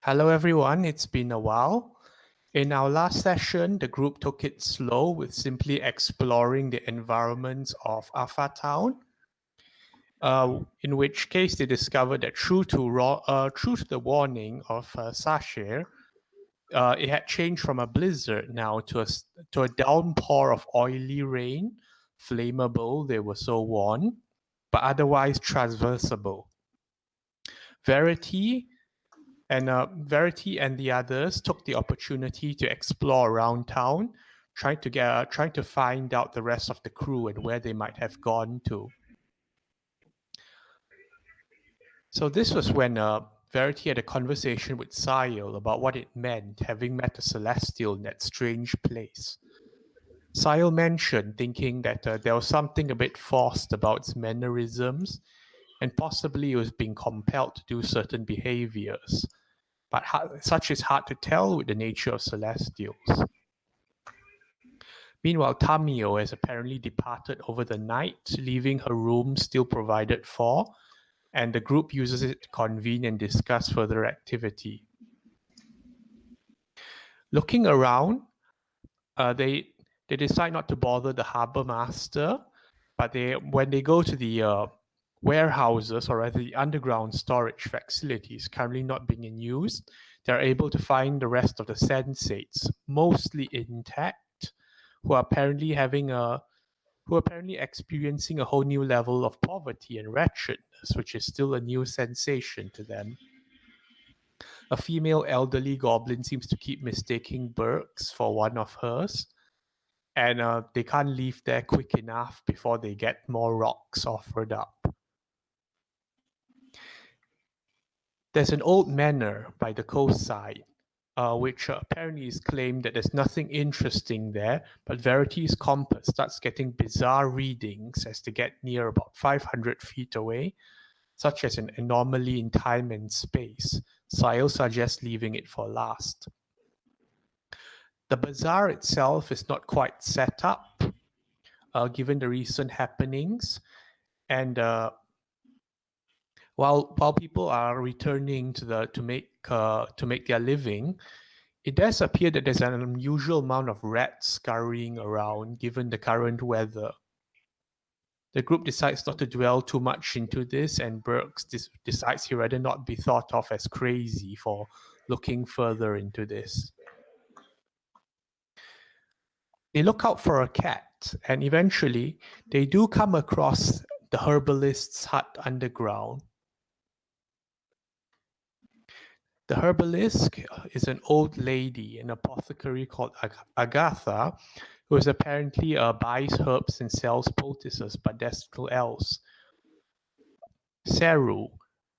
Hello everyone, it's been a while. In our last session, the group took it slow with simply exploring the environments of Alpha Town, in which case they discovered that true to the warning of Sashir, it had changed from a blizzard now to a downpour of oily rain, flammable, they were so warned, but otherwise traversable. Verity and the others took the opportunity to explore around town, trying to find out the rest of the crew and where they might have gone to. So this was when Verity had a conversation with Sayil about what it meant having met a Celestial in that strange place. Sayil mentioned thinking that there was something a bit forced about its mannerisms, and possibly it was being compelled to do certain behaviors. But such is hard to tell with the nature of Celestials. Meanwhile, Tamio has apparently departed over the night, leaving her room still provided for, and the group uses it to convene and discuss further activity. Looking around, they decide not to bother the harbor master, but when they go to the warehouses, or rather the underground storage facilities currently not being in use, they're able to find the rest of the sensates, mostly intact, who are apparently experiencing a whole new level of poverty and wretchedness, which is still a new sensation to them. A female elderly goblin seems to keep mistaking Burke's for one of hers, and they can't leave there quick enough before they get more rocks offered up. There's an old manor by the coastside, which apparently is claimed that there's nothing interesting there, but Verity's compass starts getting bizarre readings as they get near about 500 feet away, such as an anomaly in time and space. Sayil suggests leaving it for last. The bazaar itself is not quite set up, given the recent happenings, and while people are returning to make their living, it does appear that there's an unusual amount of rats scurrying around given the current weather. The group decides not to dwell too much into this, and Burks decides he'd rather not be thought of as crazy for looking further into this. They look out for a cat, and eventually they do come across the herbalist's hut underground. The herbalist is an old lady, an apothecary called Agatha, who is apparently buys herbs and sells poultices, but that's little else. Seru,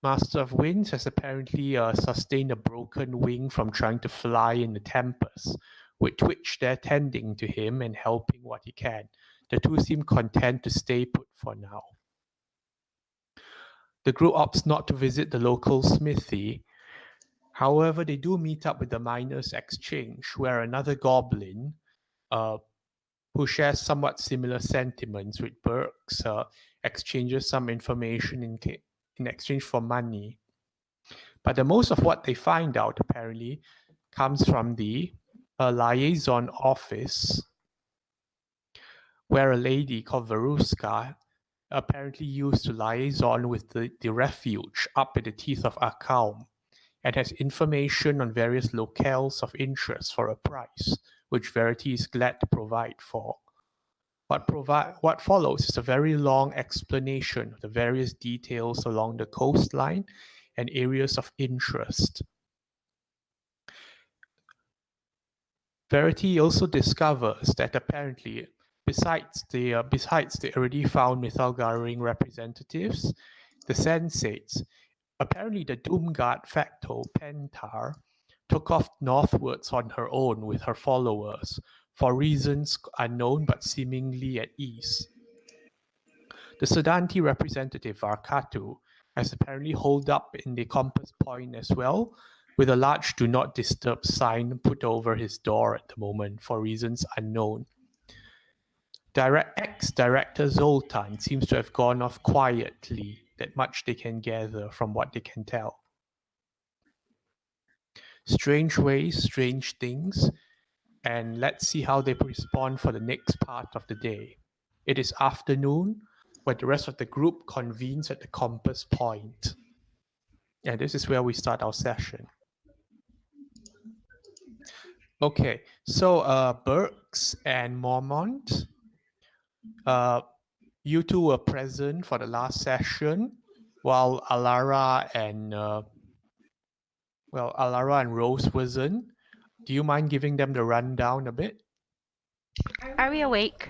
Master of Winds, has apparently sustained a broken wing from trying to fly in the tempest, with Twitch there tending to him and helping what he can. The two seem content to stay put for now. The group opts not to visit the local smithy. However, they do meet up with the Miners' Exchange, where another goblin, who shares somewhat similar sentiments with Burks, exchanges some information in exchange for money. But the most of what they find out, apparently, comes from the liaison office, where a lady called Veruska apparently used to liaison with the refuge up at the teeth of Akaum, and has information on various locales of interest for a price, which Verity is glad to provide for. What follows is a very long explanation of the various details along the coastline and areas of interest. Verity also discovers that apparently, besides the already found Mythalgaring representatives, the Sensates, apparently the Doomguard Facto, Pentar, took off northwards on her own with her followers, for reasons unknown but seemingly at ease. The Sedanti representative, Varkatu, has apparently holed up in the compass point as well, with a large "Do Not Disturb" sign put over his door at the moment for reasons unknown. Ex-director Zoltan seems to have gone off quietly, that much they can gather from what they can tell. strange ways, strange things, and let's see how they respond for the next part of the day. It is afternoon, where the rest of the group convenes at the compass point. And this is where we start our session. Okay, so Burks and Mormont, you two were present for the last session, while Alara and Rose wasn't. Do you mind giving them the rundown a bit? Are we awake?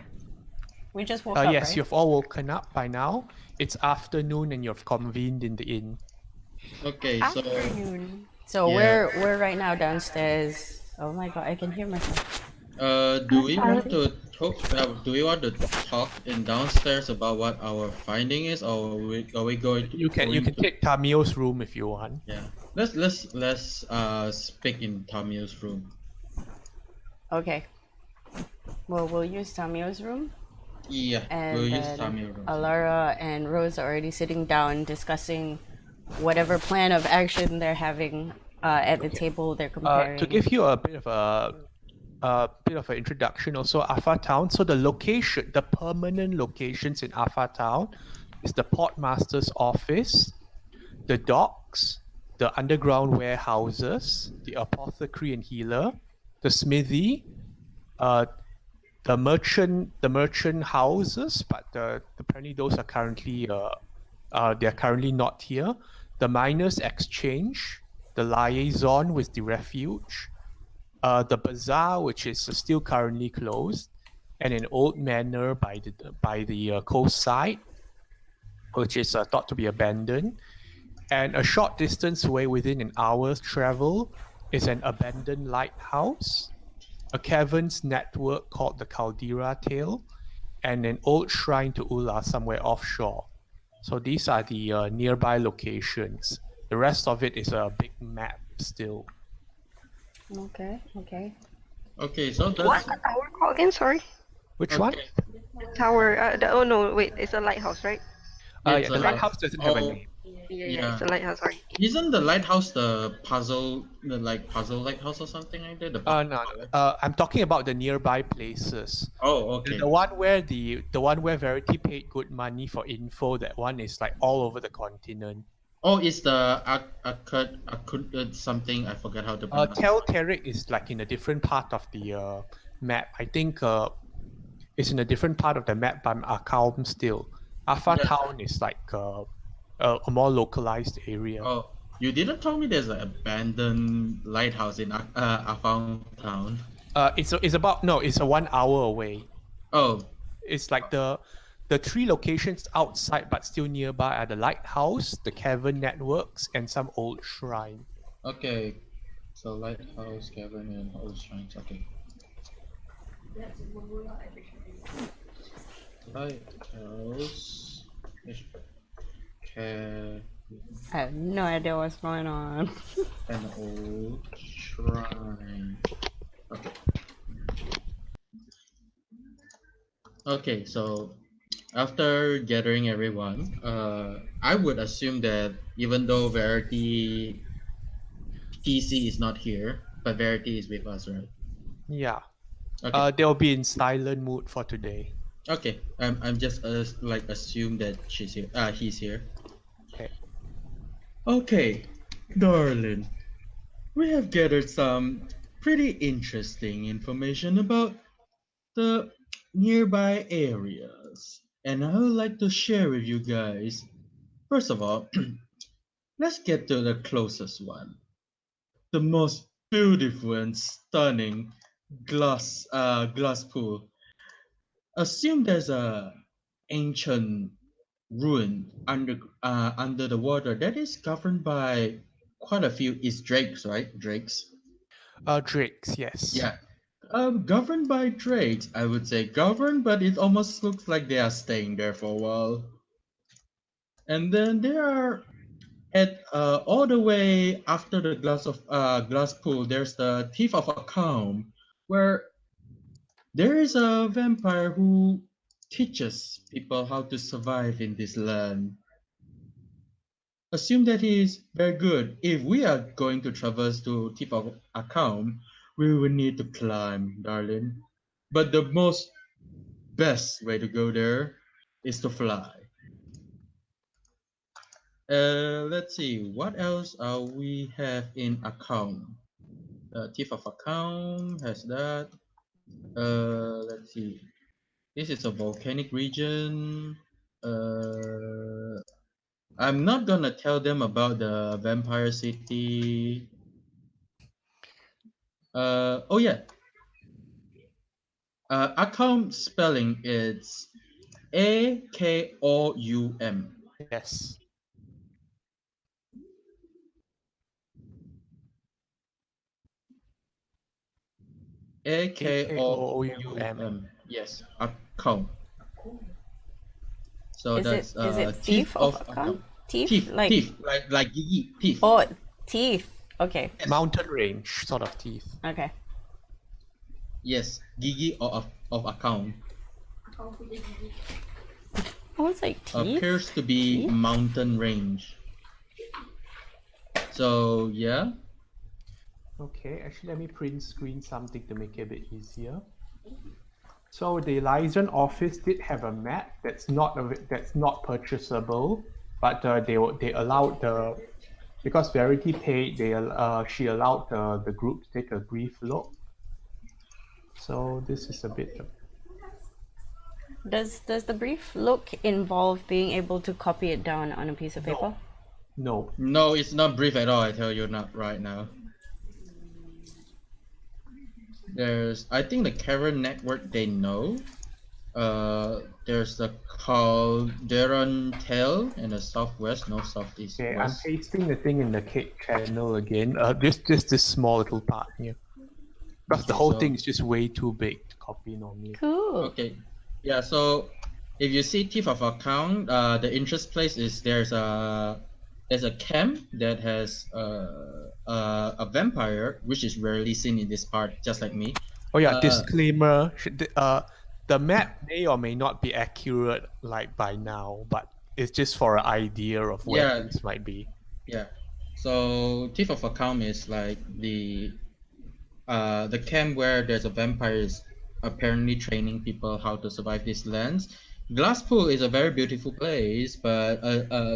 We just woke up, Yes, right? you've all woken up by now. It's afternoon and you've convened in the inn. Okay, so Afternoon. So Yeah. we're right now downstairs. Oh my god, I can hear myself. do we want to talk? Do we want to talk in downstairs about what our finding is, or are we going to? You can take Tamio's room if you want. Yeah. Let's speak in Tamio's room. Okay. Well, we'll use Tamio's room. Yeah, And we'll use then Tamio's room. Alara and Rose are already sitting down discussing whatever plan of action they're having at the table they're comparing. To give you a bit of an introduction, also Alpha Town. So the permanent locations in Alpha Town is the Portmaster's office, the docks, the underground warehouses, the apothecary and healer, the smithy, the merchant houses, but apparently those are currently they're currently not here. The miners' exchange, the liaison with the refuge, the bazaar, which is still currently closed, and an old manor by the coast side, which is thought to be abandoned. And a short distance away, within an hour's travel, is an abandoned lighthouse, a caverns network called the Caldera Tail, and an old shrine to Ula somewhere offshore. So these are the nearby locations. The rest of it is a big map still. Okay. Okay, so that's What's the tower called again? Sorry. Which one? The tower. Oh no, wait. It's a lighthouse, right? It's The lighthouse doesn't have a name. Yeah, it's a lighthouse. Sorry. Isn't the lighthouse the puzzle lighthouse or something like that? No. I'm talking about the nearby places. Oh, okay. The one where Verity paid good money for info. That one is like all over the continent. Oh, it's the something, I forgot how to pronounce. Tel Tarik is like in a different part of the map. I think it's in a different part of the map, but I'm Akalm still. Alpha Town is like a more localized area. Oh, you didn't tell me there's an abandoned lighthouse in Alpha Town. It's a 1 hour away. Oh, It's like the three locations outside but still nearby are the lighthouse, the cavern networks, and some old shrine. okay. So lighthouse, cavern, and old shrines. Okay. Lighthouse, cavern, I have no idea what's going on. and old shrine. Okay. Okay, so after gathering everyone, I would assume that even though Verity TC is not here, but Verity is with us, right? Yeah. Okay. They'll be in silent mood for today. Okay. I'm just assume that she's here. He's here. Okay. Okay, darling. We have gathered some pretty interesting information about the nearby areas, and I would like to share with you guys. First of all, let's get to the closest one. The most beautiful and stunning glass pool. Assume there's a ancient ruin under the water that is governed by quite a few. Is drakes, right? Drakes. Drakes, yes. Yeah. Governed by drakes, I would say governed, but it almost looks like they are staying there for a while. And then there are at all the way after the glass pool, there's the Thief of a Calm, where there is a vampire who teaches people how to survive in this land. assume that he is very good. If we are going to traverse to tip of account, we will need to climb, darling. But the most best way to go there is to fly. Let's see, what else we have in account? Tip of account has that. Let's see. This is a volcanic region. I'm not gonna tell them about the vampire city. Oh yeah. Account spelling is AKOUM. Yes. AKOUM. Yes, account. So Is that's it thief of account. account? Thief? Thief, like Gigi, thief. Oh, teeth. Okay. Yes. Mountain range sort of teeth. Okay. Yes, Gigi of account. Oh, it's like teeth. Appears to be Teeth? mountain range. So yeah. Okay, actually let me print screen something to make it a bit easier. So the liaison office did have a map that's not purchasable, but they allowed because Verity paid, she allowed the group to take a brief look. So this is a bit. Does the brief look involve being able to copy it down on a piece of paper? No. No, it's not brief at all. I tell you, not right now. I think the Karen network they know. There's the Calderon Tail in the southwest, no southeast. Okay, west. I'm pasting the thing in the cake channel again. Just this small little part here. Because the Okay, whole so- thing is just way too big to copy normally. Cool. Okay. Yeah, so if you see thief of account, the interest place is there's a camp that has a vampire, which is rarely seen in this part, just like me. Oh yeah, Uh, disclaimer. The map may or may not be accurate like by now, but it's just for an idea of where Yeah. things might be. Yeah. So thief of account is like the camp where there's a vampire is apparently training people how to survive these lands. Glasspool is a very beautiful place, but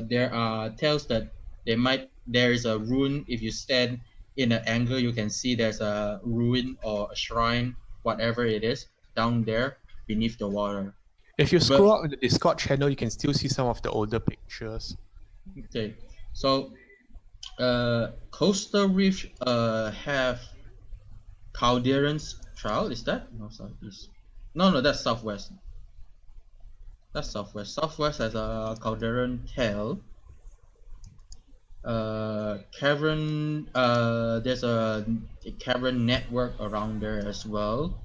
there are tales that there is a ruin. If you stand in an angle, you can see there's a ruin or a shrine, whatever it is, down there beneath the water. If you scroll up in the Discord channel, you can still see some of the older pictures. Okay, so Coastal Reef have Calderon's Trial. Is that no southeast? No, that's southwest. That's southwest. Southwest has a Calderon Tail. Cavern. There's a cavern network around there as well.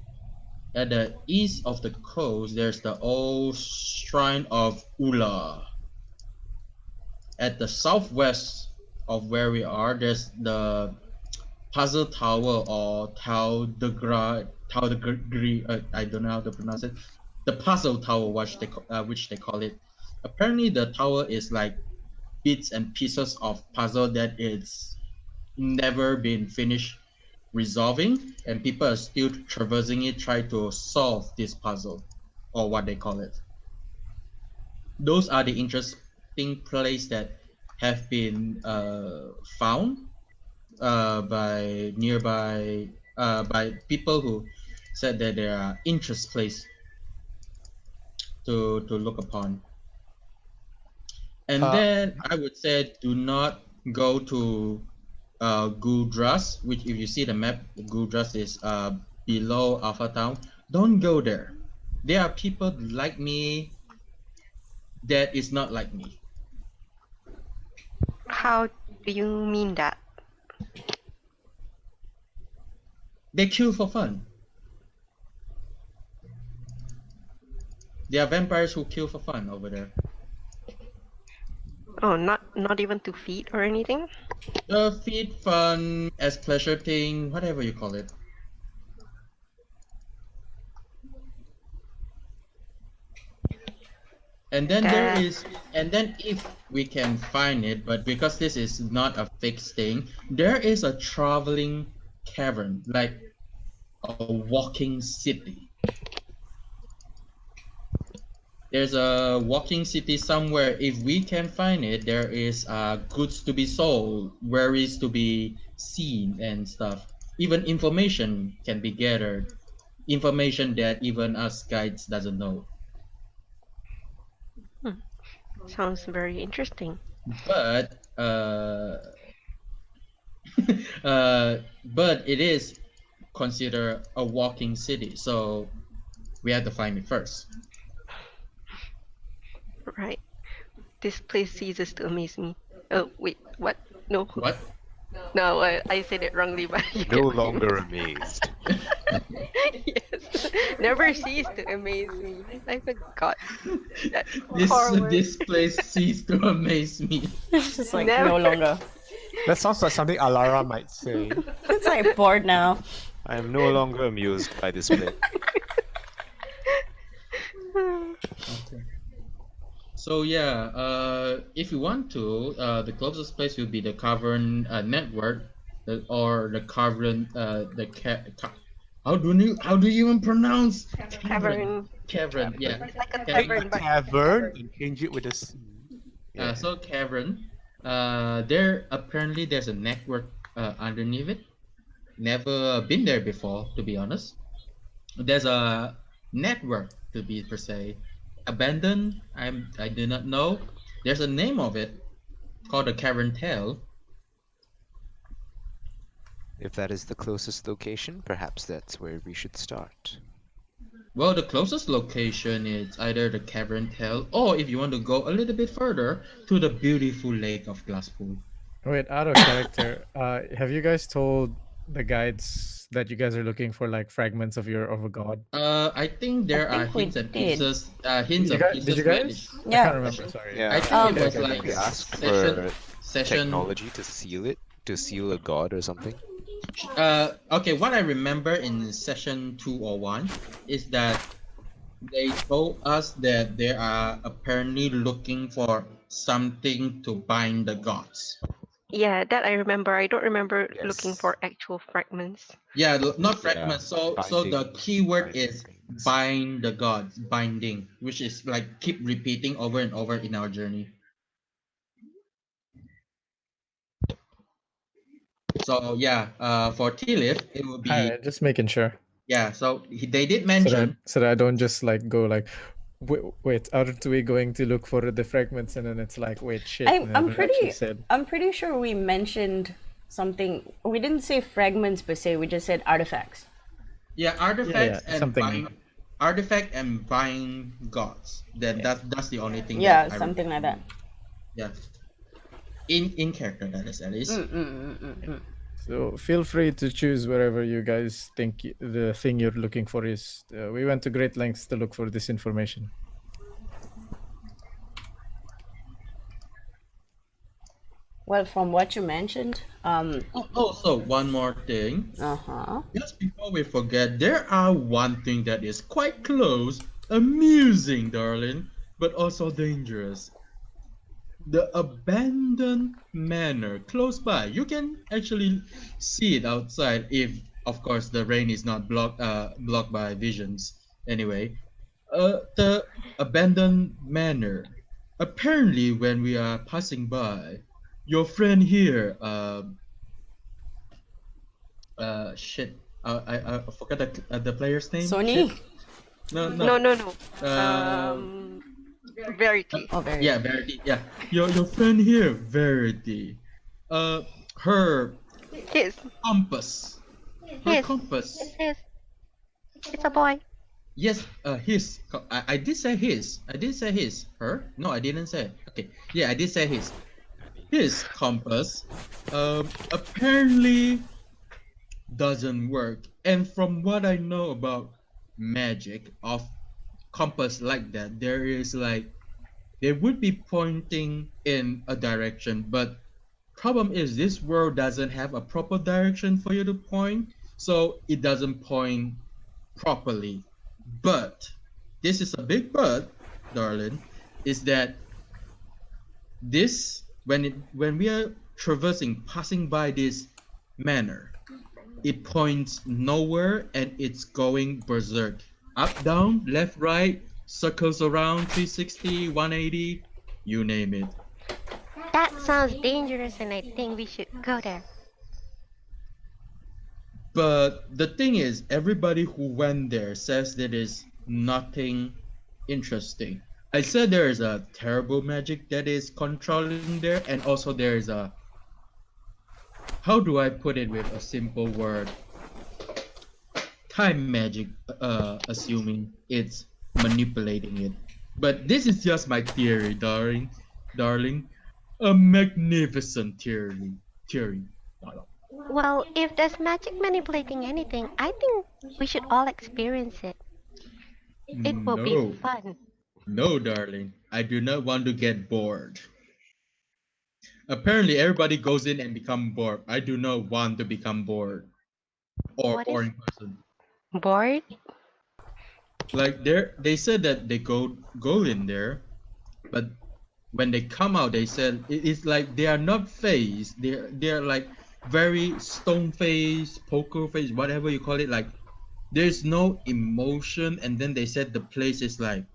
At the east of the coast, there's the old shrine of Ula. At the southwest of where we are, there's the Puzzle Tower or Tau de Gris, I don't know how to pronounce it. The Puzzle Tower, which they call it. Apparently, the tower is like bits and pieces of puzzle that it's never been finished resolving, and people are still traversing it, trying to solve this puzzle, or what they call it. Those are the interesting places that have been found by people who said that there are interest place to look upon. And then I would say do not go to Gudras, which if you see the map, Gudras is below Alpha Town. Don't go there. There are people like me that is not like me. How do you mean that? They kill for fun. There are vampires who kill for fun over there. Oh, not even to feed or anything? Feed, fun, as pleasure thing, whatever you call it. And then there That- is, and then if we can find it, but because this is not a fixed thing, there is a traveling cavern, like a walking city. There's a walking city somewhere. If we can find it, there is goods to be sold, wares to be seen, and stuff. Even information can be gathered. Information that even us guides doesn't know. sounds very interesting. But but it is considered a walking city, so we have to find it first. Right. This place ceases to amaze me. Oh, wait, what? No. What? No, I said it wrongly, but you No get what I longer amazed. mean. Yes. Never cease to amaze me. I forgot. That This horror. this place ceased to amaze me. It's just like Never. no longer. That sounds like something Alara might say. It's like bored now. I am no longer amused by this place. Okay. So yeah, if you want to, the closest place will be the Cavern Network, or the Cavern, how do you even pronounce Cavern. Cavern? Yeah. It's like a Take tavern, a but tavern and change it with a C. So Cavern, there apparently there's a network underneath it. Never been there before, to be honest. There's a network, to be per se. Abandoned, I do not know. There's a name of it called the Cavern Tale. If that is the closest location, perhaps that's where we should start. Well, the closest location is either the Cavern Tale, or if you want to go a little bit further, to the beautiful lake of Glasspool. Wait, out of character. Have you guys told the guides that you guys are looking for like fragments of a god? I think there are think we hints and did. pieces. Hints You of guys, pieces. did you where guys? I Yeah. can't remember. Sorry. Yeah, I think it was Okay. like we asked session. for technology to seal it, to seal a god or something. Okay, what I remember in session 2 or 1 is that they told us that they are apparently looking for something to bind the gods. yeah, that I remember. I don't remember looking Yes. for actual fragments. Yeah, not Yeah, fragments. So the binding- keyword is binding things. bind the gods, binding, which is like keep repeating over and over in our journey. So yeah, for Tilith, it will be Alright, just making sure. yeah. So they did So mention that I don't just like go like, wait, aren't we going to look for the fragments? And then it's like, wait, shit. I'm we haven't actually pretty said. I'm pretty sure we mentioned something. We didn't say fragments per se. We just said artifacts. yeah artifacts yeah, and something. bind artifact and bind gods. That's the only thing. Yeah, that I something like that. Yeah. In character, that is at least. So feel free to choose wherever you guys think the thing you're looking for is. We went to great lengths to look for this information. Well, from what you mentioned, Also, one more thing. Just before we forget, there are one thing that is quite close, amusing, darling, but also dangerous. The abandoned manor close by. You can actually see it outside if, of course, the rain is not blocked by visions. Anyway, the abandoned manor. Apparently, when we are passing by, your friend here, shit. I forgot the player's name. Sony. Shit. No. No. Verity. Oh, very. Yeah, Verity. Yeah, your friend here, Verity. Her His. compass. Her His. compass. His. It's a boy. Yes, his. I did say his. I did say his. Her? No, I didn't say. Okay. Yeah, I did say his. His compass, apparently doesn't work. And from what I know about magic of compass like that, there is like they would be pointing in a direction, but problem is this world doesn't have a proper direction for you to point, so it doesn't point properly. But this is a big but, darling. is that when we are passing by this manor, it points nowhere and it's going berserk. Up, down, left, right, circles around 360, 180, you name it. That sounds dangerous, and I think we should go there. But the thing is, everybody who went there says there is nothing interesting. I said there is a terrible magic that is controlling there, and also there is a, how do I put it with a simple word? Time magic, assuming it's manipulating it. But this is just my theory, darling. A magnificent theory. Well, if there's magic manipulating anything, I think we should all experience it. It will be No, fun. no, darling. I do not want to get bored. Apparently, everybody goes in and become bored. I do not want to become bored, What or is in person. bored? Like they said that they go in there, but when they come out, they said it's like they are not phased. They're like very stone face, poker face, whatever you call it. Like there's no emotion, and then they said the place is like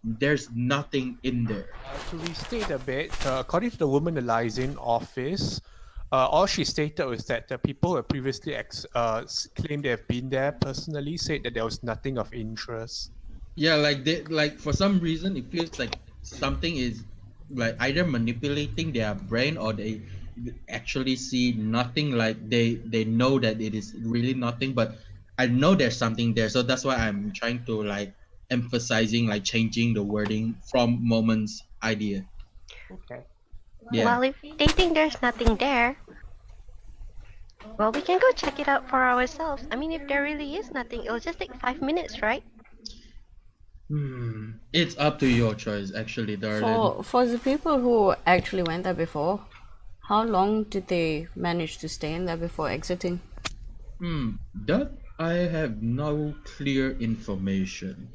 there's nothing in there. To restate a bit, according to the woman in the Lysian office, all she stated was that the people who previously claimed they have been there personally said that there was nothing of interest. Yeah, like for some reason it feels like something is like either manipulating their brain or they actually see nothing. Like they know that it is really nothing, but I know there's something there, so that's why I'm trying to like emphasizing, like changing the wording from Moment's idea. Okay. Yeah. Well, if they think there's nothing there, well, we can go check it out for ourselves. I mean, if there really is nothing, it'll just take 5 minutes, right? It's up to your choice, actually, darling. For the people who actually went there before, how long did they manage to stay in there before exiting? That I have no clear information.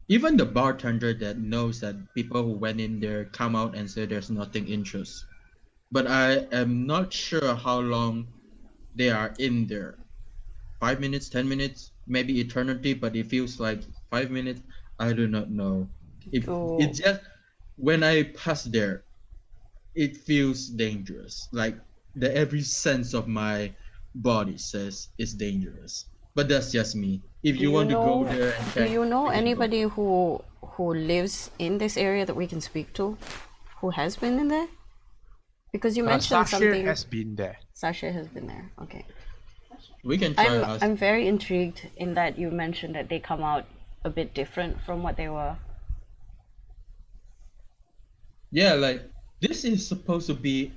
Even the bartender that knows that people who went in there come out and say there's nothing interest. But I am not sure how long they are in there. 5 minutes, 10 minutes, maybe eternity, but it feels like 5 minutes. I do not know. It just, when I pass there, it feels dangerous. Like every sense of my body says it's dangerous. But that's just me. If you want to go there and check, do you know we can go. anybody who lives in this area that we can speak to, who has been in there? Because you mentioned Sasha something. has been there. Sasha has been there. Okay. We can try us. I'm very intrigued in that you mentioned that they come out a bit different from what they were. Yeah, like this is supposed to be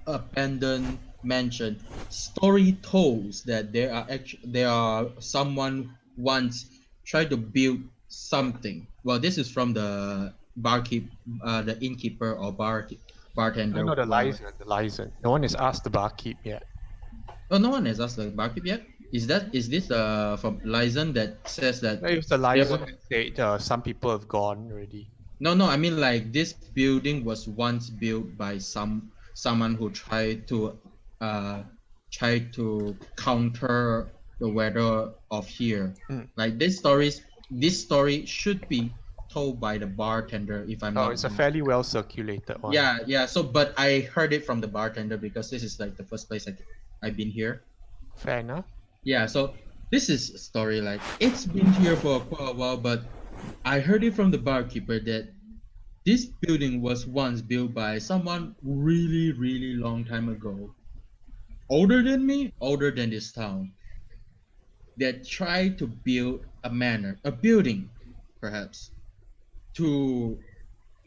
abandoned mansion. Story tells that there are someone once tried to build something. Well, this is from the the innkeeper or bartender. No, the Lysian. No one has asked the barkeep yet. Oh, no one has asked the barkeep yet. Is this from Lysian that says that? No, it was the Lysian that said some people have gone already. No, I mean like this building was once built by someone who tried to counter the weather of here. Like this story should be told by the bartender, if I'm not It's a wrong. fairly well circulated one. Yeah. So, but I heard it from the bartender because this is like the first place I've been here. Fair enough. Yeah, so this is a story like it's been here for quite a while, but I heard it from the barkeeper that this building was once built by someone really, really long time ago. Older than me, older than this town. That tried to build a building, perhaps, to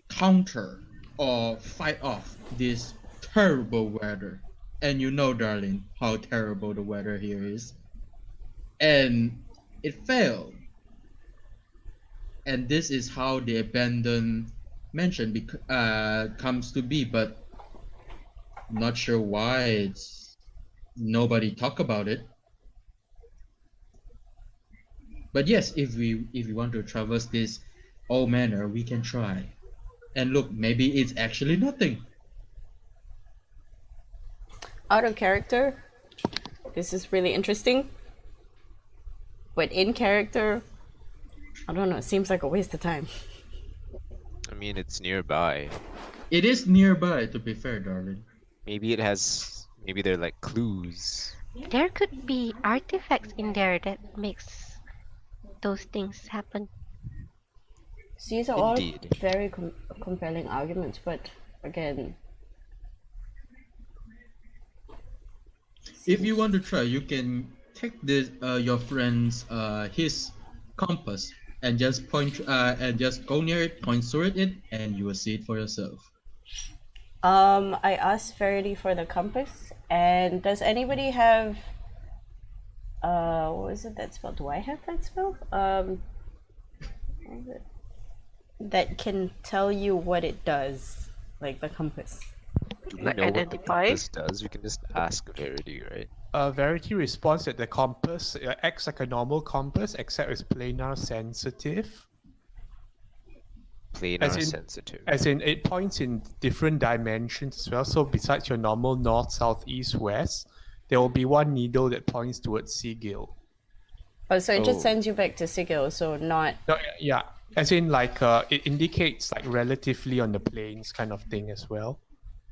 counter or fight off this terrible weather. And you know, darling, how terrible the weather here is. And it failed. And this is how the abandoned mansion comes to be, but not sure why nobody talk about it. But yes, if we want to traverse this old manor, we can try. And look, maybe it's actually nothing. Out of character, this is really interesting. But in character, I don't know, it seems like a waste of time. I mean, it's nearby. It is nearby, to be fair, darling. Maybe it has. Maybe they're like clues. There could be artifacts in there that makes those things happen. So these are all Indeed. very compelling arguments, but again, If you want to try, you can take this your friend's his compass and just point and just go near it, point toward it, and you will see it for yourself. I asked Verity for the compass, and does anybody have what was it that spell? Do I have that spell? What was it? That can tell you what it does, like the compass. Do we Like know what the identify? compass does? We can just ask Verity, right? Verity responds that the compass acts like a normal compass, except it's planar sensitive. Planar sensitive. As in, it points in different dimensions as well. So besides your normal north, south, east, west, there will be one needle that points towards Sigil. Oh, so it just Oh. sends you back to Sigil, so not. No, yeah, as in like it indicates like relatively on the planes kind of thing as well.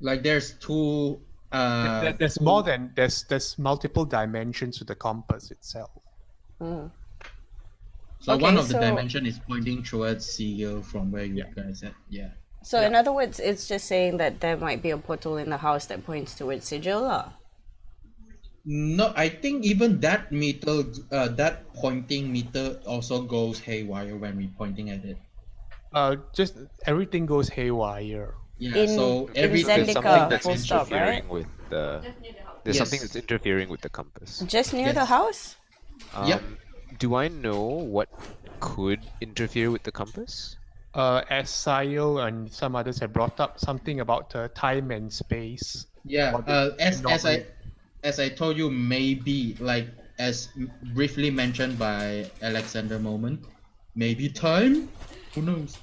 Like there's two. There's more than there's multiple dimensions to the compass itself. Mm. So Okay, one of the so- dimension is pointing towards Sigil from where you guys at. Yeah. So in other words, it's just saying that there might be a portal in the house that points towards Sigil. No, I think even that meter, that pointing meter also goes haywire when we pointing at it. Just everything goes haywire. Yeah. In- so in every There's Zendika, something that's full stop, right? interfering with the. There's something Yes. that's interfering with the compass. Just near the Yes. house? Yep. Do I know what could interfere with the compass? As Sile and some others have brought up something about time and space. Yeah. Or the- As I told you, maybe like as briefly mentioned by Alexander Moment, maybe time. Who knows?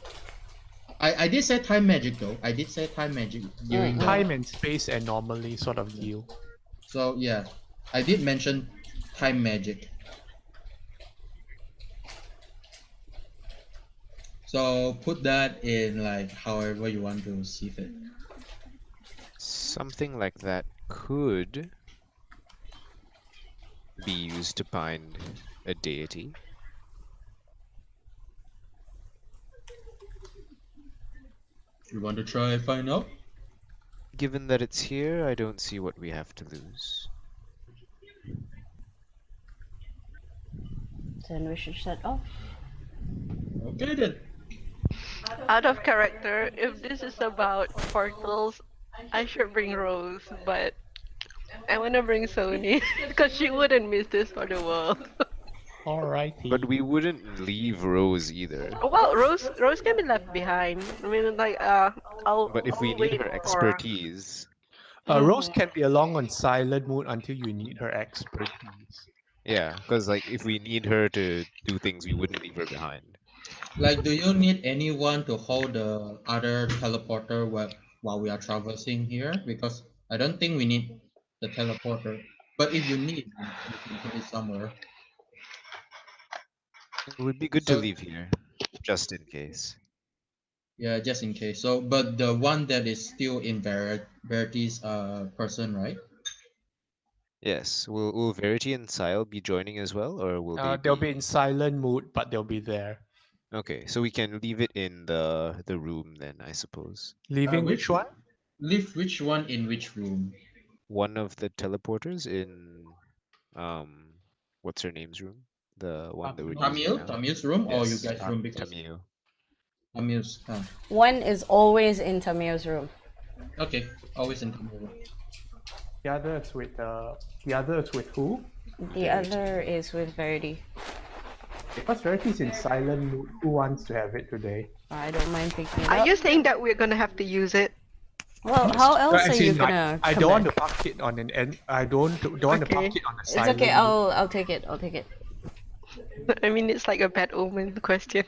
I did say time magic though. I did say time magic during the... Time and space anomaly sort of deal. So yeah, I did mention time magic. So put that in like however you want to see fit. Something like that could be used to find a deity. You want to try and find out? Given that it's here, I don't see what we have to lose. Then we should shut off. Okay then. Out of character, if this is about portals, I should bring Rose, but I wanna bring Sony because she wouldn't miss this for the world. Alrighty. But we wouldn't leave Rose either. Well, Rose can be left behind. I mean, like, I'll. But if we I'll need wait her for- expertise, Rose can be along on silent mode until you need her expertise. yeah, because like if we need her to do things, we wouldn't leave her behind. Like, do you need anyone to hold the other teleporter while we are traversing here? Because I don't think we need the teleporter. But if you need, you can put it somewhere. It would be good to So- leave here, just in case. Yeah, just in case. So, but the one that is still in Verity's person, right? Yes. Will Verity and Sile be joining as well, or will they They'll be in silent mode, but they'll be there. Okay, so we can leave it in the room then, I suppose. Leaving which which one? Leave which one in which room? One of the teleporters in what's her name's room? The one that we're using now. Tamil's room, or you Yes, guys' room? Because Tamil. Tamil's. One is always in Tamio's room. Okay, always in Tamil's room. The other is with who? The other is with Verity. Because Verity's in silent mode. Who wants to have it today? I don't mind picking it Are up. you saying that we're gonna have to use it? Well, how else As are you in, like, gonna? I come don't want back? to park it on an end. I don't want to Okay. park it on a It's silent. okay. I'll take it. I'll take it. I mean, it's like a bad omen question.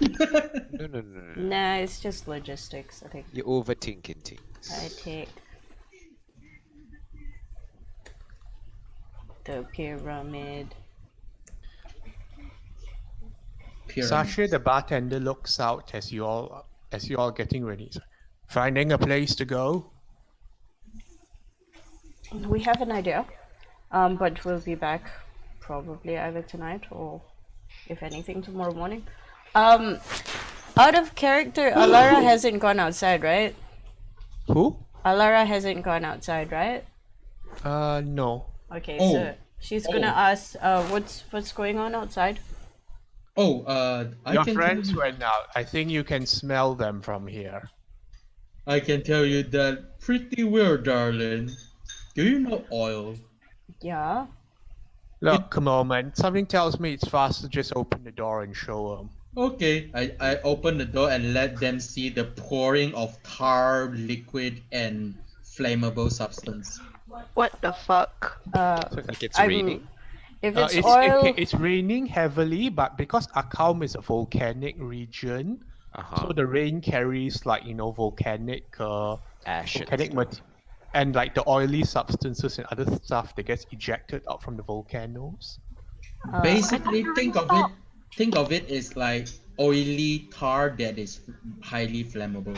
No. Nah, it's just logistics, I think. You're overthinking I things. take the pyramid. Sasha, the bartender, looks out as you all getting ready. He's like, finding a place to go. We have an idea, but we'll be back probably either tonight or, if anything, tomorrow morning. Out of character, Alara hasn't gone outside, right? Who? Alara hasn't gone outside, right? No. Okay, Oh. so she's gonna ask, what's going on outside? Oh, I Your can friends tell you, went out. I think you can smell them from here. I can tell you that pretty well, darling. Do you know oil? Yeah. Look, a moment. Something tells me it's faster just open the door and show them. Okay, I open the door and let them see the pouring of tar, liquid, and flammable substance. What the fuck? Like it's raining. If it's oil, it's raining heavily, but because Akaum is a volcanic region, Uh-huh. so the rain carries like volcanic Ash and volcanic stuff. and like the oily substances and other stuff that gets ejected out from the volcanoes. Basically, think of it as like oily tar that is highly flammable.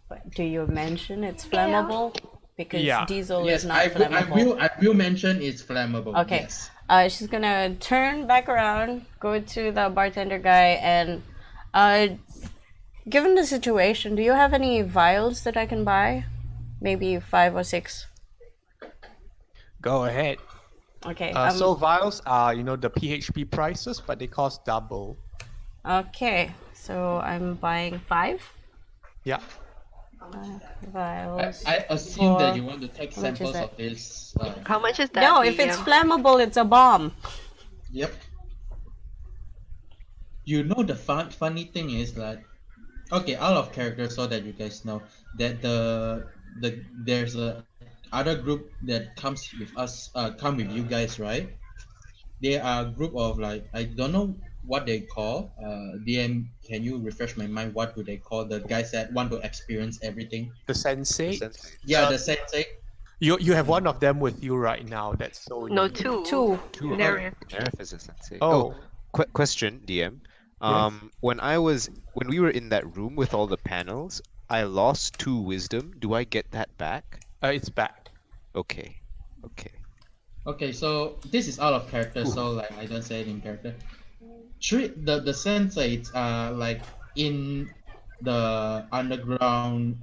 but do you mention it's flammable? Because Yeah. diesel Yes, is not I flammable. will mention it's flammable. Okay. Yes. She's gonna turn back around, go to the bartender guy, and given the situation, do you have any vials that I can buy? Maybe 5 or 6. Go ahead. Okay. So vials are the PHP prices, but they cost double. Okay. So I'm buying 5 Yeah. vials. I assume that for- you want to take how much is samples that? of this. How much is that? No, if it's DM? flammable, it's a bomb. Yep. You know the funny thing is that, okay, out of character, so that you guys know that there's a other group that comes with us, come with you guys, right? They are a group of like, I don't know what they call. DM, can you refresh my mind? What do they call the guys that want to experience everything? The sensei. Yeah, the sensei. You have one of them with you right now. That's so. No, 2. 2. Nerif. Nerif is a sensei. Oh. Question, DM. Yes. When we were in that room with all the panels, I lost 2 wisdom. Do I get that back? It's back. Okay. Okay, so this is out of character, so like I don't say it in character. The sensei, it's like in the underground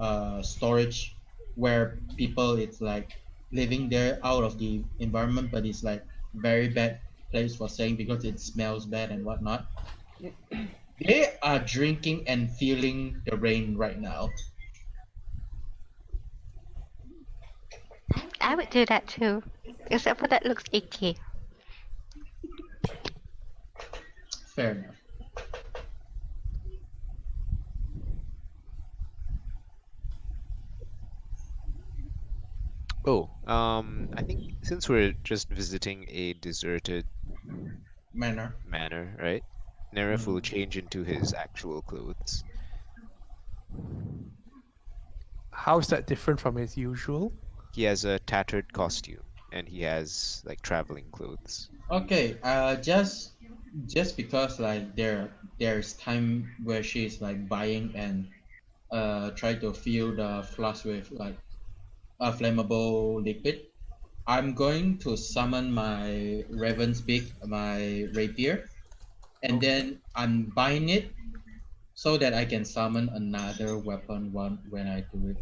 storage where people it's like living there out of the environment, but it's like very bad place for staying because it smells bad and whatnot. They are drinking and feeling the rain right now. I would do that too. Except for that looks icky. Fair enough. Oh, I think since we're just visiting a deserted Manner. manor, right? Nerif will change into his actual clothes. How is that different from his usual? He has a tattered costume and he has like traveling clothes. Okay, just because like there's time where she's like buying and try to fill the flask with like a flammable liquid, I'm going to summon my Raven's Beak, my rapier, and then I'm buying it so that I can summon another weapon when I do it.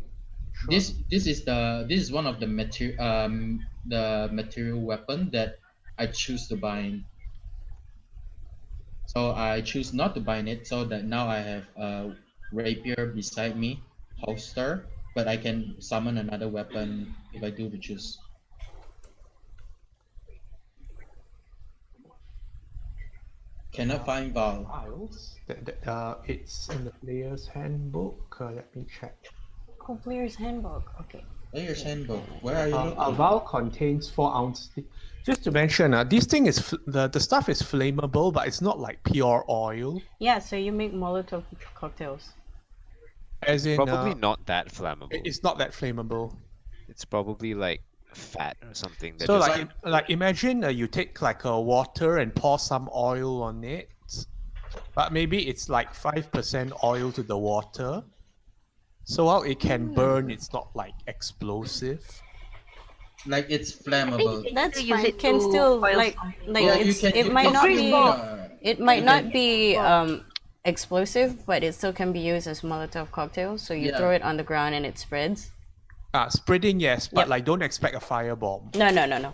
Sure. This is one of the material weapon that I choose to bind. So I choose not to bind it, so that now I have a rapier beside me, holster, but I can summon another weapon if I do choose. Cannot find Val. Files. It's in the player's handbook. Let me check. Oh, player's handbook. Okay. Player's handbook. Where are you A looking? vial contains 4 ounces. Just to mention, this thing is the stuff is flammable, but it's not like pure oil. Yeah, so you make Molotov cocktails. As in, Probably not that flammable. it's not that flammable. It's probably like fat or something that So just like imagine you take like a water and pour some oil on it, but maybe it's like 5% oil to the water. So while it can burn, it's not like explosive. Like it's flammable. That's Use fine. it Can to still boil like something. like Yeah, you it's can- it you might can not freeze be ball. it might you not can- be explosive, but it still can be used as Molotov cocktail. So you Yeah. throw it on the ground and it spreads. Spreading, yes, but Yep. like don't expect a firebomb. No.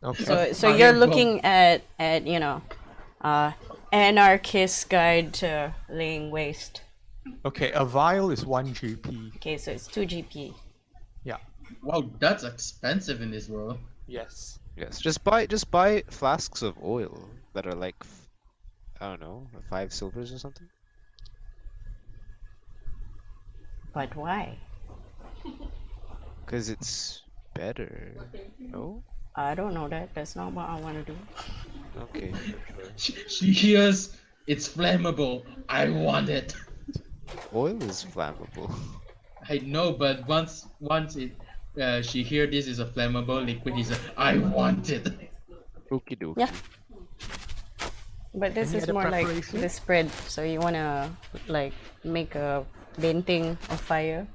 Okay. So you're Firebomb. looking at you know, anarchist guide to laying waste. Okay, a vial is 1 GP. Okay, so it's 2 GP. Yeah. Wow, that's expensive in this world. Yes. yes. Just buy flasks of oil that are like I don't know, 5 silvers or something. But why? Because it's better. No? I don't know that. That's not what I want to do. Okay. Sure. She hears it's flammable. I want it. Oil is flammable. I know, but once it she hear this is a flammable liquid, he's like, I want it. Okie dokie. Yeah. But this Any is other more like preparation? the spread. So you wanna like make a venting of fire.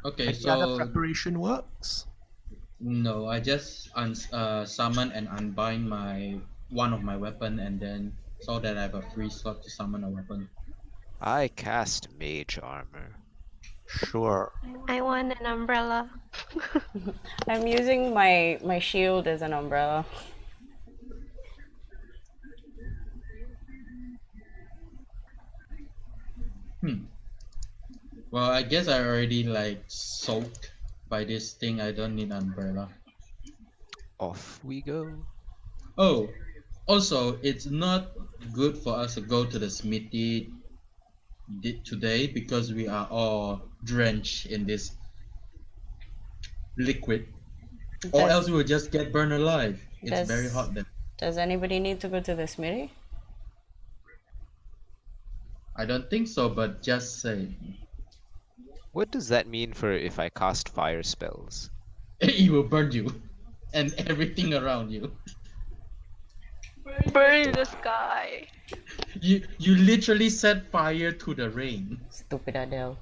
Okay, Any other so preparation works? no, I just summon and unbind one of my weapon, and then so that I have a free slot to summon a weapon. I cast mage armor. Sure. I want an umbrella. I'm using my shield as an umbrella. Well, I guess I already like soaked by this thing. I don't need umbrella. Off we go. Oh, also, it's not good for us to go to the smithy today because we are all drenched in this liquid, or Does- else we will just get burned alive. It's does- very hot there. Does anybody need to go to the smithy? I don't think so, but just say What does that mean for if I cast fire spells? it will burn you and everything around you. Burn the sky. You literally set fire to the rain. Stupid Adele.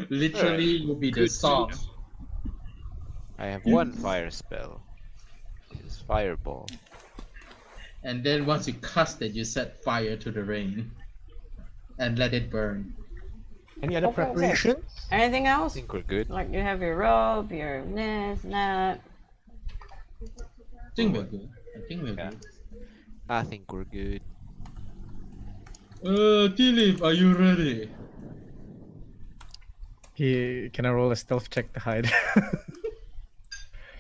Literally, you'll be the Good to song. know. I have one fire spell. It's fireball. And then once you cast it, you set fire to the rain and let it burn. Any other Okay, okay. preparations? Anything I else? think we're good. Like you have your robe, your this, that. I think we're good. I think we're Yeah. good. I think we're good. Tilip, are you ready? Can I roll a stealth check to hide?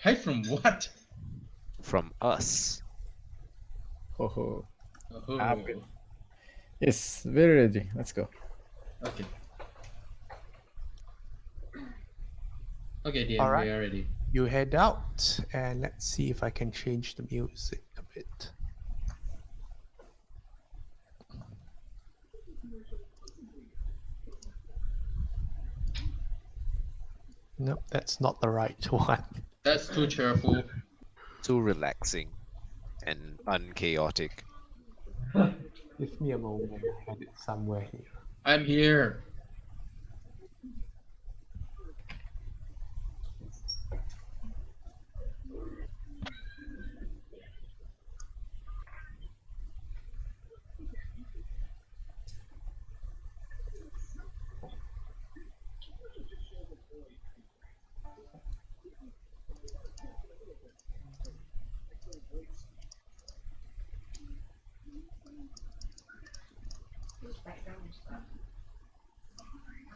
Hide from what? From us. Ho ho. Oh, Happy. Yes, very ready. Let's go. okay. Okay, DM, Alright. we are ready. You head out, and let's see if I can change the music a bit. Nope, that's not the right one. That's too cheerful. Too relaxing and unchaotic. Give me a moment, I had it somewhere here. I'm here.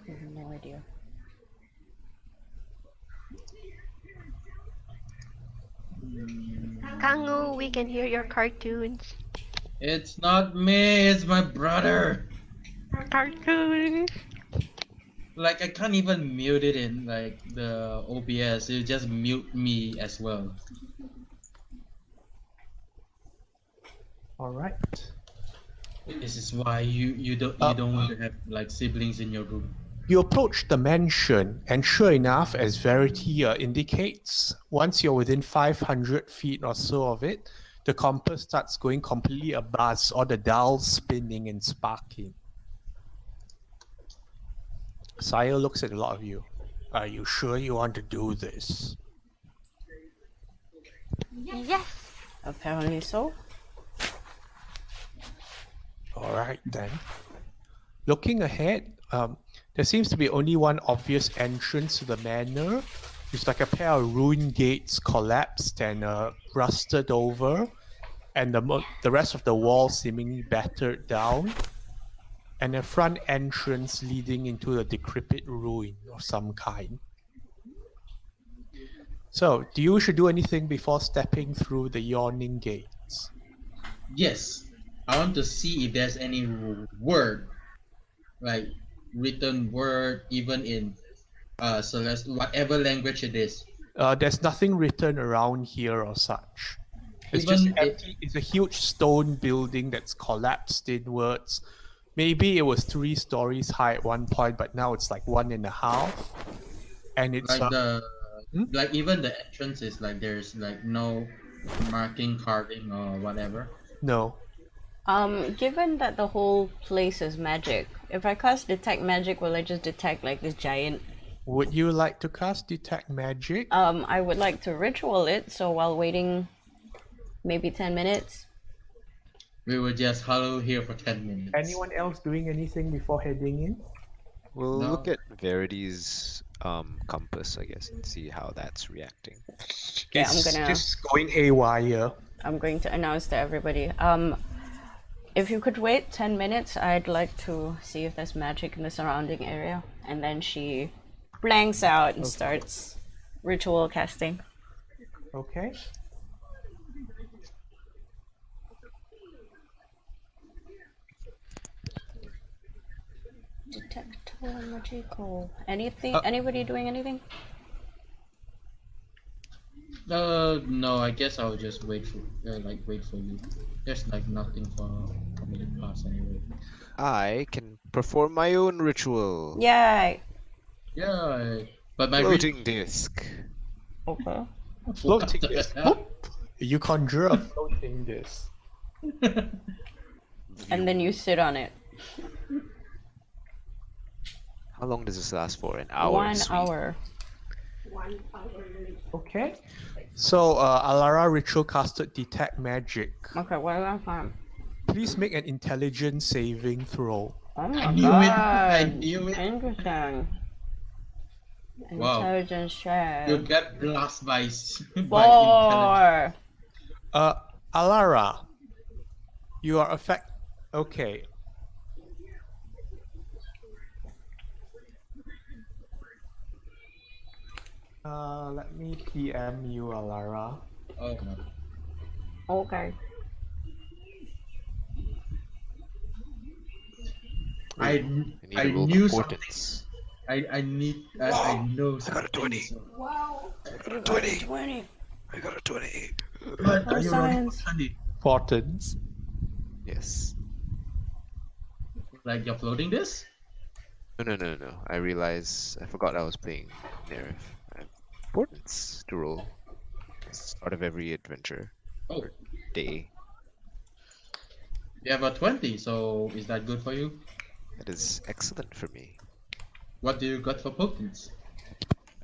I have no idea. Kangu, we can hear your cartoons. It's not me, it's my brother. Cartoon. Like I can't even mute it in like the OBS. You just mute me as well. All right. This is why you don't want to have like siblings in your room. You approach the mansion, and sure enough, as Verity indicates, once you're within 500 feet or so of it, the compass starts going completely abuzz, all the dials spinning and sparking. Sire looks at a lot of you. Are you sure you want to do this? Yes. Apparently so. All right then. Looking ahead, there seems to be only one obvious entrance to the manor. It's like a pair of ruined gates collapsed and rusted over, and the rest of the wall seemingly battered down, and a front entrance leading into a decrepit ruin of some kind. So, do you wish to do anything before stepping through the yawning gates? Yes, I want to see if there's any word, like written word, even in Celeste, whatever language it is. There's nothing written around here or such. It's Even just empty. It's a huge stone building that's collapsed inwards. Maybe it was 3 stories high at one point, but now it's like 1.5. And it's like the Hmm? like even the entrance is like there's like no marking, carving, or whatever. no. Given that the whole place is magic, if I cast detect magic, will I just detect like this giant? Would you like to cast detect magic? I would like to ritual it, so while waiting maybe 10 minutes. We will just huddle here for 10 minutes. Anyone else doing anything before heading in? We'll No. look at Verity's compass, I guess, and see how that's reacting. Yeah, It's I'm gonna- just going haywire. I'm going to announce to everybody. If you could wait 10 minutes, I'd like to see if there's magic in the surrounding area. And then she blanks out and starts ritual casting. Okay. Detect magical. Anything? Anybody doing anything? No, I guess I'll just wait for you. There's like nothing for me to pass anyway. I can perform my own ritual. Yay! Yeah, but my Floating disc. Okay. Floating disc. Whoop. You conjure a floating disc. And then you sit on it. How long does this last for? An hour? 1 Sweet. hour. Okay. So, Alara ritual casted detect magic. Okay, what do I find? Please make an intelligence saving throw. Oh my I knew god. it. I knew it. Interesting. Wow. Intelligence check. You get blasted by intelligence. 4. Alara, you are Okay. Let me PM you, Alara. Oh no. Okay. I need I to roll knew for something. portents. I know something. I got a 20. so- I got a 20. 20. I got a 20. But For are you rolling for science. Sunday? Portents. Yes. Like you're floating this? No. I realized I forgot I was playing Nerf. I have portents to roll. Start of every adventure Oh, day. you have a 20, so is that good for you? That is excellent for me. What do you got for potents?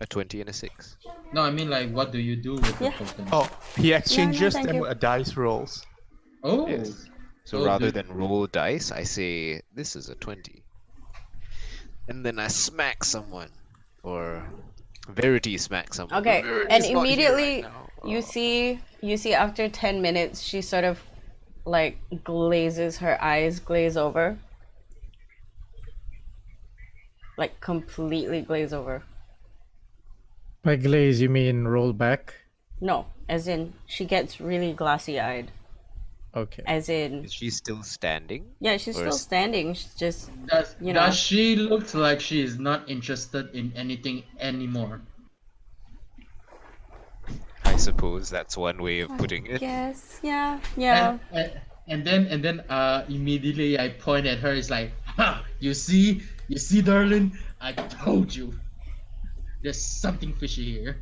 A 20 and a 6. No, I mean like what do you do with the Yeah. potents? Oh, he exchanges thank them you. with dice rolls. Oh, Yes. So Oh, rather good. than roll dice, I say this is a 20. And then I smack someone. Or Verity smack someone. Okay, Verity's and not here immediately right now. you see after 10 minutes she sort of like glazes, her eyes glaze over. Like completely glaze over. By glaze, you mean roll back? No, as in she gets really glassy eyed. Okay. As in, Is she still standing? yeah, she's Or still is- standing. She's just, Does you know. does she look like she is not interested in anything anymore? I suppose that's one way of putting it. Yes, yeah, yeah. And then immediately I point at her. It's like, ha! You see, darling. I told you. There's something fishy here.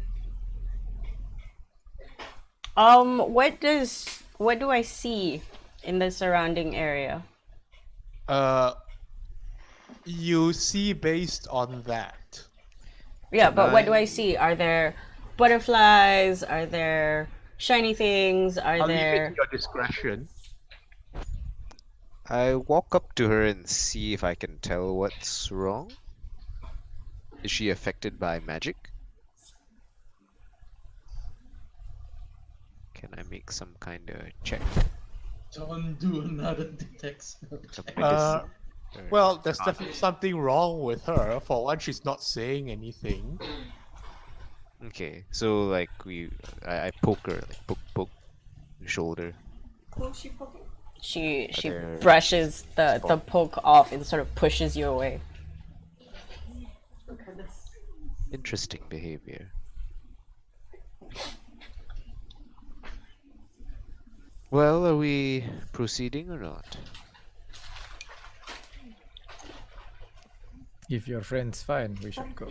What do I see in the surrounding area? You see based on that. Yeah, but what do I see? Are there butterflies? Are there shiny things? Are I'll leave it there to your discretion. I walk up to her and see if I can tell what's wrong. Is she affected by magic? Can I make some kind of check? Don't do another detect spell A check. medicine? Or- Well, there's definitely something wrong with her. For one, she's not saying anything. Okay, so like I poke her, like poke, shoulder. she there brushes the spots? poke off and sort of pushes you away. Interesting behavior. Well, are we proceeding or not? If your friend's fine, we should go.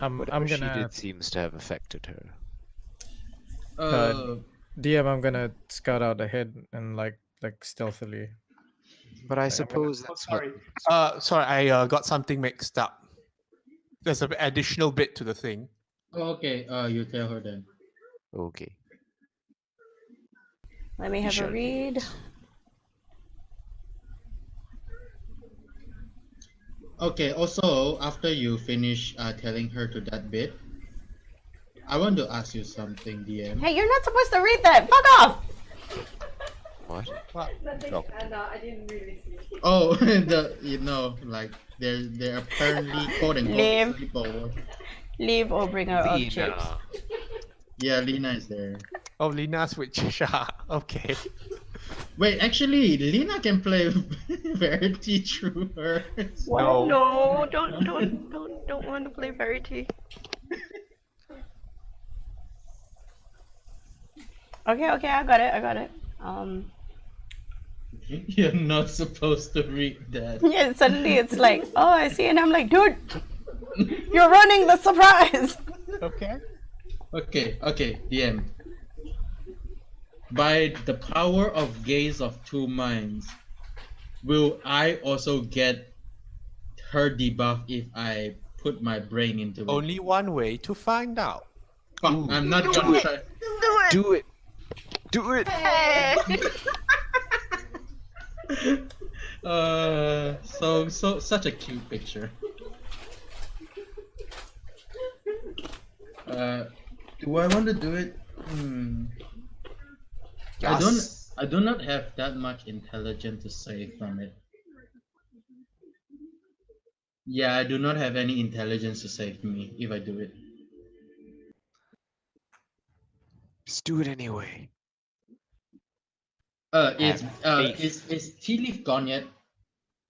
I'm Whatever she gonna did seems to have affected her. DM. I'm gonna scout out ahead and like stealthily. But I I'm suppose Oh, that's sorry. Sorry, I got something mixed up. There's an additional bit to the thing. Okay, you tell her then. what. Okay. Let me We have shall a do read. it. Okay, also, after you finish telling her to that bit, I want to ask you something, DM. Hey, you're not supposed to read that. Fuck off. What? Oh, like they're apparently quote unquote Leave. sleepover. Leave or bring her objects. Lena. Yeah, Lena is there. Oh, Lina's with Chisha. Okay. Wait, actually, Lena can play Verity through her. No. No, don't want to play Verity. Okay, I got it. You're not supposed to read that. Yeah, suddenly it's like, oh, I see, and I'm like, dude, you're ruining the surprise. Okay. Okay, DM. By the power of gaze of two minds, will I also get her debuff if I put my brain into it? Only one way to find out. Fuck, I'm not gonna try. Do it. Do it. So such a cute picture. Do I want to do it? Yes. I do not have that much intelligence to save from it. Yeah, I do not have any intelligence to save me if I do it. Just do it anyway. Is Tea Leaf gone yet?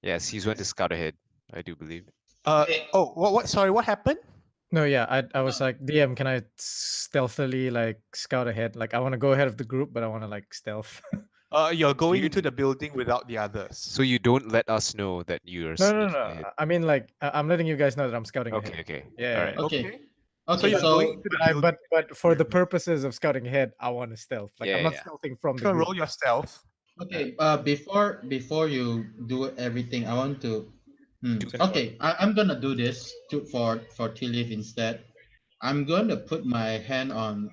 Yes, he's went to scout ahead, I do believe. Oh, what? Sorry, what happened? No, yeah, I was like, DM, can I stealthily like scout ahead? Like, I want to go ahead of the group, but I want to like stealth. You're going You into the building without the others. So you don't let us know that you're No. sneaking ahead. I mean, like, I'm letting you guys know that I'm scouting Okay, ahead. okay. Yeah, All right. Okay. So Okay, you're so going into the building. But for the purposes of scouting ahead, I want to stealth. Like, I'm Yeah, not yeah. stealthing from You the can group. roll your stealth. okay, before you do everything, I want to. Do Okay, I'm gonna do this for Tea Leaf instead. I'm gonna put my hand on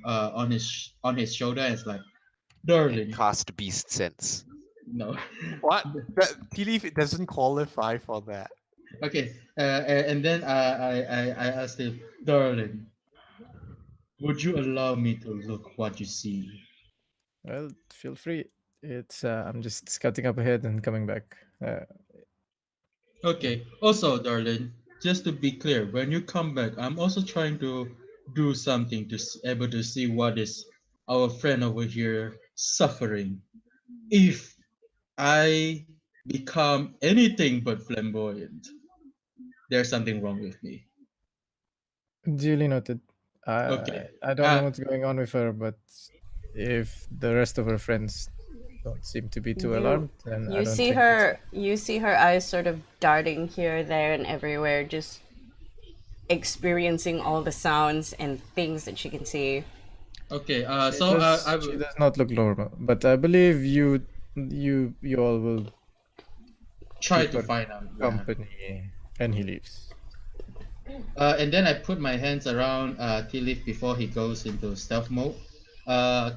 his shoulder and it's like, darling. Cast beast sense. No. What? That Tea Leaf, it doesn't qualify for that. Okay, and then I asked him, darling, would you allow me to look what you see? Well, feel free. It's I'm just scouting up ahead and coming back. Okay. Also, darling, just to be clear, when you come back, I'm also trying to do something to able to see what is our friend over here suffering. If I become anything but flamboyant, there's something wrong with me. Duly noted. Okay. I don't know what's going on with her, but if the rest of her friends don't seem to be too alarmed, then I You don't see think her. You see her eyes sort of darting here, there, and everywhere, just experiencing all the sounds and things that she can see. Okay. she, So does, I she will does not look normal. But I believe you all will try keep to her find out. Yeah. company when he leaves. And then I put my hands around Tilith before he goes into stealth mode.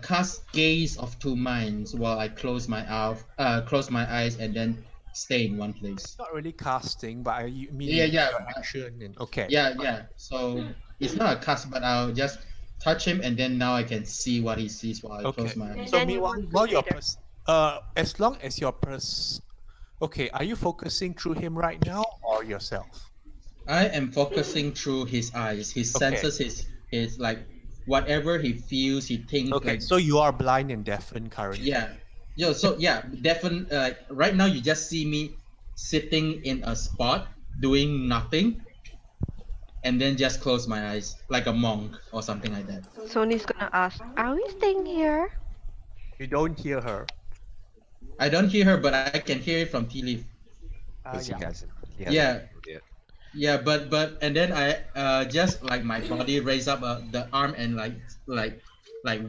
Cast Gaze of Two Minds while I close my eyes and then stay in one place. Not really casting, but I Yeah, immediately yeah, your action and okay. yeah. So it's not a cast, but I'll just touch him, and then now I can see what he sees while I Okay. close my eyes. So then you meanwhile, move while your later. as long as your okay, are you focusing through him right now or yourself? I am focusing through his eyes. His Okay. senses, his like whatever he feels, he thinks. Okay, Like so you are blind and deafened currently. yeah, so yeah, definitely. Right now, you just see me sitting in a spot doing nothing, and then just close my eyes like a monk or something like that. Sony's gonna ask, "Are we staying here?" You don't hear her. I don't hear her, but I can hear it from tea leaf. Because he hasn't. He hasn't Yeah. revealed yet. Yeah, but and then I just like my body raise up the arm and like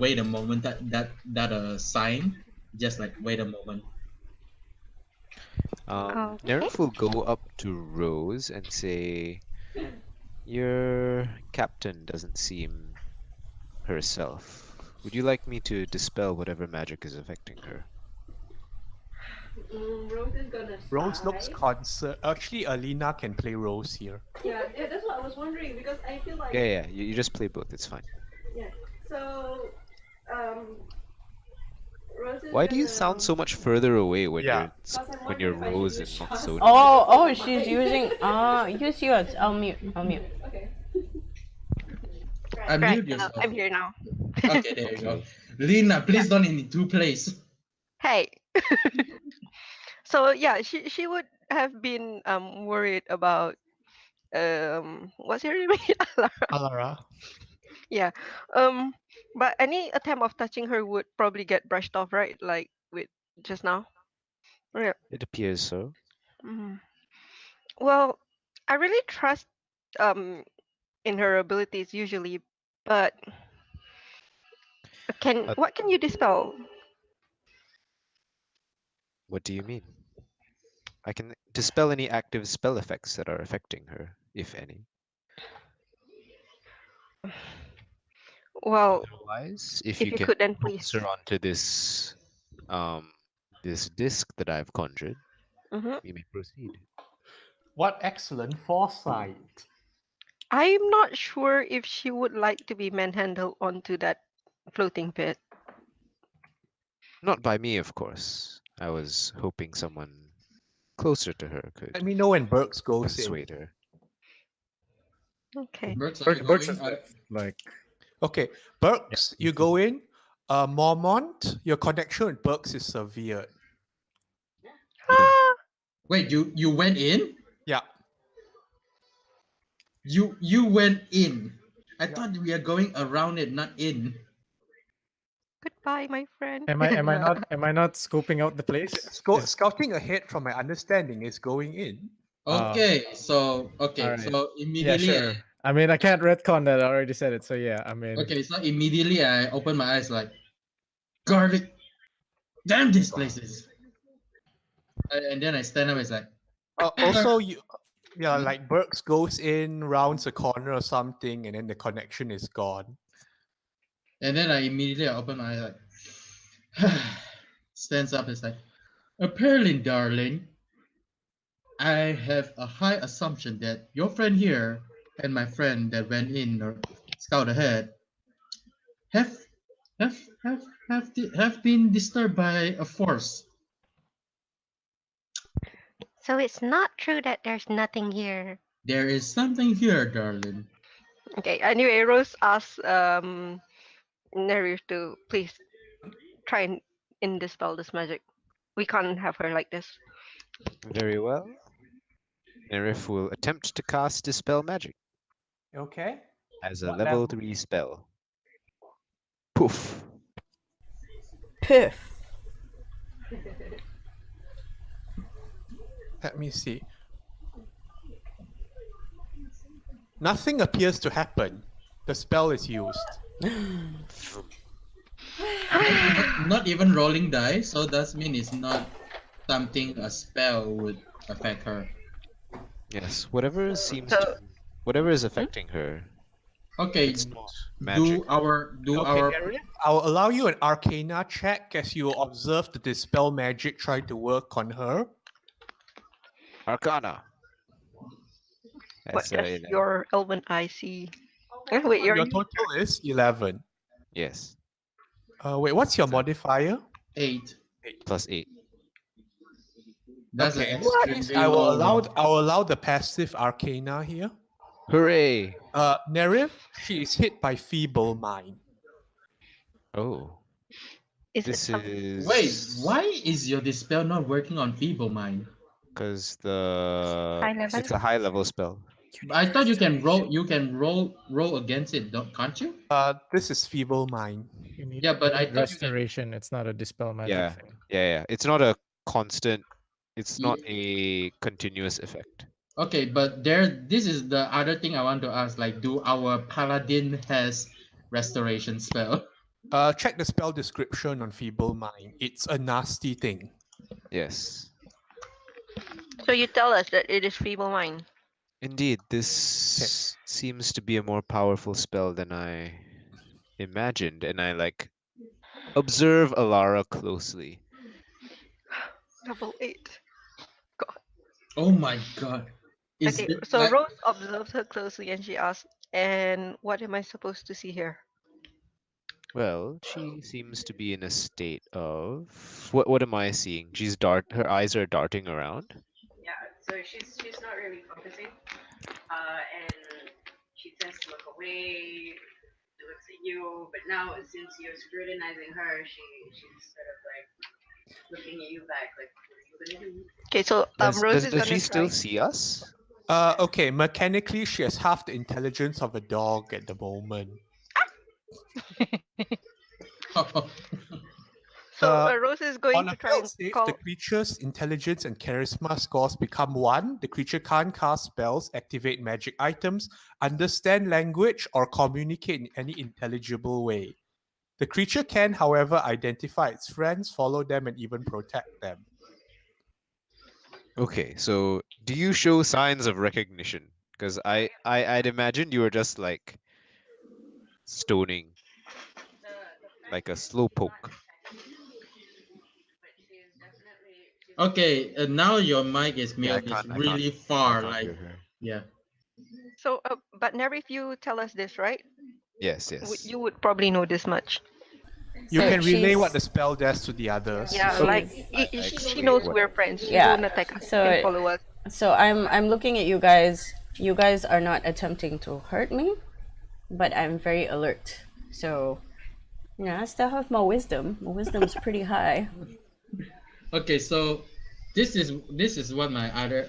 wait a moment, that sign, just like wait a moment. Okay. Nerf will go up to Rose and say, "Your captain doesn't seem herself. Would you like me to dispel whatever magic is affecting her?" Rose is gonna. Rose looks concerned. Actually, Alina can play Rose here. Yeah, that's what I was wondering because I feel like. Yeah, you just play both. It's fine. Yeah. So, Rose is Why do you gonna- sound so much further away when Yeah. you're Rose and not Sony? Oh, she's using. Use yours. I'll mute. Okay. Unmute Right, yourself. I'm here now. Okay, there you go. Lina, please don't in two place. Hey. So yeah, she would have been worried about what's your name? Alara. Alara. Yeah. But any attempt of touching her would probably get brushed off, right? Like with just now. Yeah. It appears so. Mhm. Well, I really trust in her abilities usually, but what can you dispel? What do you mean? I can dispel any active spell effects that are affecting her, if any. Well, Otherwise, if if you you can could then force please. her onto this disc that I've conjured, Mm-hmm. we may proceed. What excellent foresight. I'm not sure if she would like to be manhandled onto that floating pit. Not by me, of course. I was hoping someone closer to her could Let me know when Burks goes in. persuade her. Okay. Burks, are you Burks going? is left, like Okay, Burks, you go in. Mormont, your connection with Burks is severe. Ah, Wait, you went in? Yeah. You went in. I Yeah. thought we are going around it, not in. goodbye, my friend. am I not scoping out the place? Scouting ahead, from my understanding, is going in. Okay, so alright. so Yeah, immediately. sure. I mean, I can't retcon that. I already said it. So yeah, I mean. Okay, so immediately I open my eyes like, garlic. Damn these places. And then I stand up. It's like, Also, Hmm? like Burks goes in, rounds a corner or something, and then the connection is gone. and then I immediately open my eyes like, stands up. It's like, apparently, darling, I have a high assumption that your friend here and my friend that went in or scout ahead have have been disturbed by a force. So it's not true that there's nothing here. There is something here, darling. Okay. Anyway, Rose asks Neri to please try and dispel this magic. We can't have her like this. Very well. Nerif will attempt to cast Dispel Magic Okay. as a What level level? 3 spell. Poof. Piff. Let me see. Nothing appears to happen. The spell is used. Not even rolling dice, so that means it's not something a spell would affect her. Yes, whatever seems So- to, whatever is affecting her, Okay, it's not magic. do Okay, our Ariel, I'll allow you an Arcana check as you observe the dispel magic try to work on her. Arcana. What That's does 11. your elven eye see? Wait, Your you're total is 11. Yes, Wait, what's your modifier? 8. plus 8. That's Okay, an in this case, extremely low roll. I will allow the passive Arcana here. Hooray! Nerif, she is hit by Feeble Mind. Oh, is it this some- is... Wait, why is your dispel not working on Feeble Mind? Because High level? it's a high level spell. I thought you can roll against it, can't you? This is Feeble Mind. You need, Yeah, but you I need thought you can- restoration. It's not a dispel magic Yeah. thing. Yeah. It's not a constant. It's Ye- not a continuous effect. Okay, but this is the other thing I want to ask. Like, do our paladin has restoration spell? Check the spell description on Feeble Mind. It's a nasty thing. Yes. So you tell us that it is feeble mind. Indeed, this seems to be a more powerful spell than I imagined, and I observe Alara closely. Double 8. Oh my god! Is Okay, it so like- Rose observes her closely and she asks, "And what am I supposed to see here?" Well, she seems to be in a state of what am I seeing? Her eyes are darting around. Yeah, so she's not really focusing. And she tends to look away, looks at you, but now since you're scrutinizing her, she's sort of like looking at you back, like, what are you gonna do? Okay, so Rose is Does gonna she still try. see us? Okay, mechanically, she has half the intelligence of a dog at the moment. So Uh, Rose is going On to a try failed and save, call. the creature's intelligence and charisma scores become 1. The creature can't cast spells, activate magic items, understand language, or communicate in any intelligible way. The creature can, however, identify its friends, follow them, and even protect them. Okay, so do you show signs of recognition? Because I'd imagine you were just like stoning, like a slow poke. Okay, now your mic is Yeah, I muted. It's can't- I really can't- far. I can't Like, hear her. yeah. So, but Neri, if you tell us this, right? Yes, yes. You would probably know this much. You So can relay she's- what the spell does to the others. Yeah, Okay. like I she explain knows what- we're friends. She Yeah, won't attack us. so She can it- follow us. So I'm looking at you guys. You guys are not attempting to hurt me, but I'm very alert. So, yeah, I still have my wisdom. My wisdom's pretty high. Okay, so this is what my other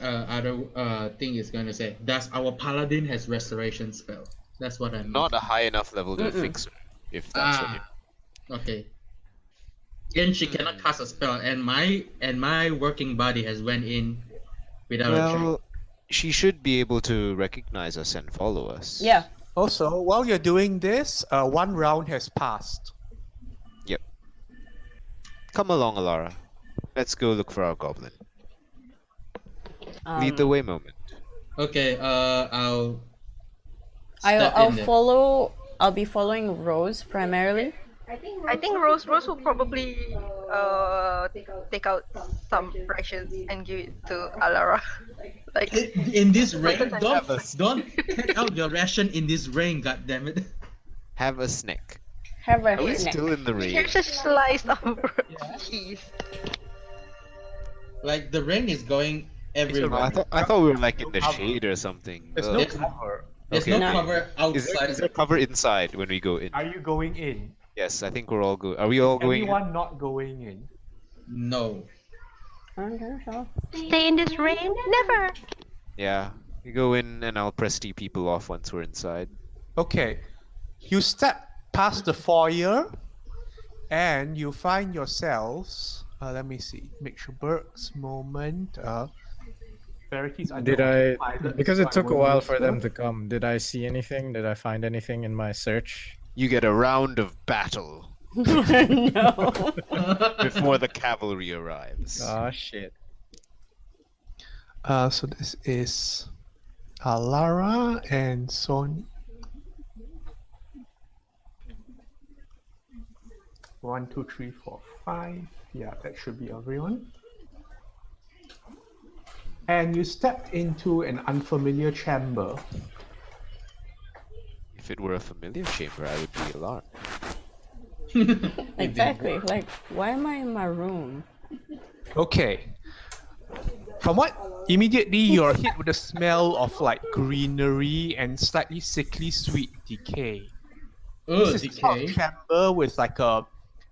thing is going to say. Does our paladin has restoration spell? That's what I'm Not a high enough level to Mm-mm. fix her, if that's what you... Okay. And she cannot cast a spell, and my working body has went in without a check. Well, she should be able to recognize us and follow us. Yeah. Also, while you're doing this, 1 round has passed. Yep. Come along, Alara. Let's go look for our goblin. Lead the way, moment. Okay, I'll I'll in there. follow. I'll be following Rose primarily. I think Rose will probably take out some rations and give it to Alara. Like In this rain, don't Have a- don't take out your ration in this rain. God damn it! Have a snack. Have a Are we snack. still in the rain? here's a slice of cheese. Like the rain is going It's a everywhere. I thought we were like in the shade or something. There's Ugh. no Yes. cover. There's Okay. no cover Is outside. there cover inside when we go in? Are you going in? Yes, I think we're all go. Are we all going in? Anyone not going in? No. Stay in this rain? Never! Yeah. We go in and I'll press T people off once we're inside. Okay. You step past the foyer and you find yourselves. Let me see. Make sure Burke's moment. Verity's under Did I? autopilot, Because so it I took a won't while use for her. them to come. Did I see anything? Did I find anything in my search? You get a round of battle No. before the cavalry arrives. Oh shit. So this is Lara and Sony. 1, 2, 3, 4, 5. Yeah, that should be everyone. And you stepped into an unfamiliar chamber. If it were a familiar chamber, I would be alarmed. Exactly. Like, why am I in my room? Okay. From what immediately you're hit with the smell of like greenery and slightly sickly sweet decay. Oh, This is a sort decay. of chamber with like a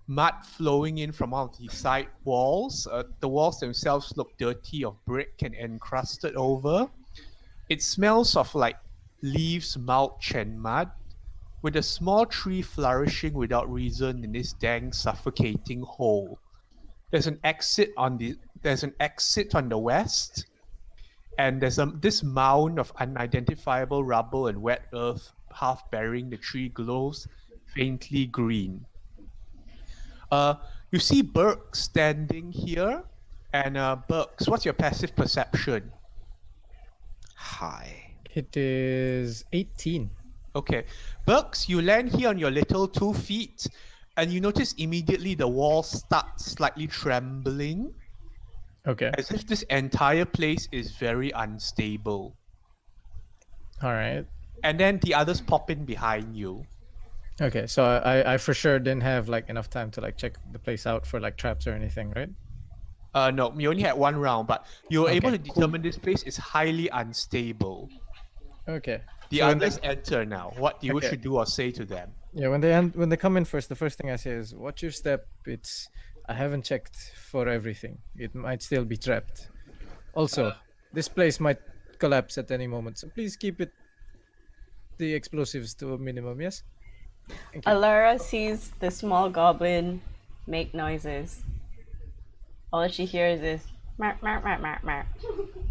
mud flowing in from one of the side walls. The walls themselves look dirty of brick and encrusted over. It smells of like leaves, mulch, and mud, with a small tree flourishing without reason in this dank, suffocating hole. There's an exit on the west, and there's this mound of unidentifiable rubble and wet earth half burying the tree glows faintly green. You see Burke standing here, and Burks, what's your passive perception? Hi. It is 18. Okay, Burks, you land here on your little 2 feet, and you notice immediately the wall starts slightly trembling, Okay. as if this entire place is very unstable. All right. And then the others pop in behind you. Okay. So I for sure didn't have like enough time to like check the place out for like traps or anything, right? No, you only had 1 round, but you were able Okay, to determine this place is highly unstable. Okay. The So when others enter now. What do you wish Okay. to do or say to them? Yeah, when they come in first, the first thing I say is, "Watch your step." I haven't checked for everything. It might still be trapped. Also, this place might collapse at any moment, so please keep the explosives to a minimum. Yes. Thank you. Alara sees the small goblin make noises. All she hears is "Meow, meow, meow, meow, meow.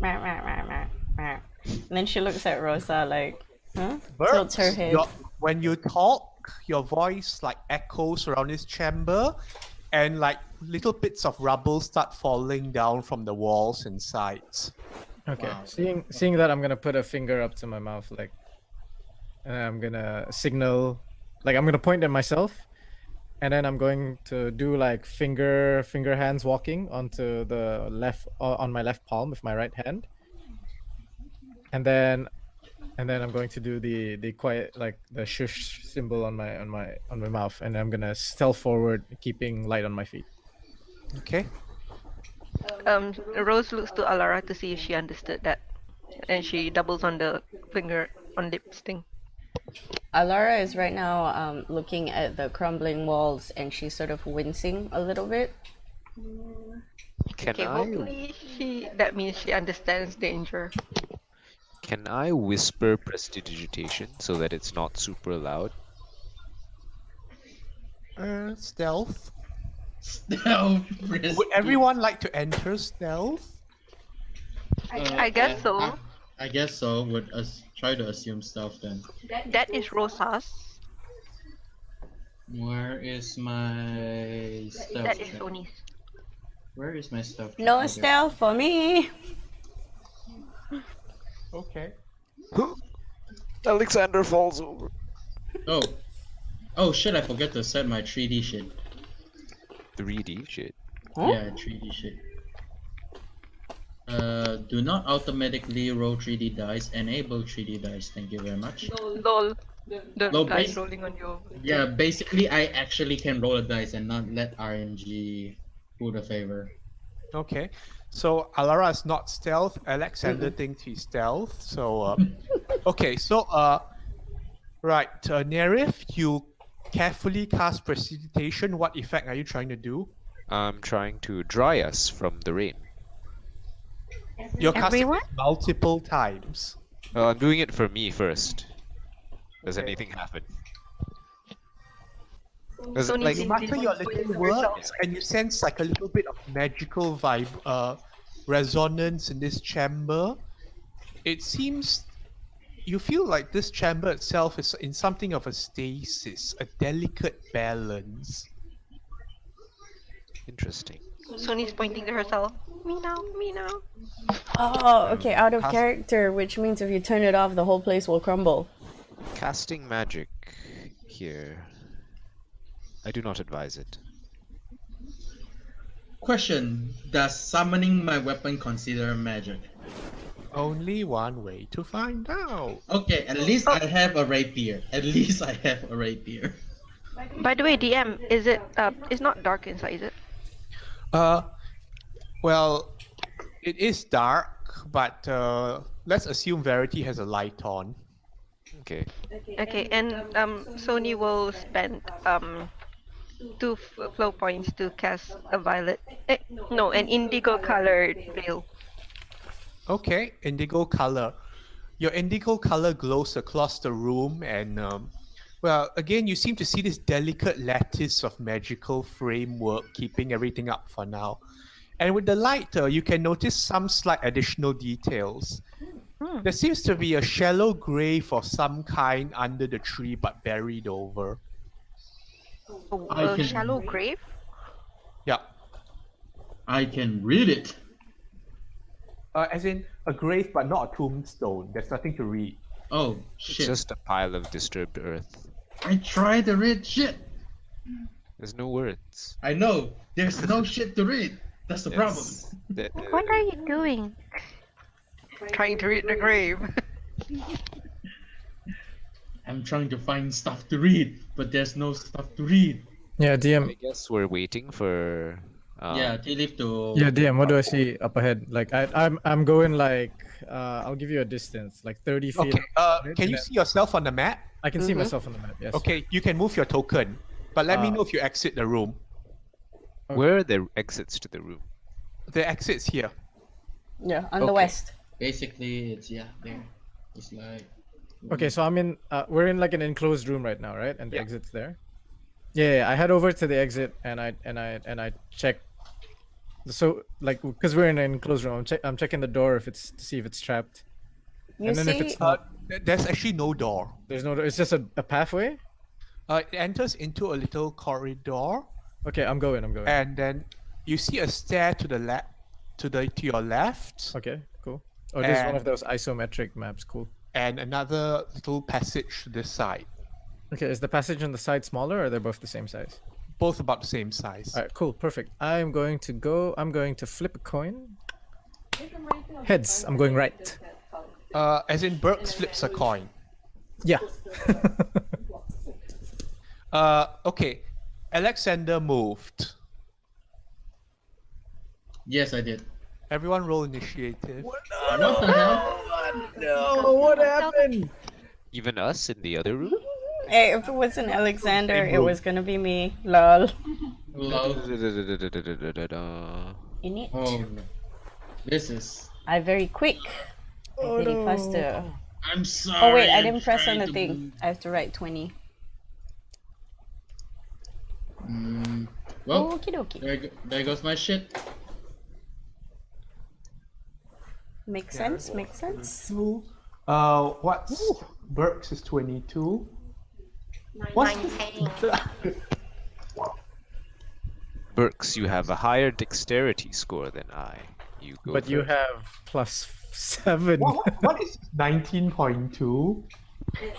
Meow, meow, meow, meow, meow." And then she looks at Rosa like, huh? Tilts her head. When you talk, your voice like echoes around this chamber, and like little bits of rubble start falling down from the walls and sides. Okay. Wow. Seeing that, I'm gonna put a finger up to my mouth, like, and I'm gonna signal, like I'm gonna point at myself, and then I'm going to do like finger hands walking onto the left on my left palm with my right hand, and then I'm going to do the quiet, like the shush symbol on my mouth, and I'm gonna stealth forward, keeping light on my feet. Okay. Rose looks to Alara to see if she understood that, and she doubles on the finger on lips thing. Alara is right now looking at the crumbling walls, and she's sort of wincing a little bit. Can Okay, I hopefully that means she understands danger. whisper prestidigitation so that it's not super loud? Stealth. Stealth. Would everyone like to enter stealth? I guess so. I guess so. Would try to assume stealth then. That is Rosa's. Where is my stealth? That is check? Sony's. Where is my stealth? check? No Okay. stealth for me. Okay. Alexander falls over. Oh. Oh shit! I forgot to set my 3D shit. 3D shit. Huh? Yeah, 3D shit. Do not automatically roll 3D dice. Enable 3D dice. Thank you very much. Lol. The No, dice base- rolling on you. Yeah, basically I actually can roll a dice and not let RNG pull the favor. Okay. So Alara is not stealth. Alexander thinks he's stealth. So Okay, so right, Nerif, you carefully cast precipitation. What effect are you trying to do? I'm trying to dry us from the rain. You're casting Everyone? it multiple times. Well, I'm doing it for me first. Does Okay. anything happen? Does So it, like, You needs mutter your to little yourself. words, and you sense like a little bit of magical resonance in this chamber. It seems you feel like this chamber itself is in something of a stasis, a delicate balance. interesting? Sony's pointing to herself. Me now, me now. Oh, okay, out of Cast- character, which means if you turn it off, the whole place will crumble. Casting magic here. I do not advise it. Question: does summoning my weapon consider magic? Only one way to find out. Okay, at least I have a rapier. At least I have a rapier. By the way, DM, is it it's not dark inside, is it? Well, it is dark, but let's assume Verity has a light on. Okay. Okay, and Sony will spend 2 flow points to cast a violet. No, an indigo colored veil. Okay, indigo color. Your indigo color glows across the room, and well, again, you seem to see this delicate lattice of magical framework keeping everything up for now. And with the light, you can notice some slight additional details. There seems to be a shallow grave of some kind under the tree, but buried over. I A can- shallow grave? Yeah, I can read it. as in a grave, but not a tombstone. There's nothing to read. Oh It's shit! just a pile of disturbed earth. I tried to read shit. There's no words. I know. There's no shit to read. That's the problem. Yes. The- What are you doing? Trying to read the grave. I'm trying to find stuff to read, but there's no stuff to read. Yeah, I DM. guess we're waiting for. Yeah, Tilip to. Yeah, DM. What do I see up ahead? Like I'm going like I'll give you a distance, like 30 feet. Okay, right? can And you then see yourself on the map? I can see myself on the map. Yes. Okay, you can move your token, but let me Ah. know if you exit the room. Where are the exits to the room? The exit's here. Yeah, on the Okay. west. Basically, it's there. It's like. Okay, so I'm in. We're in like an enclosed room right now, right? And the Yeah. exit's there. Yeah, I head over to the exit and I check. So like, because we're in an enclosed room, I'm checking the door if it's to see if it's trapped. You And then if see, it's not, There's actually no door. there's no. It's just a pathway. It enters into a little corridor, Okay, I'm going. and then you see a stair to the left, to your left, Okay, cool. Oh, this is one And- of those isometric maps. Cool. and another little passage to this side. Okay, is the passage on the side smaller or they're both the same size? Both about the same size. All right, cool, perfect. I'm going to flip a coin. Heads, I'm going right. As in Burks flips a coin. Yeah. Okay, Alexander moved. Yes, I did. Everyone roll initiative. What the hell? No, what happened? Even us in the other room? hey, if it wasn't Alexander, Same it room. was gonna be me. Lol. Lol. In it. Oh no. This is. I very quick. I very faster. I'm sorry. Oh wait, I I'm didn't press on trying the to thing. move. I have to write 20. Well, Okie dokie. there goes my shit. Makes sense. Makes sense. Two. What's Burks is 22. What's 19. Burks, you have a higher dexterity score than I. You go. But you first. have +7. what is 19.2?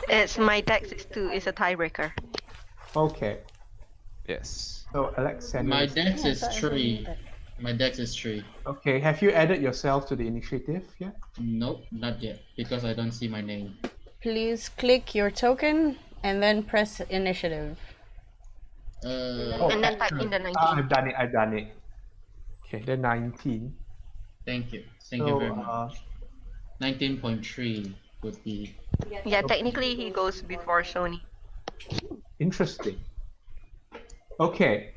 It's my dex is 2. It's a tiebreaker. Okay, Yes. so Alexander. My is- dex is 3. My dex is 3. Okay, have you added yourself to the initiative yet? Nope, not yet, because I don't see my name. Please click your token and then press initiative. And then type in the 19. I've done it. Okay, then 19. Thank you. Thank So, you very much. 19.3. would be. Yeah, technically he goes before Sony. Interesting. Okay,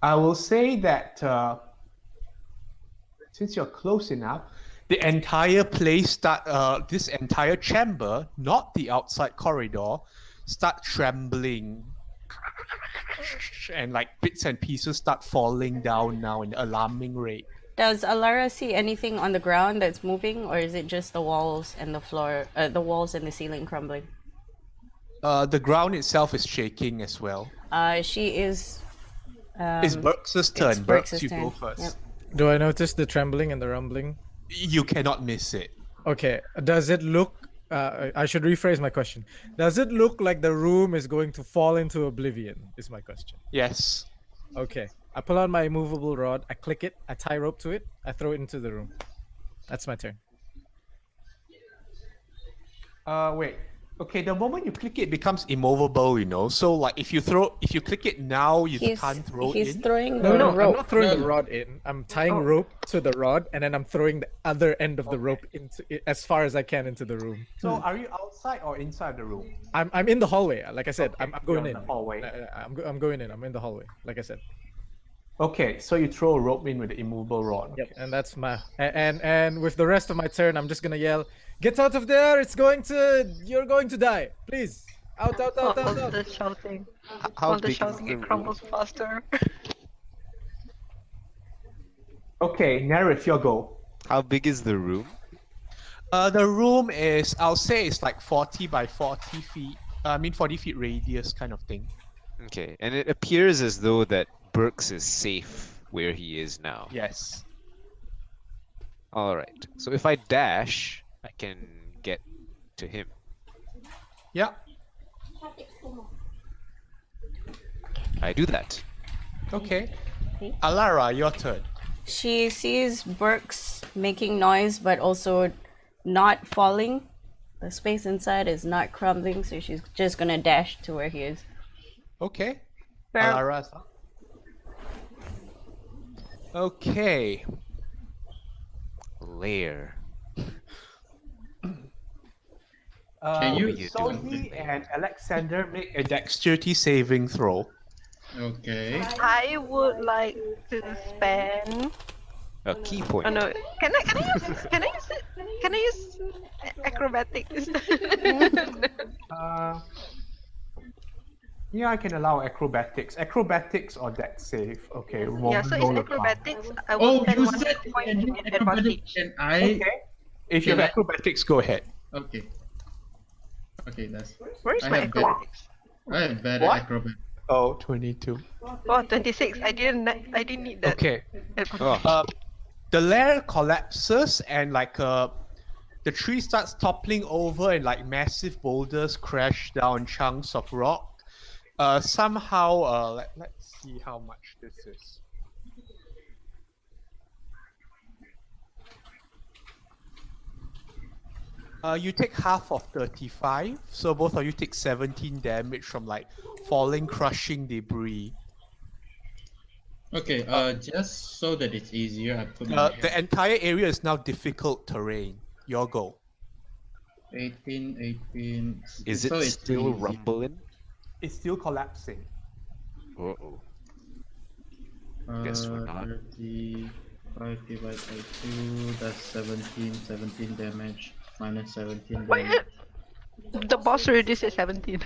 I will say that since you're close enough, the entire place this entire chamber, not the outside corridor, start trembling, and like bits and pieces start falling down now in alarming rate. Does Alara see anything on the ground that's moving, or is it just the walls and the floor, the walls and the ceiling crumbling? The ground itself is shaking as well. She is. It's Burks' turn. Burks, you go turn. first. Yep. Do I notice the trembling and the rumbling? You cannot miss it. Okay. Does it look? I should rephrase my question. Does it look like the room is going to fall into oblivion? Is my question. Yes. Okay. I pull out my immovable rod. I click it. I tie rope to it. I throw it into the room. That's my turn. Wait. Okay, the moment you click it, it becomes immovable, you know. So like if you click it now, you can't throw it He's in. throwing No, the no, I'm rope. not throwing the rod in. I'm tying rope to the rod, and then I'm throwing the other end of the rope into as far as I can into the room. So are you outside or inside the room? I'm in the hallway. Like I said, Okay, I'm going you're in. in the hallway. I'm going in. I'm in the hallway. Like I said. Okay, so you throw a rope in with the immovable rod. Yep. And that's my and with the rest of my turn, I'm just gonna yell, "Get out of there! You're going to die! Please, out, out, out, All out, out!" the shouting. How All the big is shouting, the it crumbles faster. Okay, Nerif, your go. How big is the room? The room is, I'll say it's like 40 by 40 feet. 40 feet radius kind of thing. Okay, and it appears as though that Burks is safe where he is now. Yes. All right. So if I dash, I can get to him. Yeah. I do that. Okay. Alara, your turn. She sees Burks making noise, but also not falling. The space inside is not crumbling, so she's just gonna dash to where he is. Okay. Barrel- Alara's up. Okay. Lair. Can you- Sony and Alexander make a dexterity saving throw. Okay. I would like to spend. A key point. Oh no! Can I use acrobatics? Yeah, I can allow acrobatics. Acrobatics or dex save. Okay. Yeah, so roll in a card. acrobatics, I will Oh, spend you one said point can you in acrobatics? advantage. Can I? Okay. If you have Can I- acrobatics, go ahead. Okay. Okay, that's. Where's I my have better- acrobatics? I have better What? acrobat. Oh, 22. Oh, 26. I didn't need that. Okay. Oh, The lair collapses and like the tree starts toppling over and like massive boulders crash down chunks of rock. Somehow, let's see how much this is. You take half of 35, so both of you take 17 damage from like falling, crushing debris. Okay, just so that it's easier, I put The entire area is now difficult terrain. Your go. 18. is it so it's still easy. rumbling? It's still collapsing. Uh-oh. Guess we're not. 35 divided by 2, that's 17 damage, minus 17 Wait, damage. the boss already said 17.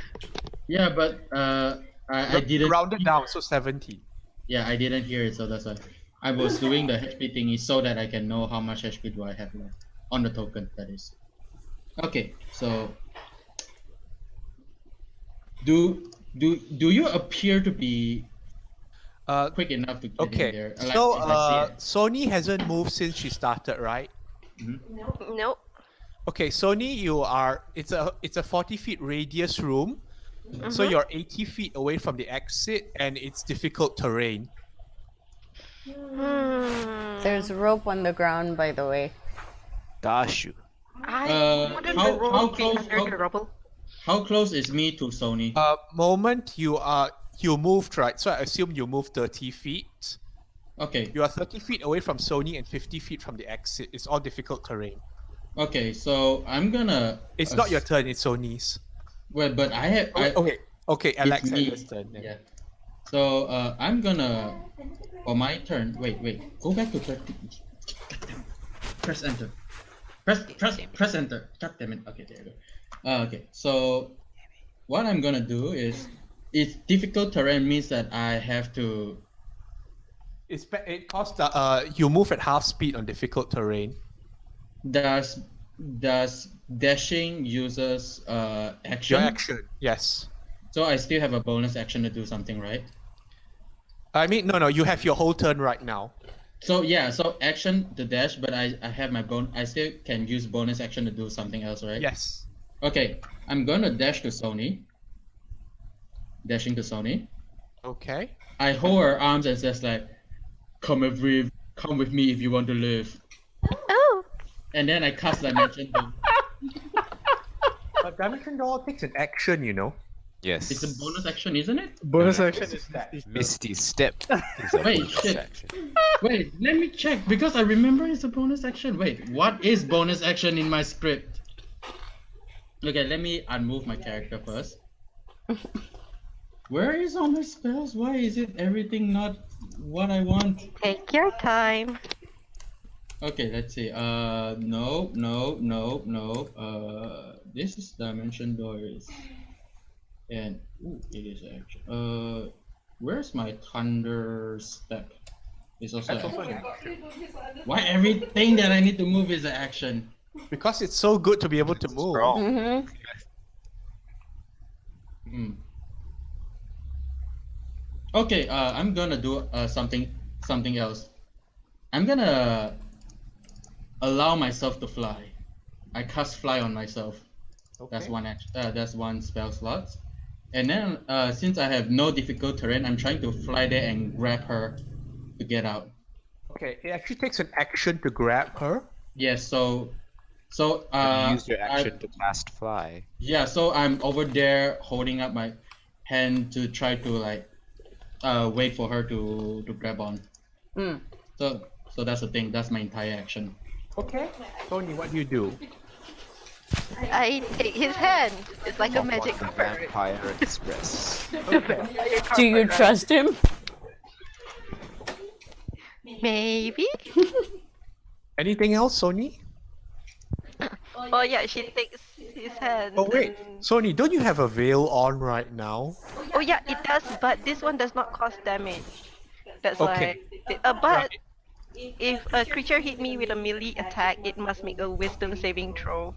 Yeah, but I didn't. Rounded down, so 17. Yeah, I didn't hear it, so that's why. I was doing the HP thingy so that I can know how much HP do I have left on the token, that is. Okay, so do you appear to be quick enough to get in Okay, there? so if I see it. Sony hasn't moved since she started, right? Nope. Okay, Sony, it's a 40 feet radius room, so you're 80 feet away from the exit, and it's difficult terrain. There's rope on the ground, by the way. Dashu. I wouldn't how roll be close- under how- the rubble. How close is me to Sony? Moment you moved, right? So I assume you moved 30 feet. Okay, You are 30 feet away from Sony and 50 feet from the exit. It's all difficult terrain. Okay, so I'm gonna. It's not your turn. It's Sony's. Well, but I have. Okay. It's Alexander's me. turn. Then. Yeah. So I'm gonna. For my turn. Wait. Go back to 30. Goddamn. Press enter. Press enter. God damn it. Okay, there you go. Okay, so what I'm gonna do is, it's difficult terrain means that I have to. It costs you move at half speed on difficult terrain. Does dashing uses action? Your action, yes. So I still have a bonus action to do something, right? I mean, no, you have your whole turn right now. So yeah, so action to dash, but I have my I still can use bonus action to do something else, right? Yes. Okay, I'm gonna dash to Sony. Dashing to Sony. Okay. I hold her arms and says like, come with me if you want to live. Oh, And then I cast Dimension Door. But Dimension Door takes an action, you know. Yes. It's a bonus action, isn't it? Bonus action is Misty Step is a Wait, bonus shit. action. Wait, let me check because I remember it's a bonus action. Wait, what is bonus action in my script? Okay, let me unmove my character first. Where is all my spells? Why is it everything not what I want? take your time. Okay, let's see. No. This is Dimension Doors. And ooh, it is action. Where's my Thunder Step? It's also That's also action. an action. Why everything that I need to move is an action? Because it's so good to be able to move. Strong. Mm-hmm. Okay, I'm gonna do something else. I'm gonna allow myself to fly. I cast fly on myself. Okay. That's one action. That's one spell slot. And then since I have no difficult terrain, I'm trying to fly there and grab her to get out. Okay, it actually takes an action to grab her. Yes. So You use your action to cast fly. yeah. So I'm over there holding up my hand to try to like wait for her to grab on. Mm. So that's the thing. That's my entire action. Okay. Tony, what do you do? I take his hand. It's like a Hop on magic the bird. Vampire Express. Do you trust him? Maybe? Anything else, Sony? Oh yeah, she takes his hand. Oh wait, and- Sony, don't you have a veil on right now? Oh yeah, it does, but this one does not cause damage. That's Okay. why. But if a creature hit me with a melee attack, it must make a wisdom saving throw.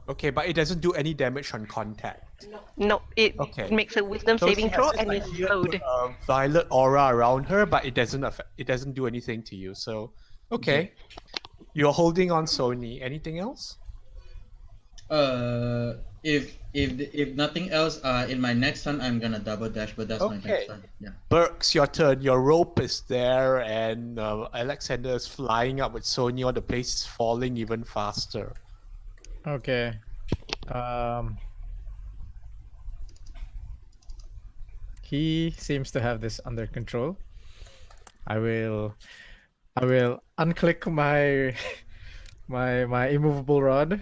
Okay, but it doesn't do any damage on contact. No, it Okay. makes a wisdom So saving she throw has this, and like, it's weird, slowed. violet aura around her, but it doesn't do anything to you. So, okay, you're holding on, Sony. Anything else? If nothing else, in my next turn I'm gonna double dash, but that's my Okay. next turn. Yeah. Burks, your turn. Your rope is there, and Alexander is flying up with Sonia. The place is falling even faster. Okay. He seems to have this under control. I will unclick my my immovable rod.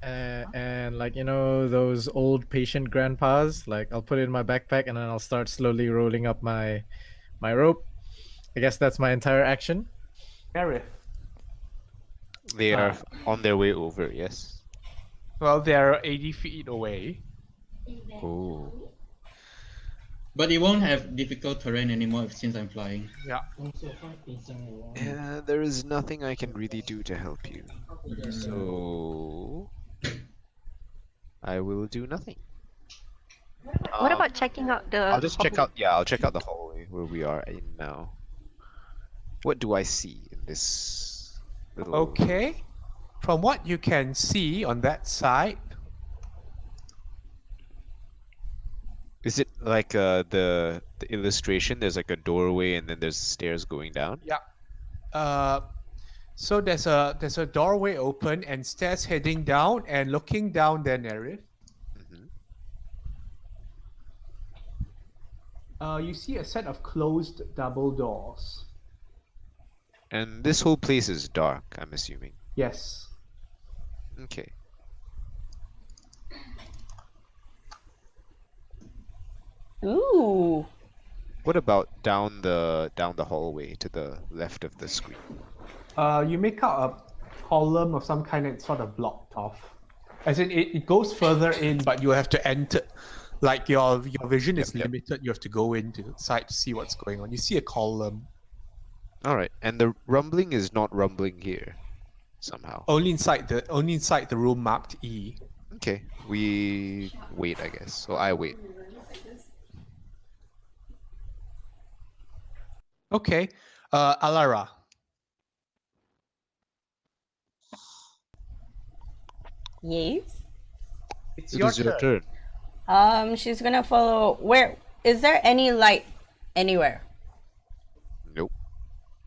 And like those old patient grandpas, like I'll put it in my backpack and then I'll start slowly rolling up my rope. I guess that's my entire action. Gareth. They are on their way over, yes? Well, they're 80 feet away. Oh. But it won't have difficult terrain anymore since I'm flying. Yeah. Yeah, there is nothing I can really do to help you. So I will do nothing. What about checking out the? I'll just check out. Yeah, I'll check out the hallway where we are in now. What do I see in this little? Okay. From what you can see on that side, Is it like the illustration? There's like a doorway and then there's stairs going down. yeah. So there's a doorway open and stairs heading down, and looking down there, Nerith. You see a set of closed double doors. And this whole place is dark, I'm assuming. Yes. Okay. Ooh. What about down the hallway to the left of the screen? You make out a column of some kind that's sort of blocked off. As in, it goes further in, but you have to enter. Like your vision is Yep. limited. You have to go into the side to see what's going on. You see a column All right, and the rumbling is not rumbling here somehow. only inside the room marked E. Okay, we wait, I guess. So I wait. Okay, Alara. Yes. It's It your is your turn. turn. She's gonna follow. Where is there any light anywhere? Nope.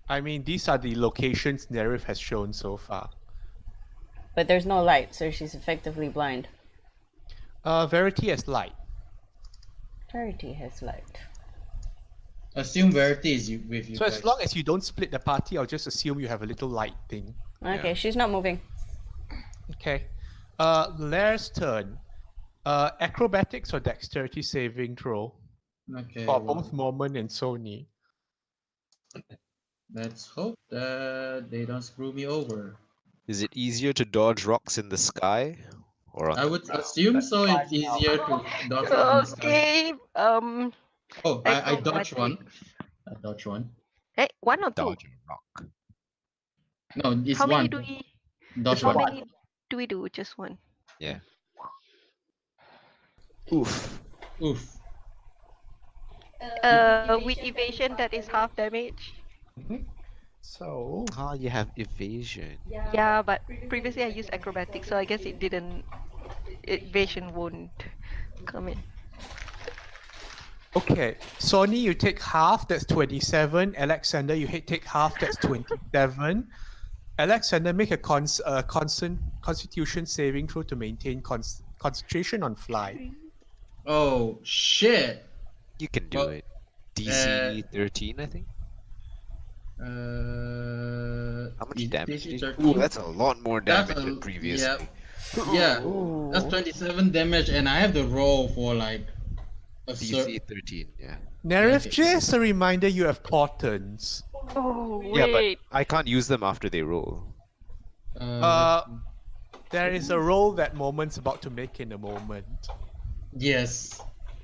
I mean, these are the locations Nerif has shown so far. But there's no light, so she's effectively blind. Verity has light. Verity has light. Assume Verity is with you So guys. as long as you don't split the party, I'll just assume you have a little light thing. Okay, Yeah. she's not moving. Okay. Lair's turn. Acrobatics or dexterity saving throw Okay, for well, both Mormon and Sony. let's hope that they don't screw me over. Is it easier to dodge rocks in the sky or on I the would ground? assume Let's so. find It's easier to dodge it in the sky. Okay. Oh, I dodged one. Acrobatics. I dodged one. Hey, one or two? Dodge a rock. No, it's How many one. do we? Dodge How one. many do we do? Just one. Yeah. Oof. Oof. With evasion, that is half damage. So Ah, you have evasion. Yeah, but previously I used acrobatics, so I guess it didn't. Evasion won't come in. okay, Sony, you take half. That's 27. Alexander, you take half. That's 27. Alexander, make a constant Constitution saving throw to maintain concentration on fly. Oh shit. You can do Well, it. DC 13, I think. How much is damage DC did you? 13? Ooh, that's a lot more That's damage a- than previously. Yeah, that's 27 damage, and I have to roll for like a DC 13, yeah. Nerif, Okay. just a reminder you have portents. Oh Yeah, but wait. I can't use them after they roll. There is a roll that Moment's about to make in a moment. yes.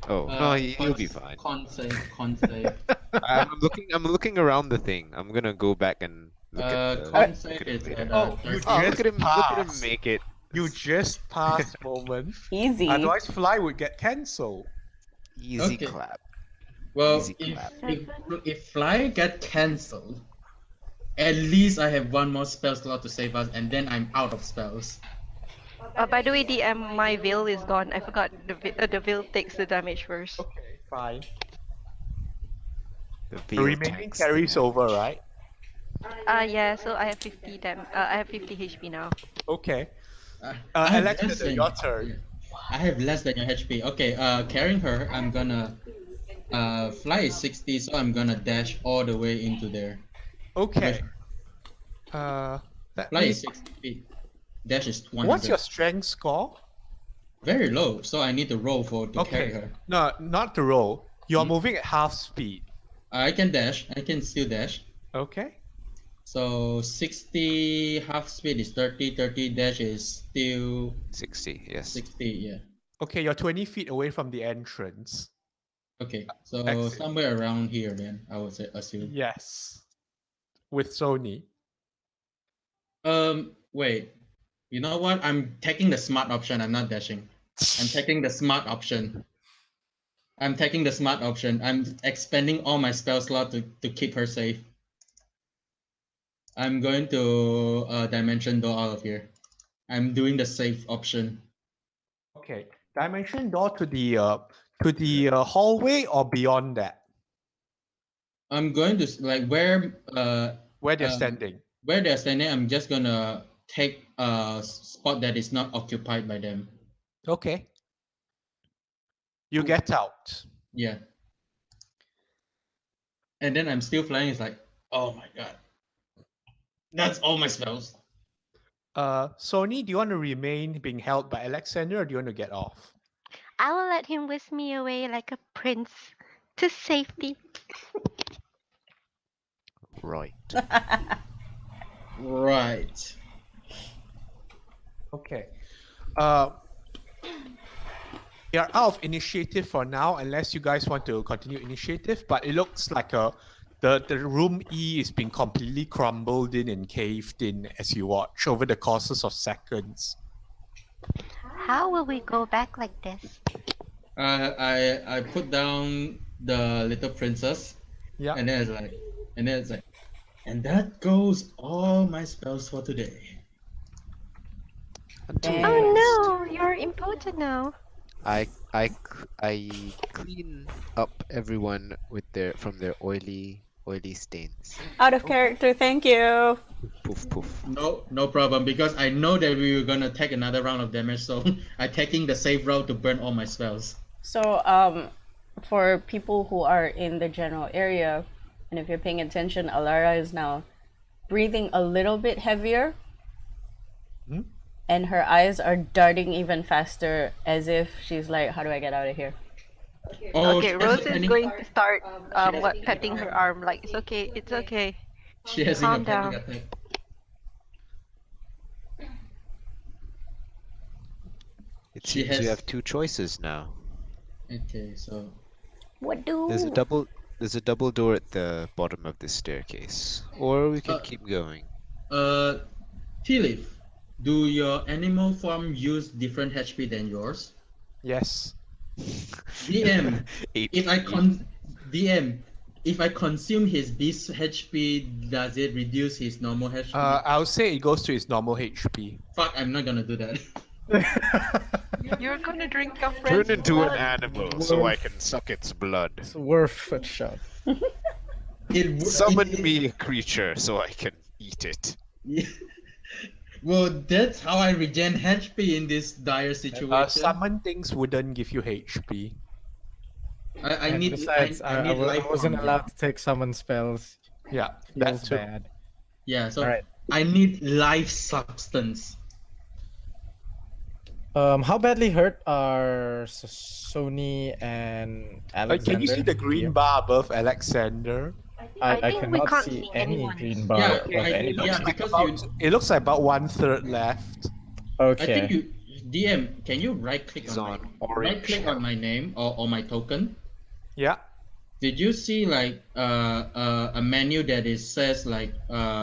Oh no, he'll be fine. Con save. I'm looking around the thing. I'm gonna go back and look at the. Con look save at it is later. at Oh, you 30. Oh, just look at him passed. make it. You just passed Moment. Easy. Otherwise, fly would get cancelled. Easy Okay. clap. Well, Easy clap. if fly get cancelled, at least I have one more spell slot to save us, and then I'm out of spells. By the way, DM, my veil is gone. I forgot the veil takes the damage first. Okay, fine. The The veil remaining tanks carries the over, right? Yeah. So I have 50 I have 50 HP now. Okay. I have Alexander, less than- your turn. I have less than your HP. Okay, carrying her, I'm gonna fly is 60, so I'm gonna dash all the way into there. Okay. Let Fly me- is 60 feet. Dash is 100. What's your strength score? Very low, so I need to roll to carry her. No, not the roll. You're Hmm? moving at half speed. I can dash. I can still dash. Okay. So 60 half speed is 30. 30 dash is still 60, yes. 60. Yeah. Okay, you're 20 feet away from the entrance. Okay. So Exit. somewhere around here, then I would say assume. Yes. With Sony. Wait. You know what? I'm taking the smart option. I'm not dashing. I'm taking the smart option. I'm expending all my spell slot to keep her safe. I'm going to dimension door out of here. I'm doing the safe option. Okay. Dimension door to the hallway or beyond that? I'm going to where They're standing. where they're standing. I'm just gonna take a spot that is not occupied by them. Okay. You get out. Yeah. And then I'm still flying. It's like, oh my god. That's all my spells. Sony, do you want to remain being held by Alexander, or do you want to get off? I will let him whisk me away like a prince to safety. Right. Right. Okay. We are out of initiative for now, unless you guys want to continue initiative. But it looks like the room E is being completely crumbled in and caved in as you watch over the courses of seconds. How will we go back like this? I put down the little princess, Yeah. and then it's like, and that goes all my spells for today. Until Damn. Oh next, no, you're impotent now. I clean up everyone from their oily stains. Out of character, thank you. Poof poof. No problem, because I know that we were gonna take another round of damage, so I'm taking the safe route to burn all my spells. So, for people who are in the general area, and if you're paying attention, Alara is now breathing a little bit heavier. Hmm? And her eyes are darting even faster, as if she's like, how do I get out of here? Oh, Okay, she Rose has is any- going to start petting her arm like it's okay, it's okay. She has Calm a panic down. attack. It She seems has- you have two choices now. Okay, so What do? There's a double door at the bottom of this staircase, or we can keep going. Tea Leaf, do your animal form use different HP than yours? Yes. DM, if I HP. DM, if I consume his beast HP, does it reduce his normal HP? I would say it goes to its normal HP. Fuck, I'm not gonna do that. You're gonna drink your Turn friend's into an blood. animal so I can suck its blood. It's worth a shot. Summon me a creature so I can eat it. Well, that's how I regen HP in this dire situation. Summon things wouldn't give you HP. I And need. besides, I need I life wasn't form, allowed to take summon spells. Yeah, Feels that's true. bad. Yeah, so Alright. I need life substance. How badly hurt are Sony and Alexander? Can you see the green bar above Alexander? I I think we cannot can't see see any anyone. green bar Yeah, of I- anybody. yeah, because It looks like about 1/3 left. I Okay. think you, DM, can you right click He's on, on my, orange. right click on my name or my token? Yeah. Did you see like a menu that is says like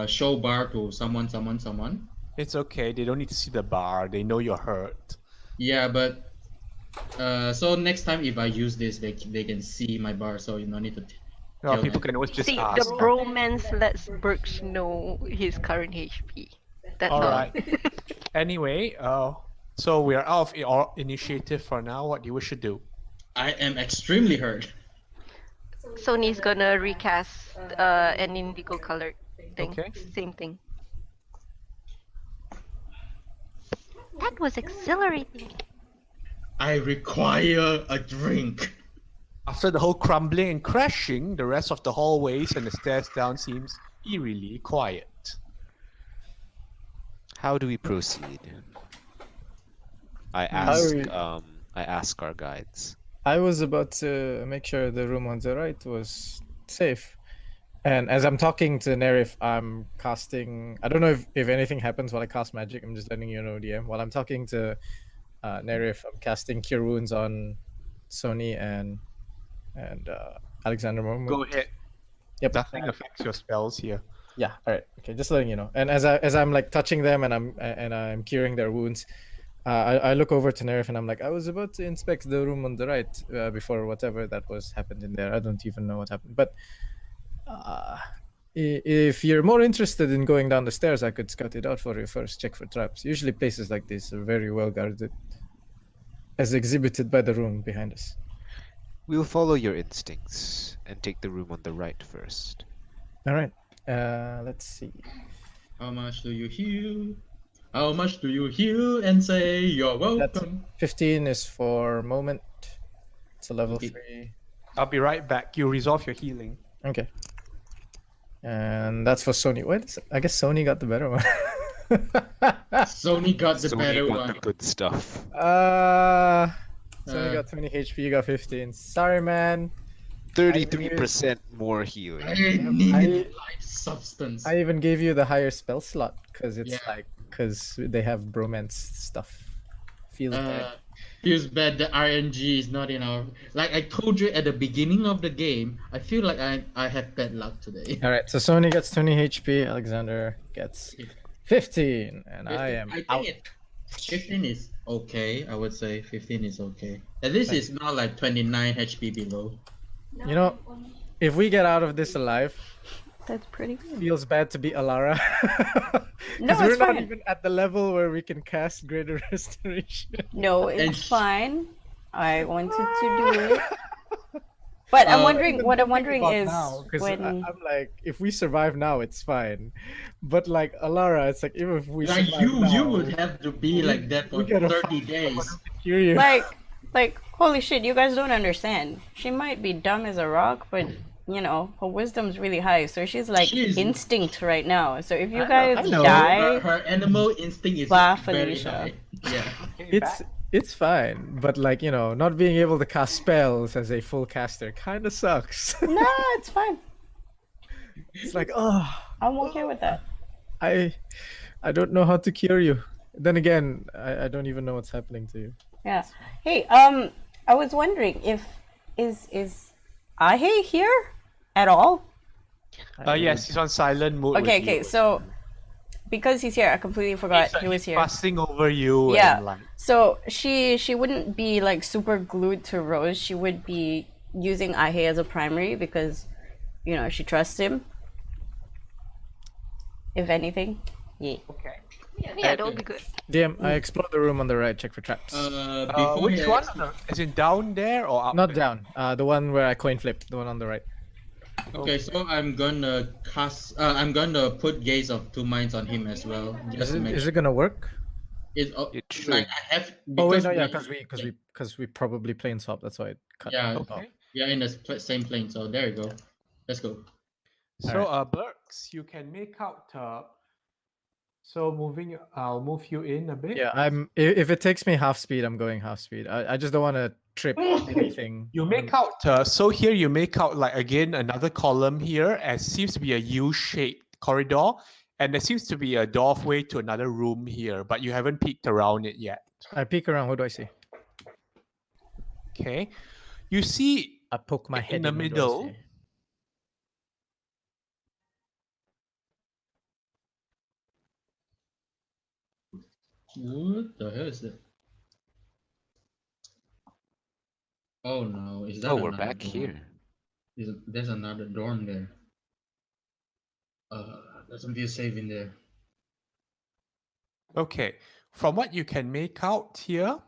show bar to someone? It's okay. They don't need to see the bar. They know you're hurt. Yeah, but so next time if I use this, they can see my bar, so you don't need to. No, Kill people them. can always just See, ask. the bromance lets Birch know his current HP. That's all. Alright. Anyway, so we are out of initiative for now. What do you wish to do? I am extremely hurt. Sony's gonna recast an indigo colored thing. Okay. Same thing. That was exhilarating. I require a drink. After the whole crumbling and crashing, the rest of the hallways and the stairs down seems eerily quiet. How do we proceed? I ask our guides. I was about to make sure the room on the right was safe. And as I'm talking to Nerif, I'm casting... I don't know if anything happens while I cast magic. I'm just letting you know, DM. While I'm talking to Nerif, I'm casting Cure Wounds on Sony and Alexander Mormon. Go ahead. Yep. Nothing affects your spells here. Yeah. All right. Okay. Just letting you know. And as I'm like touching them and I'm curing their wounds, I look over to Nerif and I'm like, I was about to inspect the room on the right before whatever that was happened in there. I don't even know what happened. But if you're more interested in going down the stairs, I could scout it out for you first. Check for traps. Usually places like this are very well guarded, as exhibited by the room behind us. We'll follow your instincts and take the room on the right first. All right. Let's see. How much do you heal? How much do you heal and say you're That's welcome? 15 is for moment. It's a level Okay. 3. I'll be right back. You resolve your healing. Okay. And that's for Sony. Wait, I guess Sony got the better one. Sony got the Sony better got one. the good stuff. Sony got 20 HP, you got 15. Sorry, man. 33% more healing. I needed life substance. I even gave you the higher spell slot because it's Yeah. because they have bromance stuff. Feels bad. Feels bad the RNG is not in our. Like I told you at the beginning of the game, I feel like I have bad luck today. All right, so Sony gets 20 HP, Alexander gets 15, and I am think out. 15 is okay. I would say 15 is okay. At least it's not like 29 HP below. You know, if we get out of this alive, That's pretty good. feels bad to be Alara. No, Because we're it's not fine. even at the level where we can cast Greater Restoration. No, And it's fine. I wanted to do it. But I'm wondering, what I'm wondering is because when I'm like, if we survive now, it's fine. But like Alara, it's like even if we Like survive you now, would have to be like that for we gotta 30 find days. hear you. like holy shit, you guys don't understand. She might be dumb as a rock, but you know, her wisdom's really high. So she's like She's- instinct right now. So if you I guys know. die, Her animal instinct is Bah, very Felicia. high. Yeah. It's fine, but like you know, not being able to cast spells as a full caster kind of sucks. no, it's fine. It's like, oh, I'm okay with that. I don't know how to cure you. Then again, I don't even know what's happening to you. Yeah. Hey, I was wondering if is Ahe here at all? Yes, he's on silent mode. Okay, with okay. you. So because he's here, I completely forgot he was here. Passing over you. Yeah. And, like, So she wouldn't be like super glued to Rose. She would be using Ahe as a primary because, you know, she trusts him. If anything, yeah. okay. Yeah, that would be good. DM, I explored the room on the right. Check for traps. Before Which he one? ex- Is it down there or up? Not down. The one where I coin flipped. The one on the right. Okay, so I'm gonna cast. I'm gonna put Gaze of Two Minds on him as well. Just to make Is it gonna work? it, It should. like I have. Oh wait, no, we- yeah, because we probably plane swap. That's why it cut. Yeah, Okay. we are in the same plane. So there you go. Let's go. So, Burks, you can make out. So moving, I'll move you in a bit. Yeah, if it takes me half speed, I'm going half speed. I just don't want to trip anything. You make out. So here you make out like again another column here, as seems to be a U-shaped corridor, and there seems to be a doorway to another room here, but you haven't peeked around it yet. I peek around. What do I see? Okay, you see I poke my head in the what do I middle. see? What the hell is that? Oh no! Is that? Oh, we're another back dorm? here. There's another dorm there. There's something safe in there. Okay, from what you can make out here,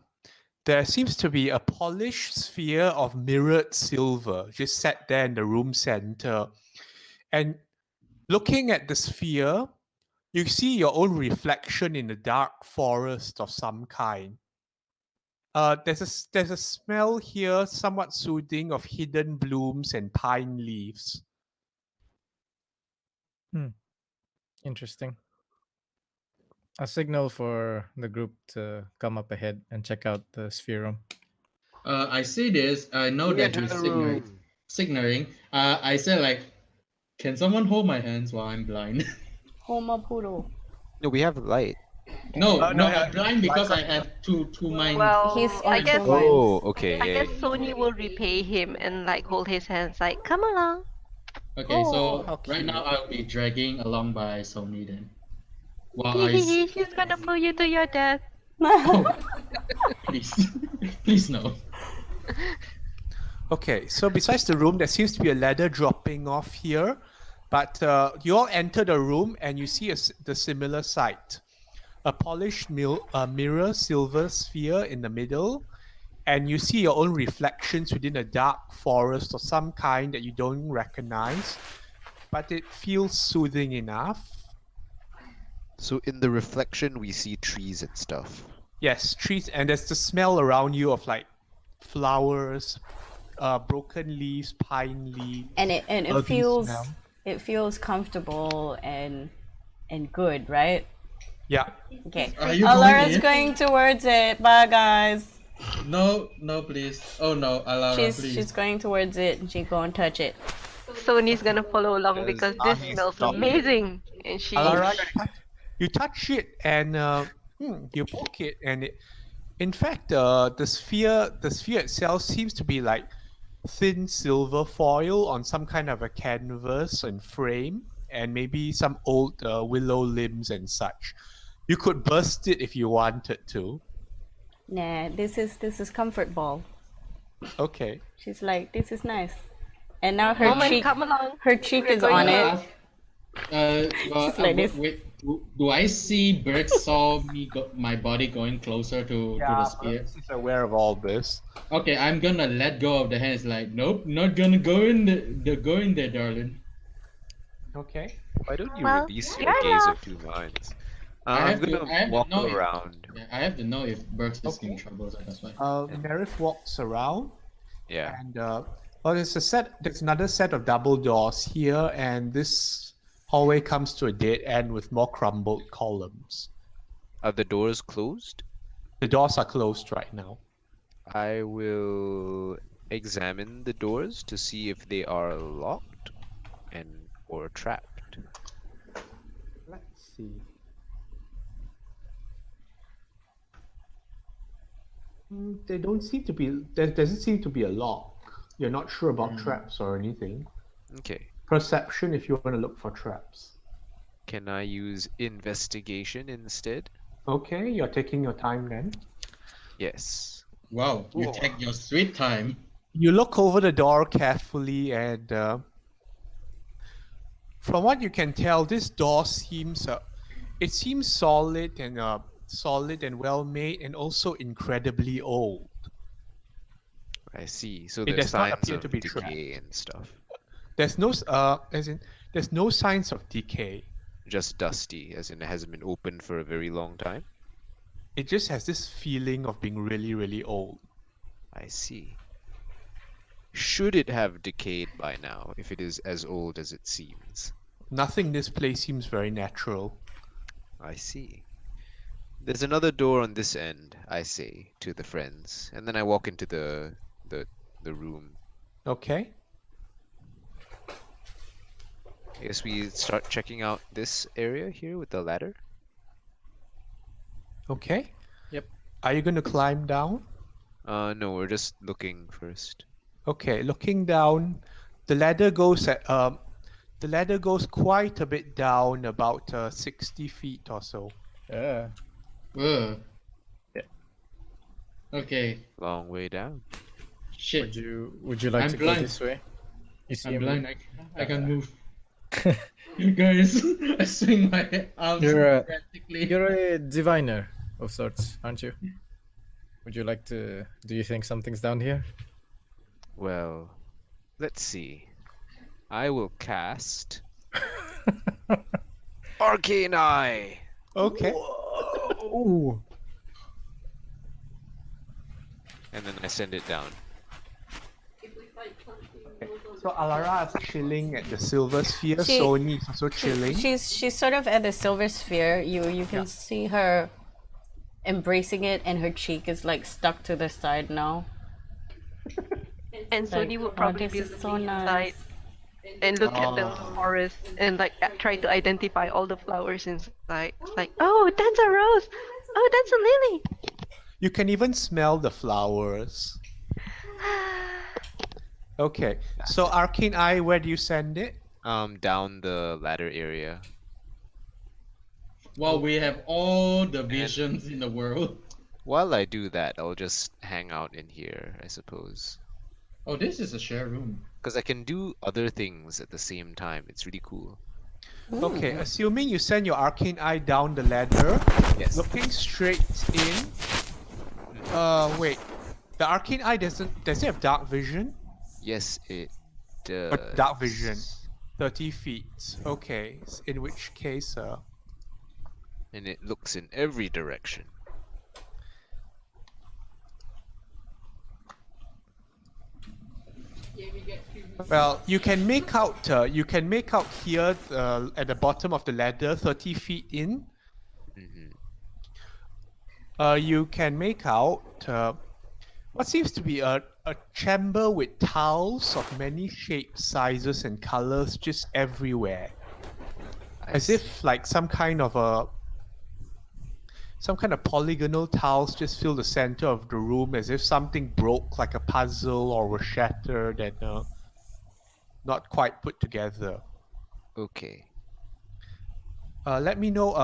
there seems to be a polished sphere of mirrored silver just set there in the room center. And looking at the sphere, you see your own reflection in a dark forest of some kind. There's a smell here, somewhat soothing, of hidden blooms and pine leaves. Interesting. A signal for the group to come up ahead and check out the sphere room. I see this. I know We that enter he's the signaling. room. Signaling. I said like, can someone hold my hands while I'm blind? Homa Puro. No, we have light. no, no, I'm blind because I have two minds. Well, He's I on guess two minds. Oh, okay. I yeah, guess Sony will repay him and like hold his hands, like come along. Okay, so how right now I'll be dragging along by Sony then. While I She's gonna pull you to your death. please, please no. Okay, so besides the room, there seems to be a ladder dropping off here, but you all enter the room and you see the similar sight. A polished mirror silver sphere in the middle, and you see your own reflections within a dark forest of some kind that you don't recognize, but it feels soothing enough. So in the reflection, we see trees and stuff. Yes, trees, and there's the smell around you of like flowers, broken leaves, pine leaves. And it earthy feels smell. it feels comfortable and good, right? Yeah. Okay. Are you going Alara's in? going towards it. Bye, guys. No, no, please. Oh no, Alara, She's please. going towards it. She gonna touch it. Sony's gonna follow along Does because this Ahi smells stop you? amazing. And she Alara, you touch it and you poke it, and in fact, the sphere itself seems to be like thin silver foil on some kind of a canvas and frame, and maybe some old willow limbs and such. You could burst it if you wanted to. Nah, this is comfort ball. Okay. She's like, this is nice. And now her Moment, cheek, come along. her cheek We're is going on to- it. Well, like this. wait, do I see Berg saw my body going closer to the spear? She's aware of all this. Okay, I'm gonna let go of the hands. Like, nope, not gonna go in go in there, darling. Okay. Why don't you Well, release you're your gaze not. of two minds? I I'm have to- gonna I have to walk know if- around. Yeah, I have to know if Berg is Okay. in trouble, so that's why. Nerif walks around, Yeah. and there's another set of double doors here, and this hallway comes to a dead end with more crumbled columns. Are the doors closed? The doors are closed right now. I will examine the doors to see if they are locked or trapped. Let's see. They don't seem to be. There doesn't seem to be a lock. You're not sure about traps or anything. Okay. Perception if you want to look for traps. Can I use investigation instead? Okay, you're taking your time then. Yes. Wow, you Ooh. take your sweet time. You look over the door carefully, and from what you can tell, this door seems it seems solid and well made, and also incredibly old. I see. So It there's does not signs appear of to be decay and stuff. There's no there's no signs of decay. Just dusty, as in it hasn't been opened for a very long time. It just has this feeling of being really, really old. I see. Should it have decayed by now, if it is as old as it seems? Nothing in this place seems very natural. I see. There's another door on this end, I say to the friends, and then I walk into the room. Okay. I guess we start checking out this area here with the ladder. Okay. Yep. Are you going to climb down? No, we're just looking first. Okay. Looking down, the ladder goes quite a bit down, about 60 feet or so. Yeah. Ugh. Yeah. Okay. Long way down. Shit. Would you like I'm to blind. go this way? You see I'm him? blind. I can't move. Guys, I swing my arms You're frantically. You're a diviner of sorts, aren't you? Would you like to? Do you think something's down here? Well, let's see. I will cast Arcane Eye. Okay. Ooh. And then I send it down. So Alara is chilling at the silver sphere. She- Sony is also chilling. She's sort of at the silver sphere. You can see her embracing it, and her cheek is like stuck to the side now. And Sony Like, would oh, probably this be is so looking nice. inside and look at the forest and like try to identify all the flowers inside. Like, oh, that's a rose. Oh, that's a lily. You can even smell the flowers. Okay. So Arcane Eye, where do you send it? Down the ladder area. Well, we have all the visions in the world. While I do that, I'll just hang out in here, I suppose. Oh, this is a share room. Because I can do other things at the same time. It's really cool. Okay, assuming you send your Arcane Eye down the ladder, Yes. looking straight in. Wait. The Arcane Eye does it have dark vision? Yes, it does. Or dark vision. 30 feet. Okay. In which case, And it looks in every direction. well, you can make out here at the bottom of the ladder, 30 feet in. Mm-hmm. You can make out what seems to be a chamber with tiles of many shapes, sizes, and colors just everywhere. As if like some kind of polygonal tiles just fill the center of the room, as if something broke, like a puzzle, or was shattered and not quite put together. Okay. Let me know.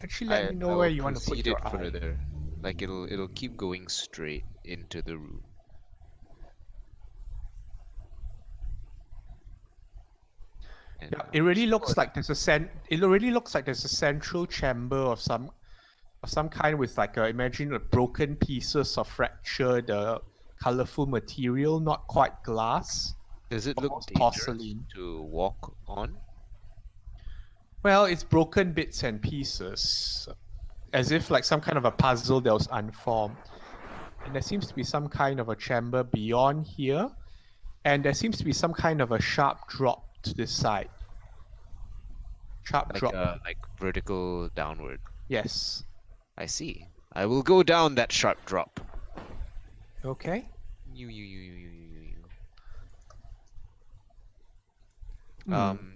Actually, let me know I where will you want to put proceed your it eye. further. Like it'll keep going straight into the room. And Yeah, it really looks like there's a central chamber of some kind with like imagine broken pieces of fractured, colorful material, not quite glass. does it look Almost dangerous porcelain. to walk on? Well, it's broken bits and pieces, as if like some kind of a puzzle that was unformed. And there seems to be some kind of a chamber beyond here, and there seems to be some kind of a sharp drop to this side. Sharp drop. Like vertical downward. Yes. I see. I will go down that sharp drop. Okay. You.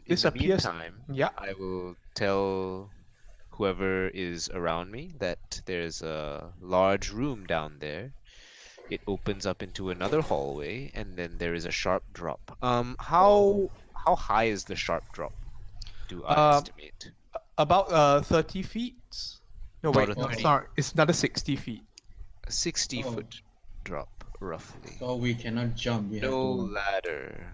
This In the appears. meantime, Yeah. I will tell whoever is around me that there's a large room down there. It opens up into another hallway, and then there is a sharp drop. How high is the sharp drop? Do I estimate? About 30 feet. No, About wait. a No, 30. sorry. It's another 60 feet. A 60-foot drop, roughly. So we cannot jump. We have No to. ladder.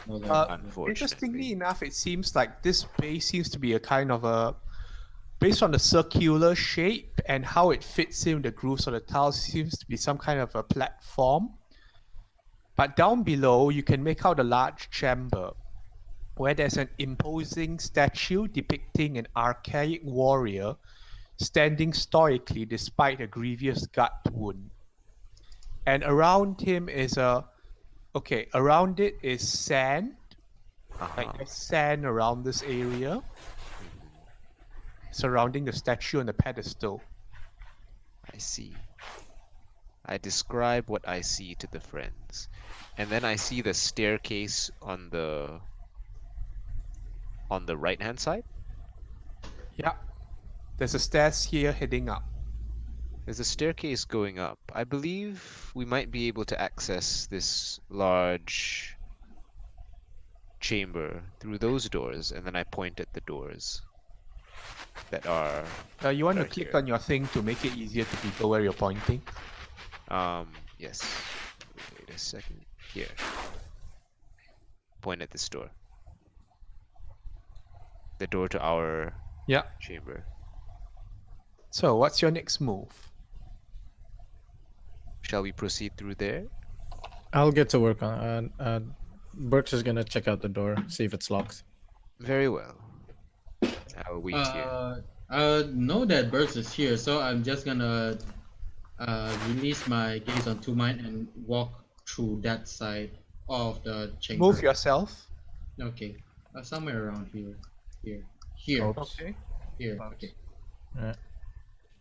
No, like, Unfortunately. Interestingly enough, it seems like this base seems to be a kind of a, based on the circular shape and how it fits in the grooves of the tiles, seems to be some kind of a platform. But down below, you can make out a large chamber where there's an imposing statue depicting an archaic warrior standing stoically despite a grievous gut wound. And around him is around it is sand. Like there's sand around this area, surrounding the statue and the pedestal. I see. I describe what I see to the friends. And then I see the staircase on the right-hand side. Yeah. There's a stairs here heading up. There's a staircase going up. I believe we might be able to access this large chamber through those doors, and then I point at the doors that are You want to right click here. on your thing to make it easier to people where you're pointing. Yes. Wait a second. Here. Point at this door. The door to our Yeah. chamber. So what's your next move? Shall we proceed through there? I'll get to work on. Burks is gonna check out the door, see if it's locked. Very well. I'll wait here. I know that Burst is here, so I'm just gonna release my gaze on two mind and walk through that side of the chamber. Move yourself. Okay. Somewhere around here. Here. Okay. Here. Okay.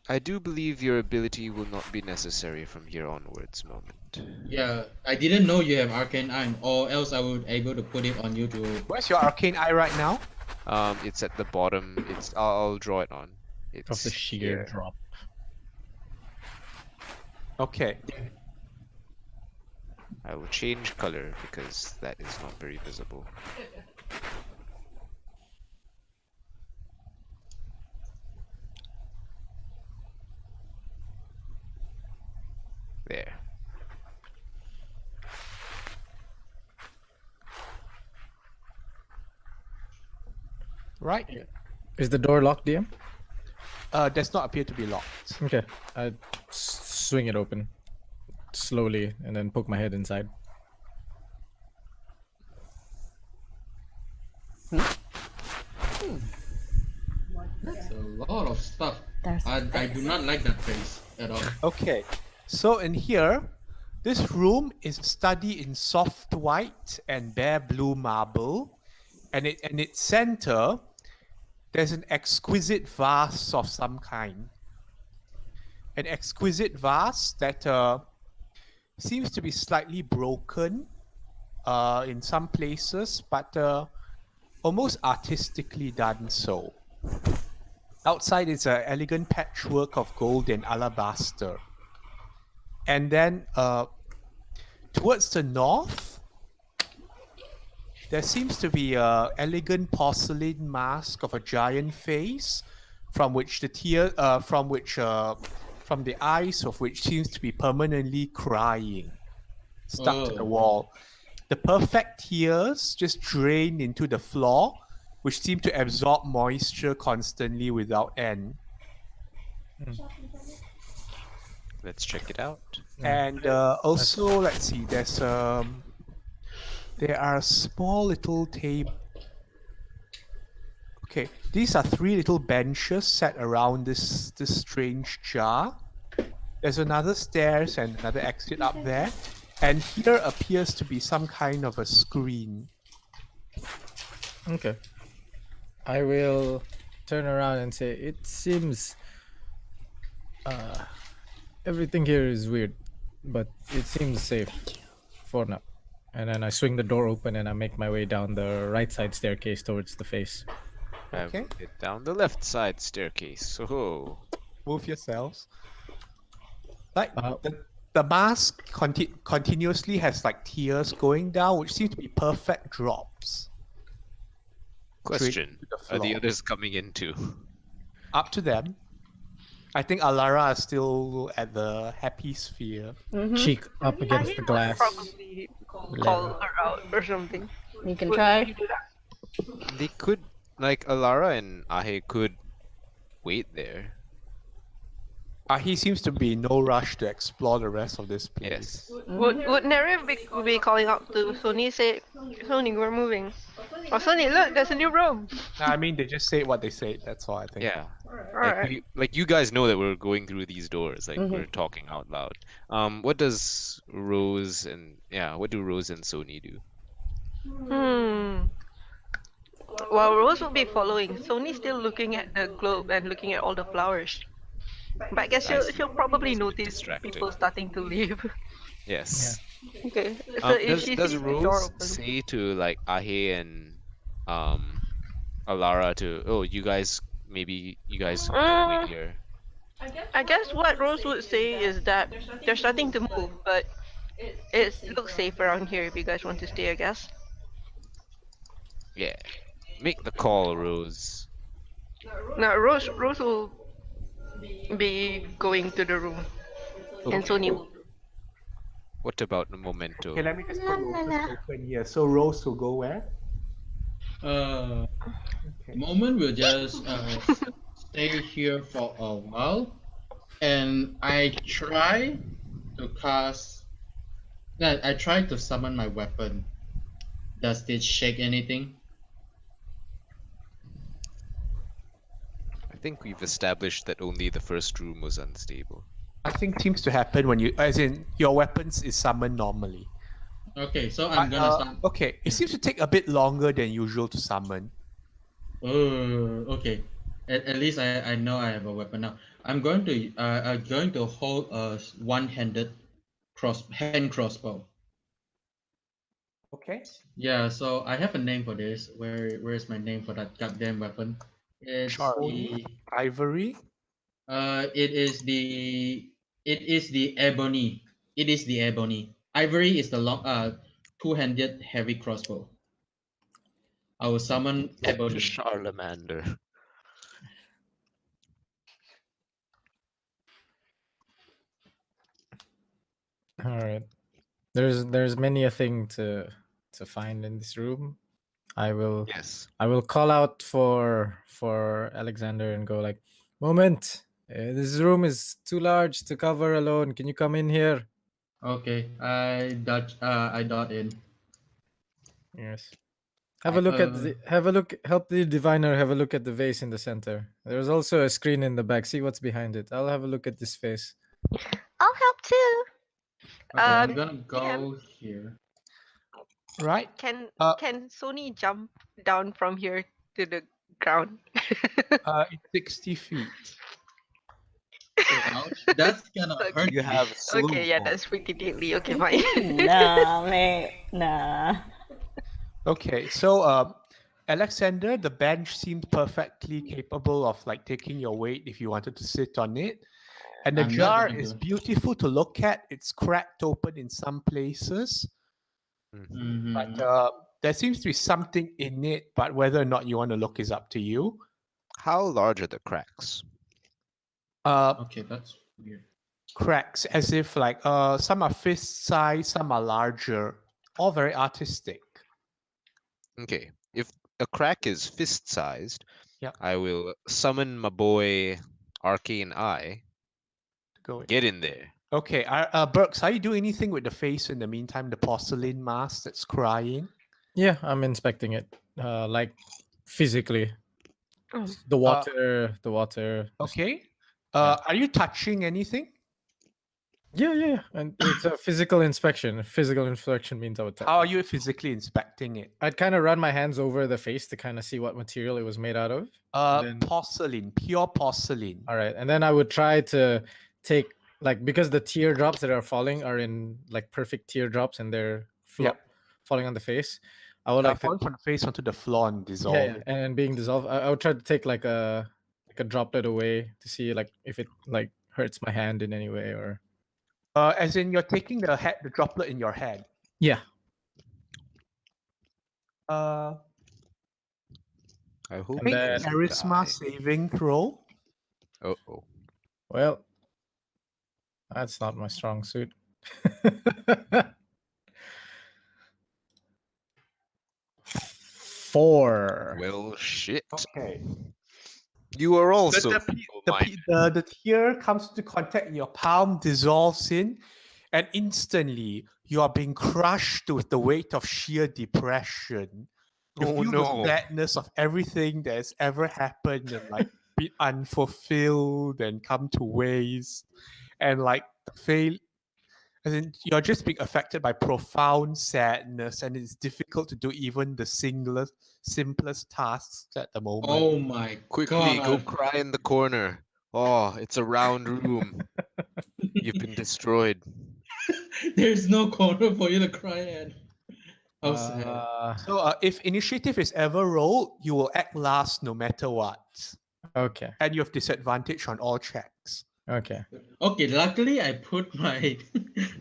I do believe your ability will not be necessary from here onwards, Moment. Yeah, I didn't know you have arcane eye, or else I would able to put it on you to. Where's your arcane eye right now? It's at the bottom. I'll draw it on. It's Of the sheer here. drop. Okay. I will change color because that is not very visible. There. Right. Is the door locked, DM? Does not appear to be locked. Okay. I swing it open slowly and then poke my head inside. That's a lot of stuff. There's I do not like that face at all. Okay. So in here, this room is studied in soft white and bare blue marble, and its center, there's an exquisite vase of some kind. an exquisite vase that seems to be slightly broken in some places, but almost artistically done so. Outside is an elegant patchwork of gold and alabaster. And then towards the north, there seems to be an elegant porcelain mask of a giant face, from which from the eyes of which seems to be permanently crying, stuck to the wall. The perfect tears just drain into the floor, which seem to absorb moisture constantly without end. Let's check it out. And also, let's see, there are small little table. Okay, these are 3 little benches set around this strange jar. There's another stairs and another exit up there. And here appears to be some kind of a screen. Okay. I will turn around and say, it seems everything here is weird, but it seems safe for now. And then I swing the door open and I make my way down the right side staircase towards the face. I moved it down the left side staircase. So Move yourselves. Like the mask continuously has like tears going down, which seem to be perfect drops. question: Are the others coming in too? Up to them. I think Alara is still at the happy sphere. Cheek up against the glass. Probably call her out or something. You can try. They could, like Alara and Ahe could wait there. He seems to be in no rush to explore the rest of this place. Yes. Would Nerev be calling out to Sony, say, Sony, we're moving. Oh, Sony, look, there's a new room. I mean, they just say what they say. That's all I think. Yeah. Alright. Like you guys know that we're going through these doors. Like we're talking out loud. What does Rose and what do Rose and Sony do? Well, Rose will be following. Sony's still looking at the globe and looking at all the flowers. But I guess she'll probably notice distracting. people starting to leave. Yes. Okay. So if she Does sees the door Rose open, say to like Ahe and Alara to you guys maybe you guys wait here? I guess what Rose would say is that they're starting to move, but it looks safe around here if you guys want to stay, I guess. Yeah. Make the call, Rose. Now, Rose will be going to the room, and Sony will. What about the memento? Okay, let me just put Rose's token here. So Rose will go where? Moment will just stay here for a while, and I try to cast. I try to summon my weapon. Does this shake anything? I think we've established that only the first room was unstable. Nothing seems to happen when you, as in your weapons is summoned normally. Okay, so I'm gonna start. Okay, it seems to take a bit longer than usual to summon. Oh, okay. At least I know I have a weapon now. I'm going to hold a one-handed hand crossbow. Okay. Yeah, so I have a name for this. Where's my name for that goddamn weapon? It's the Ivory. it is the ebony. It is the ebony. Ivory is the long two-handed heavy crossbow. I will summon ebony. Charlemander. All right. There's many a thing to find in this room. I will call out for Alexander and go like, moment. This room is too large to cover alone. Can you come in here? Okay, I dot in. Yes. Have a look. Help the diviner have a look at the vase in the center. There's also a screen in the back. See what's behind it. I'll have a look at this face. I'll help too. Okay, I'm gonna go here. Right. Can Sony jump down from here to the ground? It's 60 feet. Ouch, that's gonna hurt You me. have slow Okay, yeah, mo. that's pretty deadly. Okay, fine. Nah, mate. Nah. Okay, so Alexander, the bench seemed perfectly capable of like taking your weight if you wanted to sit on it. And the I'm not jar gonna is do it. beautiful to look at. It's cracked open in some places, Mhm. but Mhm. there seems to be something in it. But whether or not you want to look is up to you. How large are the cracks? Okay, that's weird. Cracks as if like some are fist size, some are larger, all very artistic. Okay, if a crack is fist-sized, Yep. I will summon my boy Arcane Eye. Go in. Get in there. Okay, Burks, are you doing anything with the face in the meantime? The porcelain mask that's crying. Yeah, I'm inspecting it. Like physically. Mm. The water. the Okay. Yeah. Are you touching anything? Yeah. And it's a physical inspection. Physical inspection means I would touch How are it. you physically inspecting it? I'd kind of run my hands over the face to kind of see what material it was made out of. Then- Porcelain, pure porcelain. All right, and then I would try to take like because the teardrops that are falling are in like perfect teardrops and they're falling on the face. I would like to Falling from the face onto the floor and dissolve. yeah, and being dissolved. I would try to take like a droplet away to see like if it like hurts my hand in any way or As in you're taking the droplet in your head. yeah. Uh, I hope make he a doesn't charisma die. saving throw. Uh-oh. Well, that's not my strong suit. 4. Well, shit. Okay. You are also The tear comes into contact in your palm, dissolves in, and instantly you are being crushed with the weight of sheer depression. You Oh, feel no. the sadness of everything that has ever happened and like be unfulfilled and come to waste, and like fail. As in, you're just being affected by profound sadness, and it's difficult to do even the simplest tasks at the moment. Oh my Quickly, go god. cry in the corner. Oh, it's a round room. You've been destroyed. There's no corner for you to cry at. How sad. So, if initiative is ever rolled, you will act last no matter what, Okay. and you have disadvantage on all checks. Okay. Okay, luckily I put my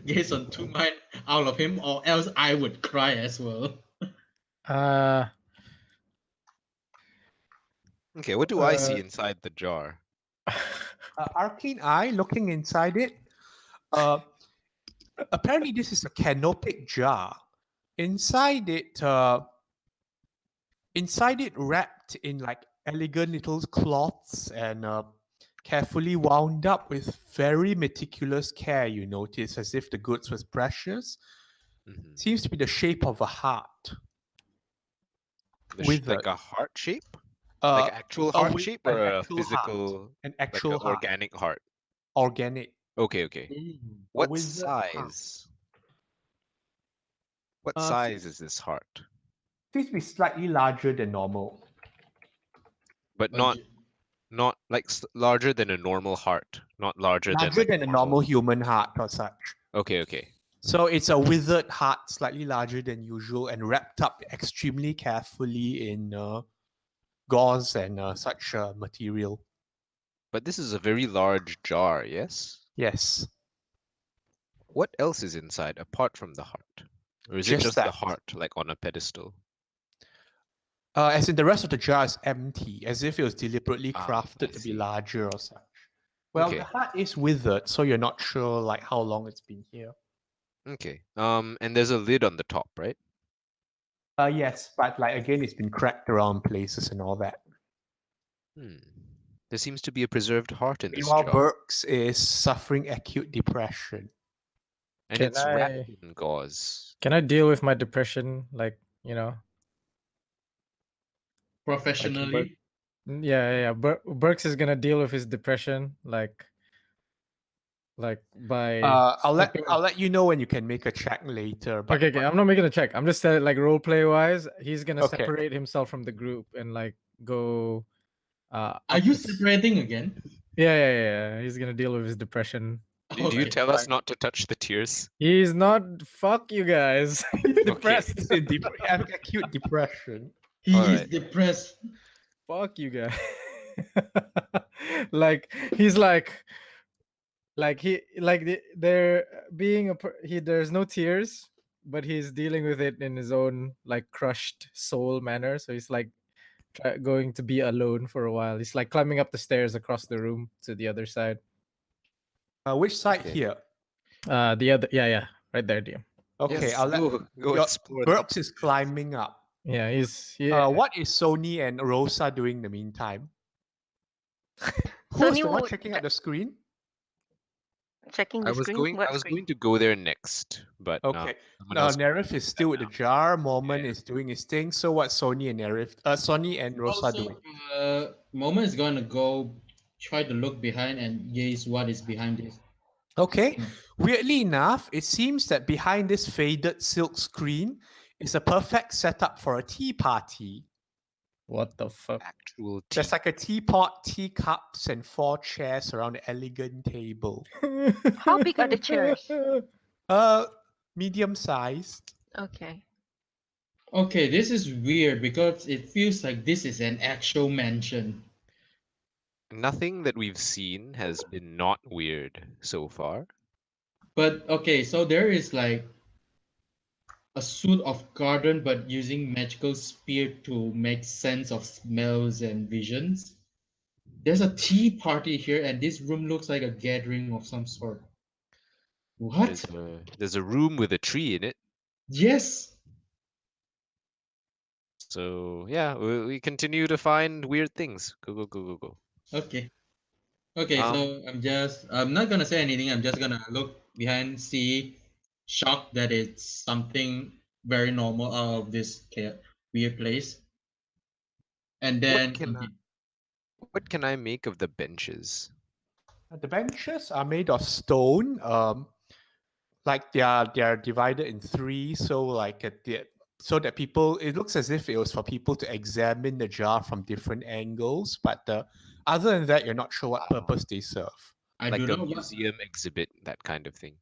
gaze on 2 mind out of him, or else I would cry as well. Okay, what do I see inside the jar? Arcane Eye, looking inside it. Apparently, this is a canopic jar. Inside it, wrapped in like elegant little cloths and carefully wound up with very meticulous care. You notice, as if the goods was precious. Mhm. Seems to be the shape of a heart. With Like a heart shape? Uh, Like actual heart with shape an or a actual physical, heart. An like actual an heart. organic heart? Organic. Okay. What wizard heart. size? What Uh, size is this heart? Seems to be slightly larger than normal. But not like larger than a normal heart, not larger Larger than than a normal human heart or such. Okay. So it's a withered heart, slightly larger than usual, and wrapped up extremely carefully in gauze and such material. But this is a very large jar, yes? Yes. What else is inside apart from the heart? Or is it Just just the that. heart, like on a pedestal? As in the rest of the jar is empty, as if it was deliberately crafted I to be see. larger or such. Well, Okay. the heart is withered, so you're not sure like how long it's been here. Okay. And there's a lid on the top, right? Yes, but like again, it's been cracked around places and all that. There seems to be a preserved heart in this Meanwhile, jar. Burks is suffering acute depression. And Can it's wrapped in gauze. Can I deal with my depression like, Professionally. Yeah. Burks is gonna deal with his depression like by I'll stepping- let you know when you can make a check later. But Okay, I'm not making a check. I'm just saying like role play wise, he's gonna Okay. separate himself from the group and like go Are you separating again? Yeah. He's gonna deal with his depression. Do you Alright. tell us not to touch the tears? He's not. Fuck you guys. He's depressed. He's in having acute depression. He is Alright. depressed. Fuck you guys. Like he's like there being there's no tears, but he's dealing with it in his own like crushed soul manner. So he's like going to be alone for a while. He's like climbing up the stairs across the room to the other side. Which side Okay. here? The other, yeah, right there, DM. Okay, Yes, I'll let go your- explore. Burks is climbing up. Yeah, What is Sony and Rosa doing in the meantime? Who's Sony the one would checking out the screen? checking the I was screen. going. What I was screen? going to go there next, but Okay. someone else- Nerif is still with the jar. Moment is doing his thing. So what Sony and Sony and Rosa doing? Moment is gonna go try to look behind and gaze what is behind this. Okay. Weirdly enough, it seems that behind this faded silk screen is a perfect setup for a tea party. What the fuck? actual. There's like a teapot, teacups, and 4 chairs around an elegant table. How big are the chairs? Medium sized. Okay. Okay, this is weird because it feels like this is an actual mansion. Nothing that we've seen has been not weird so far. But okay, so there is like a suit of garden, but using magical spear to make sense of smells and visions. There's a tea party here, and this room looks like a gathering of some sort. What? There's a room with a tree in it. Yes. So yeah, we continue to find weird things. Go. Okay. Okay, so I'm not gonna say anything. I'm just gonna look behind, see, shocked that it's something very normal out of this weird place, and then What can I make of the benches? The benches are made of stone. Like they are divided in 3, so like so that people, it looks as if it was for people to examine the jar from different angles. But other than that, you're not sure what purpose they serve. I Like do a not museum exhibit, that kind of thing.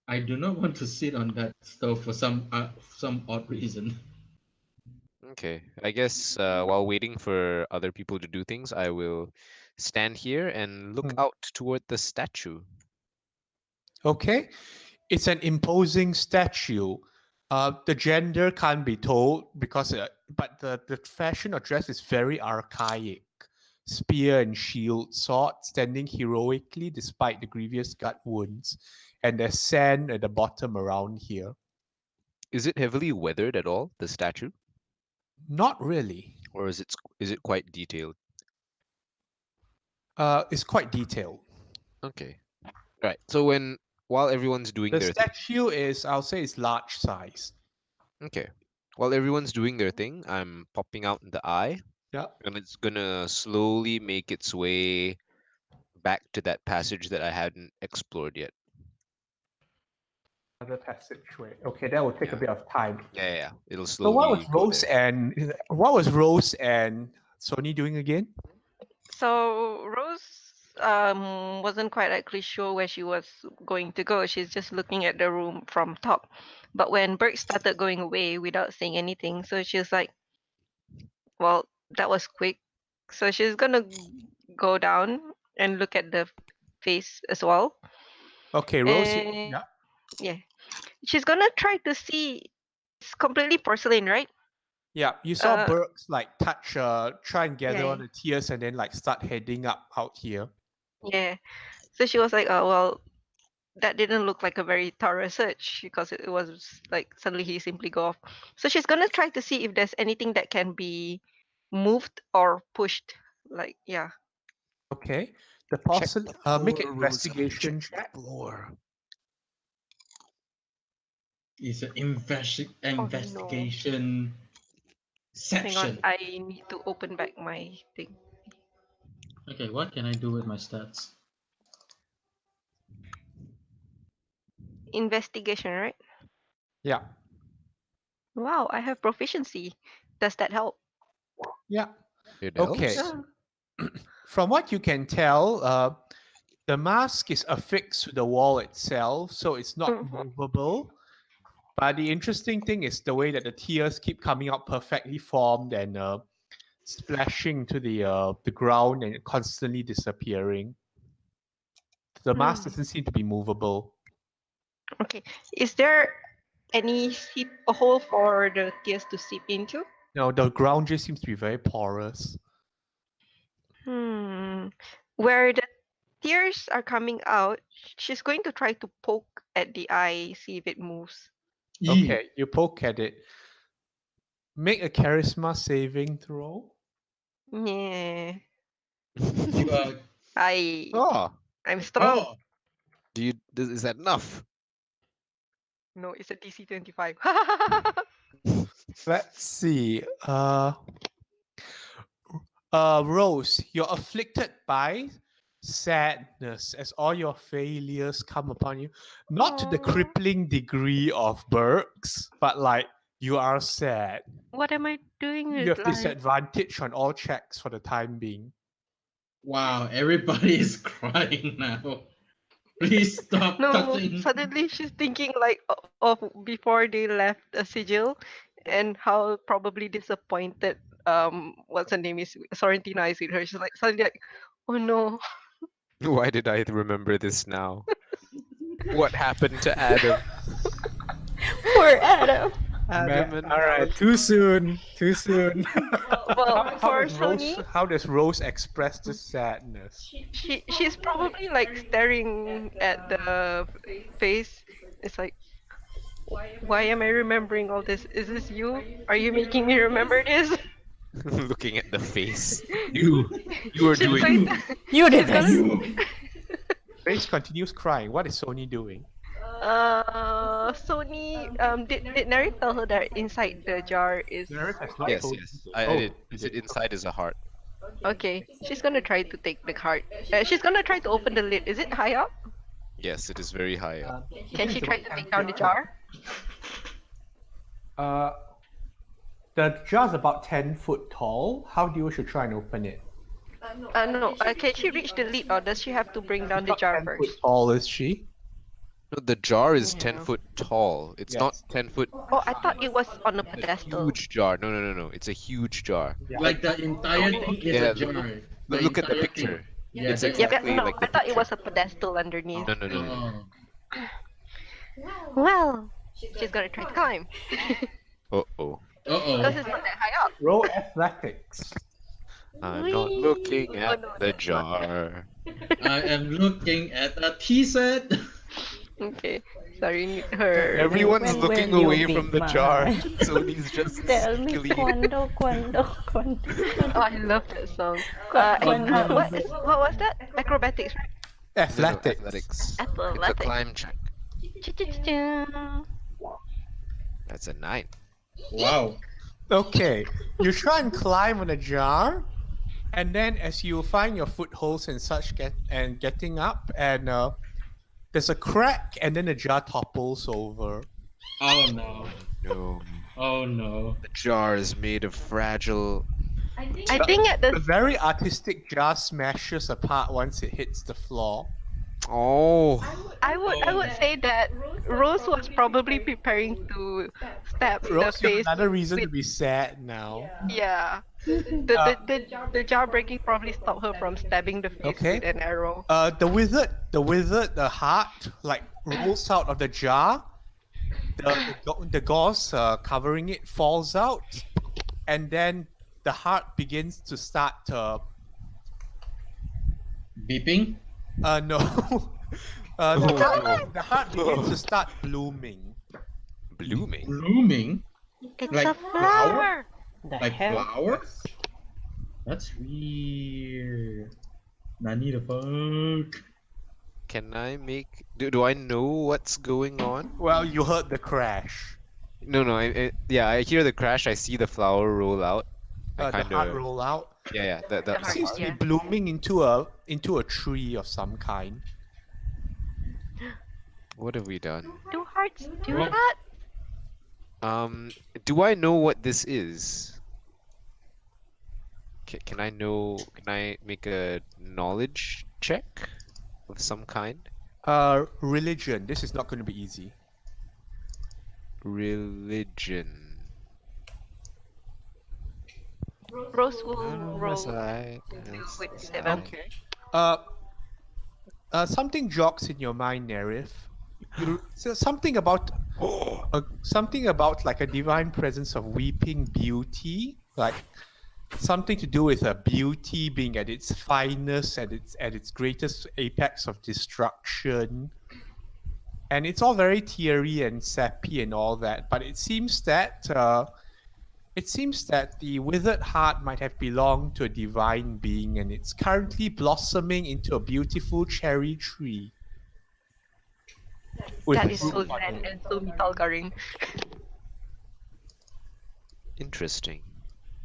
I do not want to sit on that stove for some odd reason. Okay, I guess while waiting for other people to do things, I will stand here and look out toward the statue. Okay, it's an imposing statue. The gender can't be told because, but the fashion or dress is very archaic. Spear and shield, sword, standing heroically despite the grievous gut wounds, and there's sand at the bottom around here. Is it heavily weathered at all, the statue, Not really. or is it quite detailed? It's quite detailed. Okay, right. So while everyone's doing The their thing, statue is, I'll say, it's large size. okay, while everyone's doing their thing, I'm popping out the eye. Yeah. And it's gonna slowly make its way back to that passage that I hadn't explored yet. Another passageway. Okay, that will take a bit of time. Yeah. It'll So slowly. what was go Rose there. and Sony doing again? So Rose wasn't quite actually sure where she was going to go. She's just looking at the room from top. But when Burke started going away without saying anything, so she's like, well, that was quick. So she's gonna go down and look at the face as well. Okay, Rose. Eh, Yeah. Yeah. She's gonna try to see. It's completely porcelain, right? Yeah, you saw Uh, Burks like touch, try and gather Yeah. all the tears and then like start heading up out here. Yeah. So she was like, oh, well, that didn't look like a very thorough search because it was like suddenly he simply go off. So she's gonna try to see if there's anything that can be moved or pushed. Like, yeah. Okay, the Check porcelain. the Make an floor, Rosa, investigation check the check. floor. It's an investigation Hang on, section. I need to open back my thing. Okay, what can I do with my stats? Investigation, right? Yeah, Wow, I have proficiency. Does that help? yeah. It Okay. helps. Ah. From what you can tell, the mask is affixed to the wall itself, so it's not movable. But the interesting thing is the way that the tears keep coming out perfectly formed and splashing to the ground and constantly disappearing. The mask doesn't seem to be movable. Okay. Is there any a hole for the tears to seep into? No, the ground just seems to be very porous. Where the tears are coming out, she's going to try to poke at the eye, see if it moves. Okay, you poke at it. Make a charisma saving throw. Yeah. You are. Oh, I'm strong. Oh, is that enough? No, it's a DC 25. Let's see. Rose, you're afflicted by sadness as all your failures come upon you. Not to the Aw. crippling degree of Burks, but like you are sad. What am I doing You with have life? disadvantage on all checks for the time being. wow! Everybody is crying now. Please stop No, cutting. suddenly she's thinking like of before they left a sigil and how probably disappointed what's her name is Sorrentina is with her. She's like suddenly like, oh no. Why did I remember this now? What happened to Adam? Poor Adam. Adam and All right, too soon. Too soon. Well, for Sony, How does Rose express this sadness? she's probably like staring at the face. It's like, why am I remembering all this? Is this you? Are you making me remember this? looking at the face. You are She's doing. like, You did this. Grace continues crying. What is Sony doing? Sony, did Neri tell her that inside the jar is... Nerith has not Yes, told yes. you. I Oh, did. Is it inside is a heart? Okay, she's gonna try to take the heart. She's gonna try to open the lid. Is it high up? Yes, it is very high up. Can she try to take down the jar? The jar's about 10 foot tall. How do you wish to try and open it? No. Can she reach the lid or does she have to bring down the Not jar 10 first? foot tall, is she? No, the jar is Yeah. 10 foot tall. It's not Yes. 10 foot. Oh, I thought it was on a It's a pedestal. huge jar. No. It's a huge jar. Like the entire thing is Yeah, a jar. Look at the entire picture. thing. Yeah, It's that's- Yeah, exactly no, like I the thought it picture. was a pedestal underneath. No. Oh. Well, She's gonna try to climb. Uh-oh. Because it's not that high up. Roll athletics. I'm not looking at no, the that's not jar. I am looking at a tea set. Okay, sorry, her. Everyone's When looking will you away be from the jar. mine? So he's just Tell me clean. cuando. Oh, I love that song. Cuando. What was that? Acrobatics, right? Athletics. Athletics. It's a Athletics. climb check. Cha-cha-cha-cha. That's a 9. Wow. Okay, you try and climb on a jar, and then as you find your footholds and such, getting up, and there's a crack, and then the jar topples over. Oh no. No. Oh no. The jar is made of fragile. I think at The the very artistic jar smashes apart once it hits the floor. Oh. I would say that Rose was probably preparing to stab the Rose, you have face. another reason to with- be sad now. Yeah. The jar breaking probably stopped her from stabbing the face Okay. with an arrow. The heart, like rolls out of the jar. The gauze covering it falls out, and then the heart begins to start Beeping? no. The heart begins to start blooming. Blooming. Blooming? it's Like a flower. The Like hell? flowers? That's weird. Nani the fuck? Can I make? Do I know what's going on? Well, you heard the crash. No. I hear the crash. I see the flower roll out. I The kind heart of. roll out. Yeah. That heart, Seems to be yeah. blooming into a tree of some kind. What have we done? Do hearts do Well- that? Do I know what this is? Can I know? Can I make a knowledge check of some kind? Religion. This is not going to be easy. Religion. Rose No, will no, roll that's alright. with That's 7. fine. Okay. Something jogs in your mind, Nerif. Something about like a divine presence of weeping beauty, like something to do with a beauty being at its finest, at its greatest apex of destruction. And it's all very teary and sappy and all that, but it seems that the withered heart might have belonged to a divine being, and it's currently blossoming into a beautiful cherry tree. With That is so fruit on sad it. and so metalgaring. Interesting.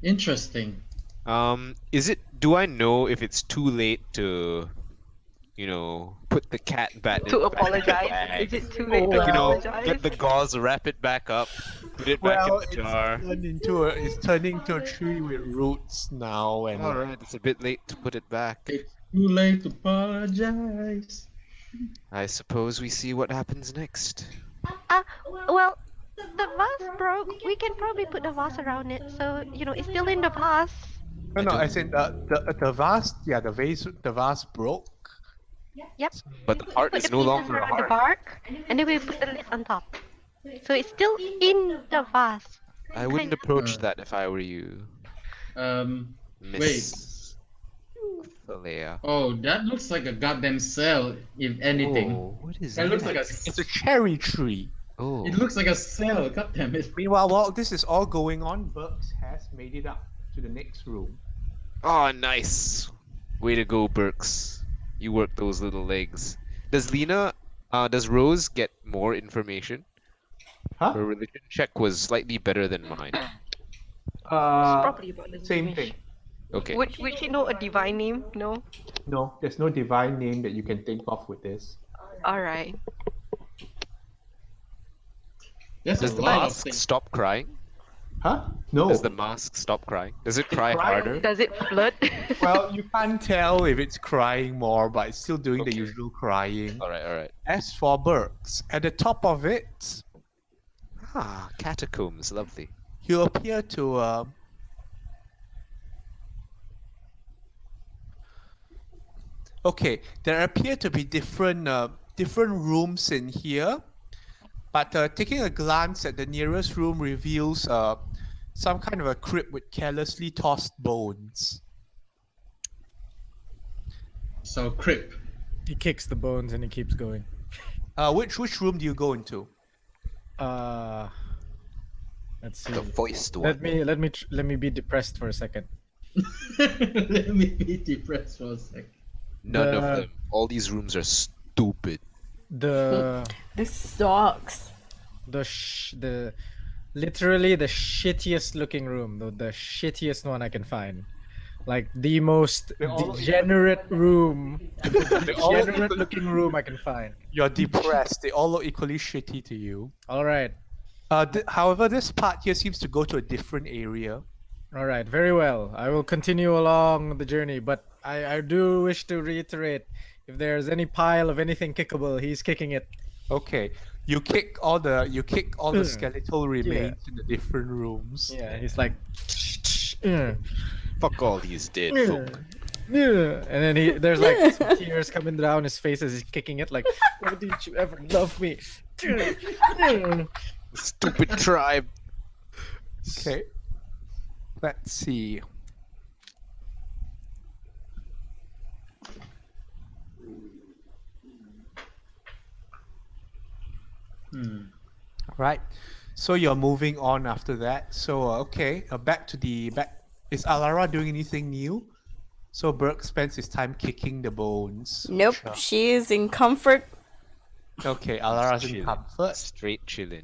Interesting. Do I know if it's too late to, put the cat back To back in the apologize. bag? Is it too late to Like, apologize? get the gauze, wrap it back up, put it back in the jar. It's turning into a tree with roots now, and Alright, it's a bit late to put it back. It's too late to apologize. I suppose we see what happens next. Well, the vase broke. We can probably put the vase around it, so it's still in the vase. no, as in the vase broke. Yep. But the heart Put is the no pieces longer a around the heart. bark, and then we put the lid on top. So it's still in the vase. I wouldn't approach that if I were you, Wait. Miss Thalea. Oh, that looks like a goddamn cell, if anything. Oh, what is That looks like a. It's a cherry tree. Oh, It looks like a cell. God damn it. Meanwhile, while this is all going on, Burks has made it up to the next room. oh, nice. Way to go, Burks. You work those little legs. Does Rose get more information? Huh? Her religion check was slightly better than mine. Probably about the Same same. thing. Okay. Would she know a divine name? No? No, there's no divine name that you can think of with this. Alright. There's Does a the lot of mask things. stop crying? Huh? No. Does the mask stop crying? Does it cry harder? Does it flood? Well, you can't tell if it's crying more, but it's still doing the Okay. usual crying. Alright. As for Burks, at the top of it, Ah, catacombs, lovely. you appear to Okay, there appear to be different rooms in here, but taking a glance at the nearest room reveals some kind of a crypt with carelessly tossed bones. So, Crip. He kicks the bones and he keeps going. Which room do you go into? Let's see. The voiced one. Let me be depressed for a second. Let me be depressed for a sec. None of The- them. All these rooms are stupid. The This sucks. literally the shittiest looking room, the shittiest one I can find. Like the most all- degenerate room, degenerate looking room I can find. You're depressed. They all look equally shitty to you. All right, However, this part here seems to go to a different area. all right, very well. I will continue along the journey, but I do wish to reiterate, if there's any pile of anything kickable, he's kicking it. Okay, you kick all the skeletal remains in the different rooms. Yeah, he's like, "Yeah, Fuck all these dead yeah, folk. yeah." And then there's like some tears coming down his face as he's kicking it, like, "Why didn't you ever love me?" Stupid tribe. Okay. Let's see. Right. So you're moving on after that. So okay, back. Is Alara doing anything new? So Burke spends his time kicking the bones. Nope, Sure. she is in comfort. Okay, Alara's in Chilling. comfort. Straight chilling.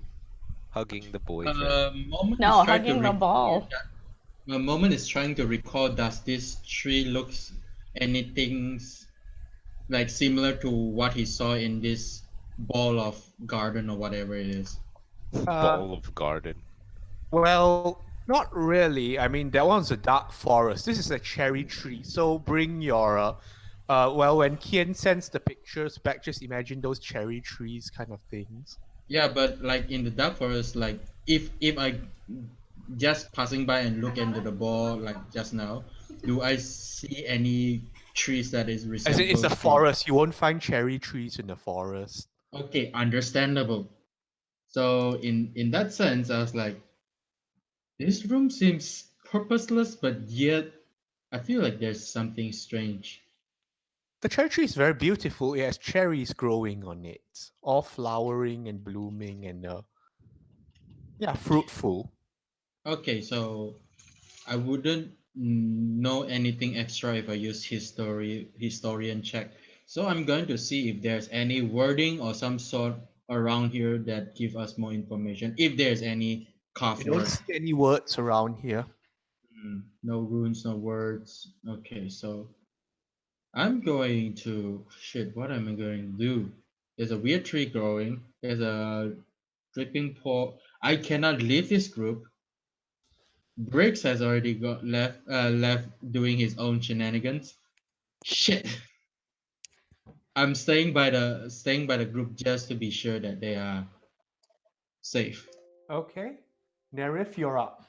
Hugging the boyfriend. Moment No, is trying to hugging the recall ball. that- Moment is trying to recall, does this tree looks anything like similar to what he saw in this ball of garden or whatever it is? Ball of garden. Well, Not really. I mean, that one's a dark forest. This is a cherry tree. So bring your, well, when Kian sends the pictures back, just imagine those cherry trees kind of things. Yeah, but like in the dark forest, like if I just passing by and look into the ball like just now, do I see any trees that is As in, it's a resembles to? forest. You won't find cherry trees in the forest. Okay, understandable. So in that sense, I was like, this room seems purposeless, but yet I feel like there's something strange. The cherry tree is very beautiful. It has cherries growing on it, all flowering and blooming and, yeah, fruitful. Okay, so I wouldn't know anything extra if I use historian check. So I'm going to see if there's any wording or some sort around here that give us more information. If there's any You carved don't word. see any words around here. No runes, no words. Okay, so I'm going to shit. What am I going to do? There's a weird tree growing. There's a dripping pool. I cannot leave this group. Briggs has already got left doing his own shenanigans. Shit. I'm staying by the group just to be sure that they are safe. Okay. Nerif, you're up.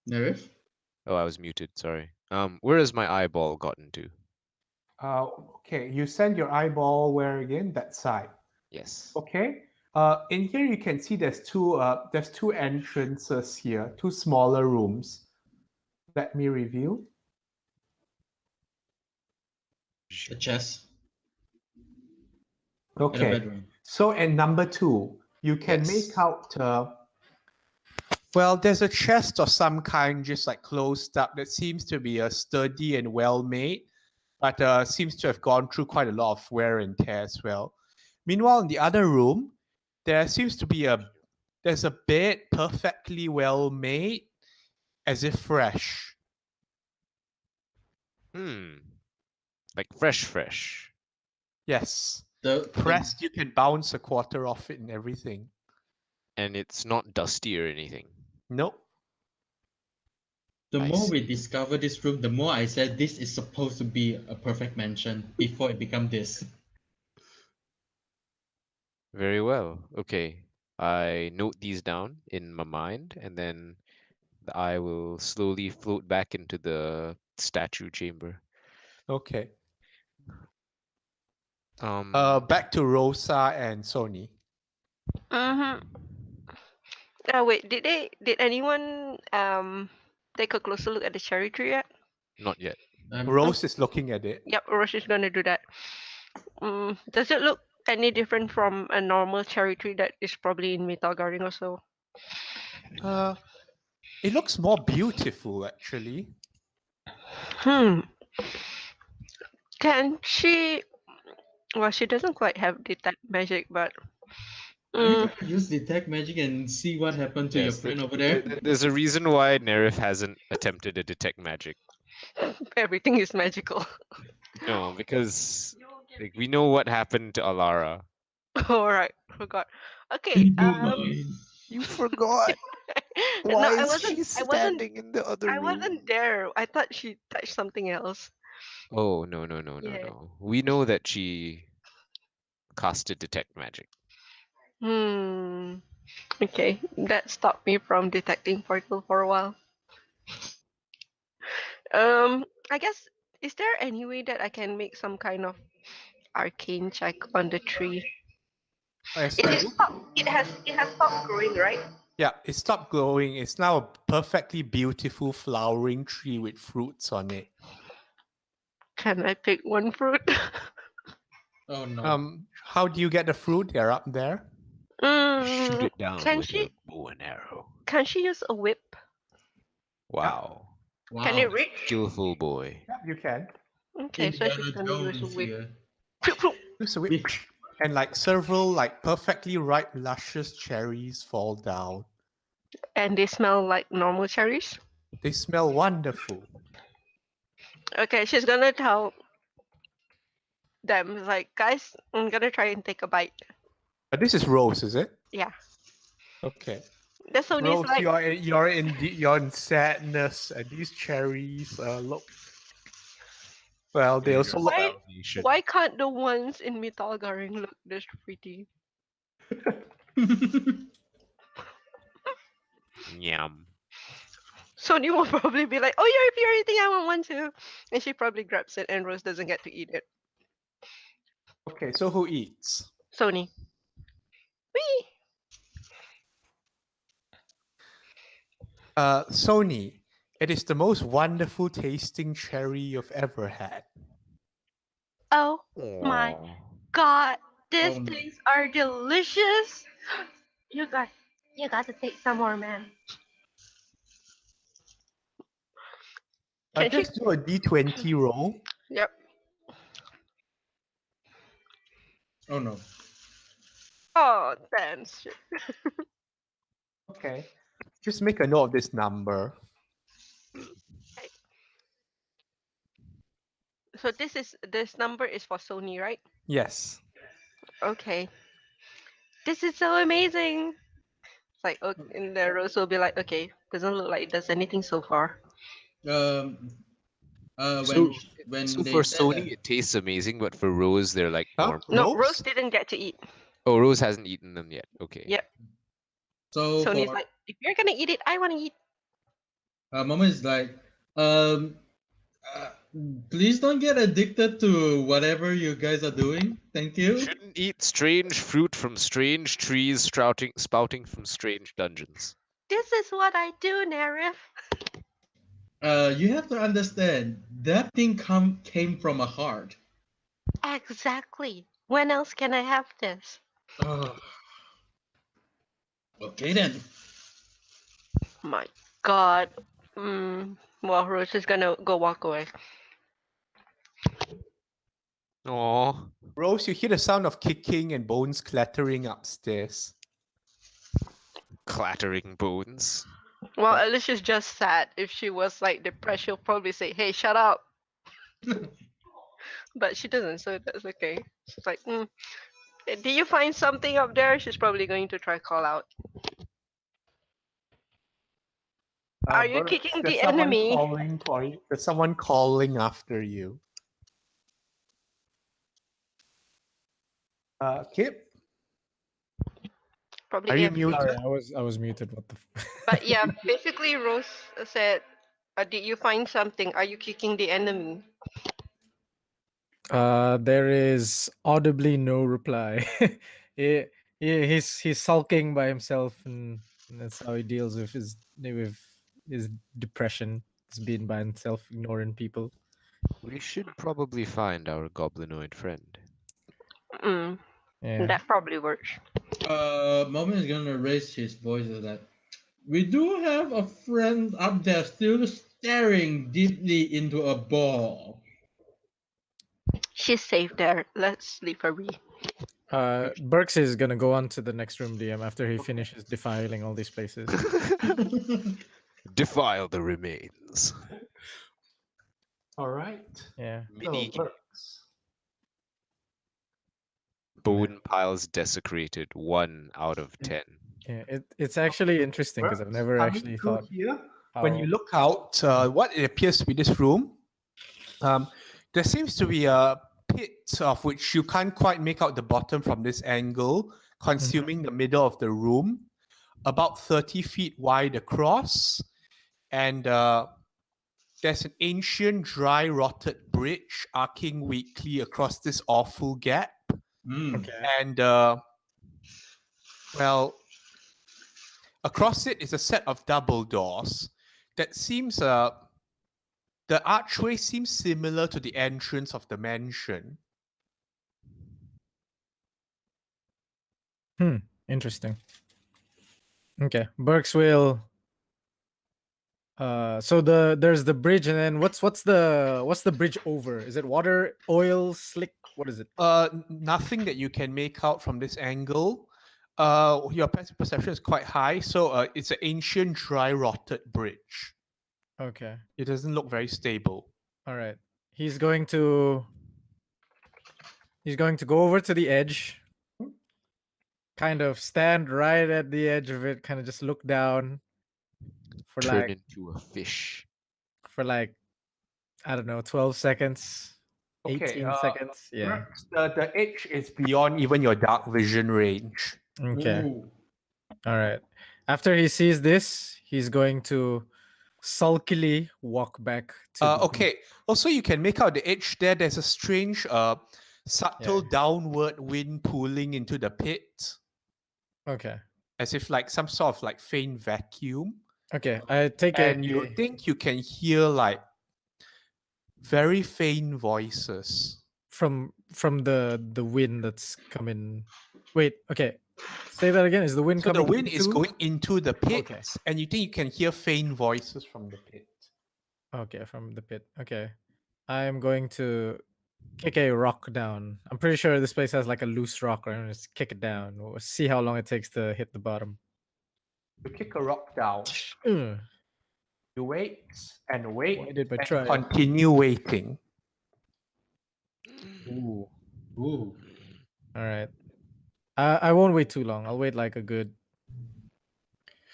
Nerif? Oh, I was muted. Sorry. Where has my eyeball gotten to? Okay, you send your eyeball where again? That side. Yes. Okay. In here you can see there's two entrances here, two smaller rooms. Let me review. The chest. And a Okay. bedroom. So at number 2, you can Yes. make out. Well, there's a chest of some kind, just like closed up, that seems to be sturdy and well made, but seems to have gone through quite a lot of wear and tear as well. Meanwhile, in the other room, there seems to be there's a bed perfectly well made, as if fresh. Like fresh. Yes. The Pressed, you can bounce a quarter off it and everything. And it's not dusty or anything. Nope. the I more we see. discover this room, the more I said this is supposed to be a perfect mansion before it become this. Very well. Okay. I note these down in my mind, and then I will slowly float back into the statue chamber. Okay. Back to Rosa and Sony. Mm-hmm. Wait, did anyone take a closer look at the cherry tree yet? Not yet. Rose is looking at it. Yep, Rosh is gonna do that. Does it look any different from a normal cherry tree that is probably in Metal Garden or so? It looks more beautiful, actually. Can she? Well, she doesn't quite have detect magic, but Are you gonna use detect magic and see what happened to your Yes, friend over there? there's a reason why Nerif hasn't attempted to detect magic. everything is magical. No, because like, we know what happened to Alara. All right, forgot. Okay. You forgot. No, Why I is wasn't. she I wasn't. standing in the other I room? wasn't there. I thought she touched something else. Oh, no. Yeah. We know that she casted detect magic. Okay, that stopped me from detecting portal for a while. I guess, is there any way that I can make some kind of arcane check on the tree? As It to- has stopped growing, right? Yeah, it stopped growing. It's now a perfectly beautiful flowering tree with fruits on it. Can I pick one fruit? Oh no. How do you get the fruit? They're up there. Shoot it down Can with she? your bow and arrow. Can she use a whip? Wow. Can it reach? Skillful boy. Yeah, you can. Okay, so she's Indiana gonna use a Jones whip. here. Use a whip. And like several like perfectly ripe, luscious cherries fall down. And they smell like normal cherries. They smell wonderful. Okay, she's gonna tell them. It's like, guys, I'm gonna try and take a bite. This is Rose, is it? Yeah. Okay. That's Sony's Rose, like, you're in sadness, and these cherries look. Well, they also look. why, why can't the ones in Metalgaring look this pretty? Yum. Sony will probably be like, oh, yeah, if you're eating, I want one too. And she probably grabs it, and Rose doesn't get to eat it. Okay, so who eats? Sony. Whee! Sony. It is the most wonderful tasting cherry you've ever had. Oh my Aw. god, these Oh, no. things are delicious. You got to take some more, man. Can she? Just do a D20 roll. Yep. Oh no. Oh, damn. Shit. Okay. Just make a note of this number. So this number is for Sony, right? Yes. Okay. This is so amazing. It's like, okay, and the Rose will be like, okay, doesn't look like it does anything so far. When So when they for said Sony, that, it tastes amazing, but for Rose, they're like Huh? normal. No, Rose? Rose didn't get to eat. Oh, Rose hasn't eaten them yet. Okay. Yep. so Sony's for like, if you're gonna eat it, I want to eat. Mama is like, um, please don't get addicted to whatever you guys are doing. Thank you. Shouldn't eat strange fruit from strange trees spouting from strange dungeons. This is what I do, Nerif. You have to understand that thing came from a heart. Exactly. When else can I have this? Oh. Okay then. My God. Well, Rose is gonna go walk away. Aw. Rose, you hear the sound of kicking and bones clattering upstairs. Clattering bones. Well, Alicia's just sad. If she was like depressed, she'll probably say, "Hey, shut up." But she doesn't, so that's okay. She's like, "Do you find something up there?" She's probably going to try call out. Are you Bert, kicking there's the someone enemy? calling for you. There's someone calling after you. Kip, Probably are you AFK. muted? Sorry, I was muted. What the? But yeah, basically, Rose said, "Did you find something? Are you kicking the enemy?" There is audibly no reply. He's sulking by himself, and that's how he deals with his depression. He's been by himself, ignoring people. We should probably find our goblinoid friend. Yeah. That probably works. Moment is gonna raise his voice at that. We do have a friend up there still staring deeply into a ball. She's safe there. Let's leave her be. Burks is gonna go on to the next room, DM, after he finishes defiling all these places. Defile the remains. All right. Yeah. Mini Burks. bone piles desecrated. 1 out of 10. Yeah. It's actually interesting because I've never Coming actually through thought. here. When you how- look out, what it appears to be this room, there seems to be a pit of which you can't quite make out the bottom from this angle, consuming the middle of the room, about 30 feet wide across, and there's an ancient, dry, rotted bridge arcing weakly across this awful gap. Okay. And well, across it is a set of double doors that seems the archway seems similar to the entrance of the mansion. Interesting. Okay. Burks will. So there's the bridge, and then what's the bridge over? Is it water, oil, slick? What is it? Nothing that you can make out from this angle. Your passive perception is quite high, so it's an ancient, dry, rotted bridge. Okay. It doesn't look very stable. All right. He's going to He's going to go over to the edge, kind of stand right at the edge of it, kind of just look down for Turn like into a fish. I don't know, 12 seconds, Okay, 18 seconds. Yeah. The edge is beyond even your dark vision range. Okay. Ooh. All right. After he sees this, he's going to sulkily walk back to the Okay. Also, you can make out the edge there. There's a strange, subtle downward wind pulling into the pit, Okay. as if like some sort of like faint vacuum. Okay. I take And it. you think you can hear like very faint voices. From the wind that's coming. Wait, okay. Say that again. Is the wind So the coming? wind is into- going into the pit, Okay. and you think you can hear faint voices from the pit. Okay, from the pit. Okay. I'm going to kick a rock down. I'm pretty sure this place has like a loose rock, right? I'm gonna just kick it down. We'll see how long it takes to hit the bottom. You kick a rock down. Ugh. You wait and wait Why did I and try? continue waiting. Ooh. All right. I won't wait too long. I'll wait like a good.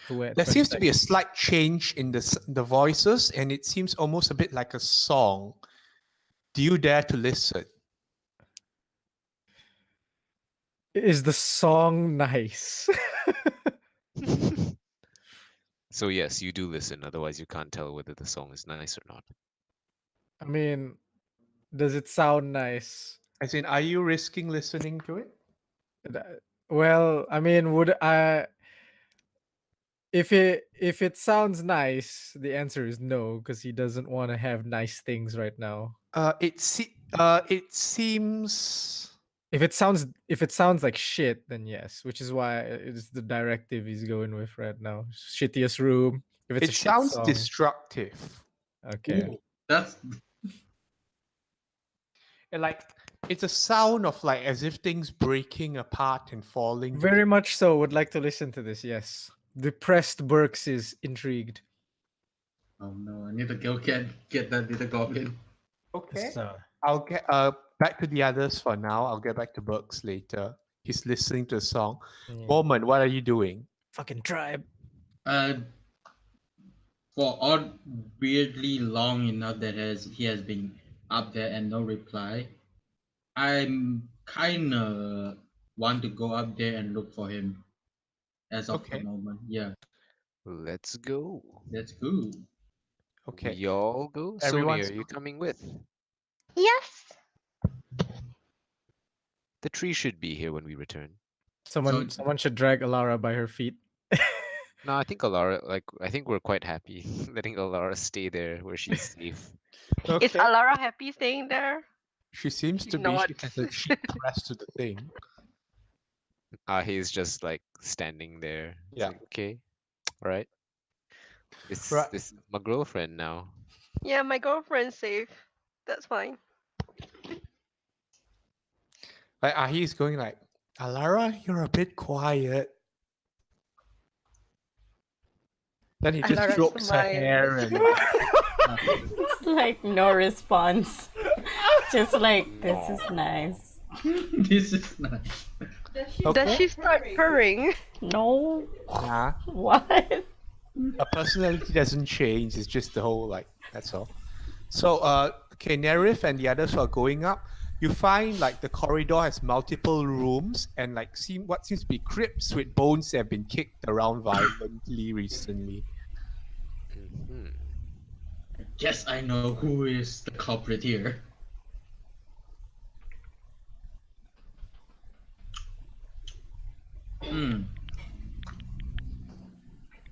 There seems to be a slight change in the voices, and it seems almost a bit like a song. Do you dare to listen? Is the song nice? So yes, you do listen. Otherwise, you can't tell whether the song is nice or not. I mean, does it sound nice? As in, are you risking listening to it? Well, I mean, would I? If it sounds nice, the answer is no, because he doesn't want to have nice things right now. It seems. If it sounds like shit, then yes, which is why it's the directive he's going with right now. Shittiest room. If it's It a shit sounds song, destructive. okay. Ooh. That's And like it's a sound of like as if things breaking apart and falling. Very much so. Would like to listen to this. Yes, depressed Burks is intrigued. oh no, I need to go get that little goblin. Okay. So, I'll get back to the others for now. I'll get back to Burks later. He's listening to the song. yeah. Bowman, what are you doing? Fucking tribe. For odd weirdly long enough that he has been up there and no reply, I'm kinda want to go up there and look for him. As of Okay. the moment, yeah, Let's go. that's good. Okay. We all go. Sony, Everyone's- are you coming with? Yes. The tree should be here when we return. Someone should drag Alara by her feet. No, I think I think we're quite happy letting Alara stay there where she's safe. Is Okay. Alara happy staying there? She seems to be. Not. She has a sheet pressed to the thing. He's just like standing there. It's Yeah. like, okay. All right. This Right. this is my girlfriend now. Yeah, my girlfriend's safe. That's fine. Like Ahi's going like, Alara, you're a bit quiet. Then he just Alara strokes her smiles. hair and It's like no response. Just like, this is nice. This is nice. Does she start purring? No. nah. What? Her personality doesn't change. It's just the whole like that's all. So okay, Nerif and the others who are going up. You find like the corridor has multiple rooms and like what seems to be crypts with bones that have been kicked around violently recently. Mhm. Guess I know who is the culprit here.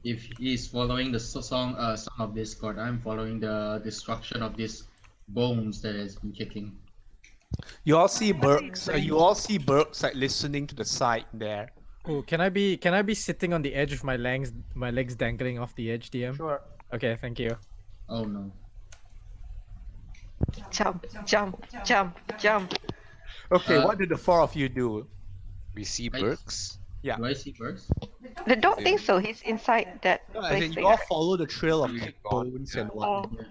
If he's following the song of Discord, I'm following the destruction of these bones that has been kicking. You all see Burks. You all see Burks like listening to the side there. Oh, can I be sitting on the edge with my legs dangling off the edge, DM? Sure. Okay, thank you. Oh no. Jump, jump, jump, jump. Okay, Uh, what did the four of you do? We see I- Burks. Yeah. Do I see first? I don't think so. He's inside that No, as place in thing. you all follow the trail of kicked gone, bones yeah. and whatnot.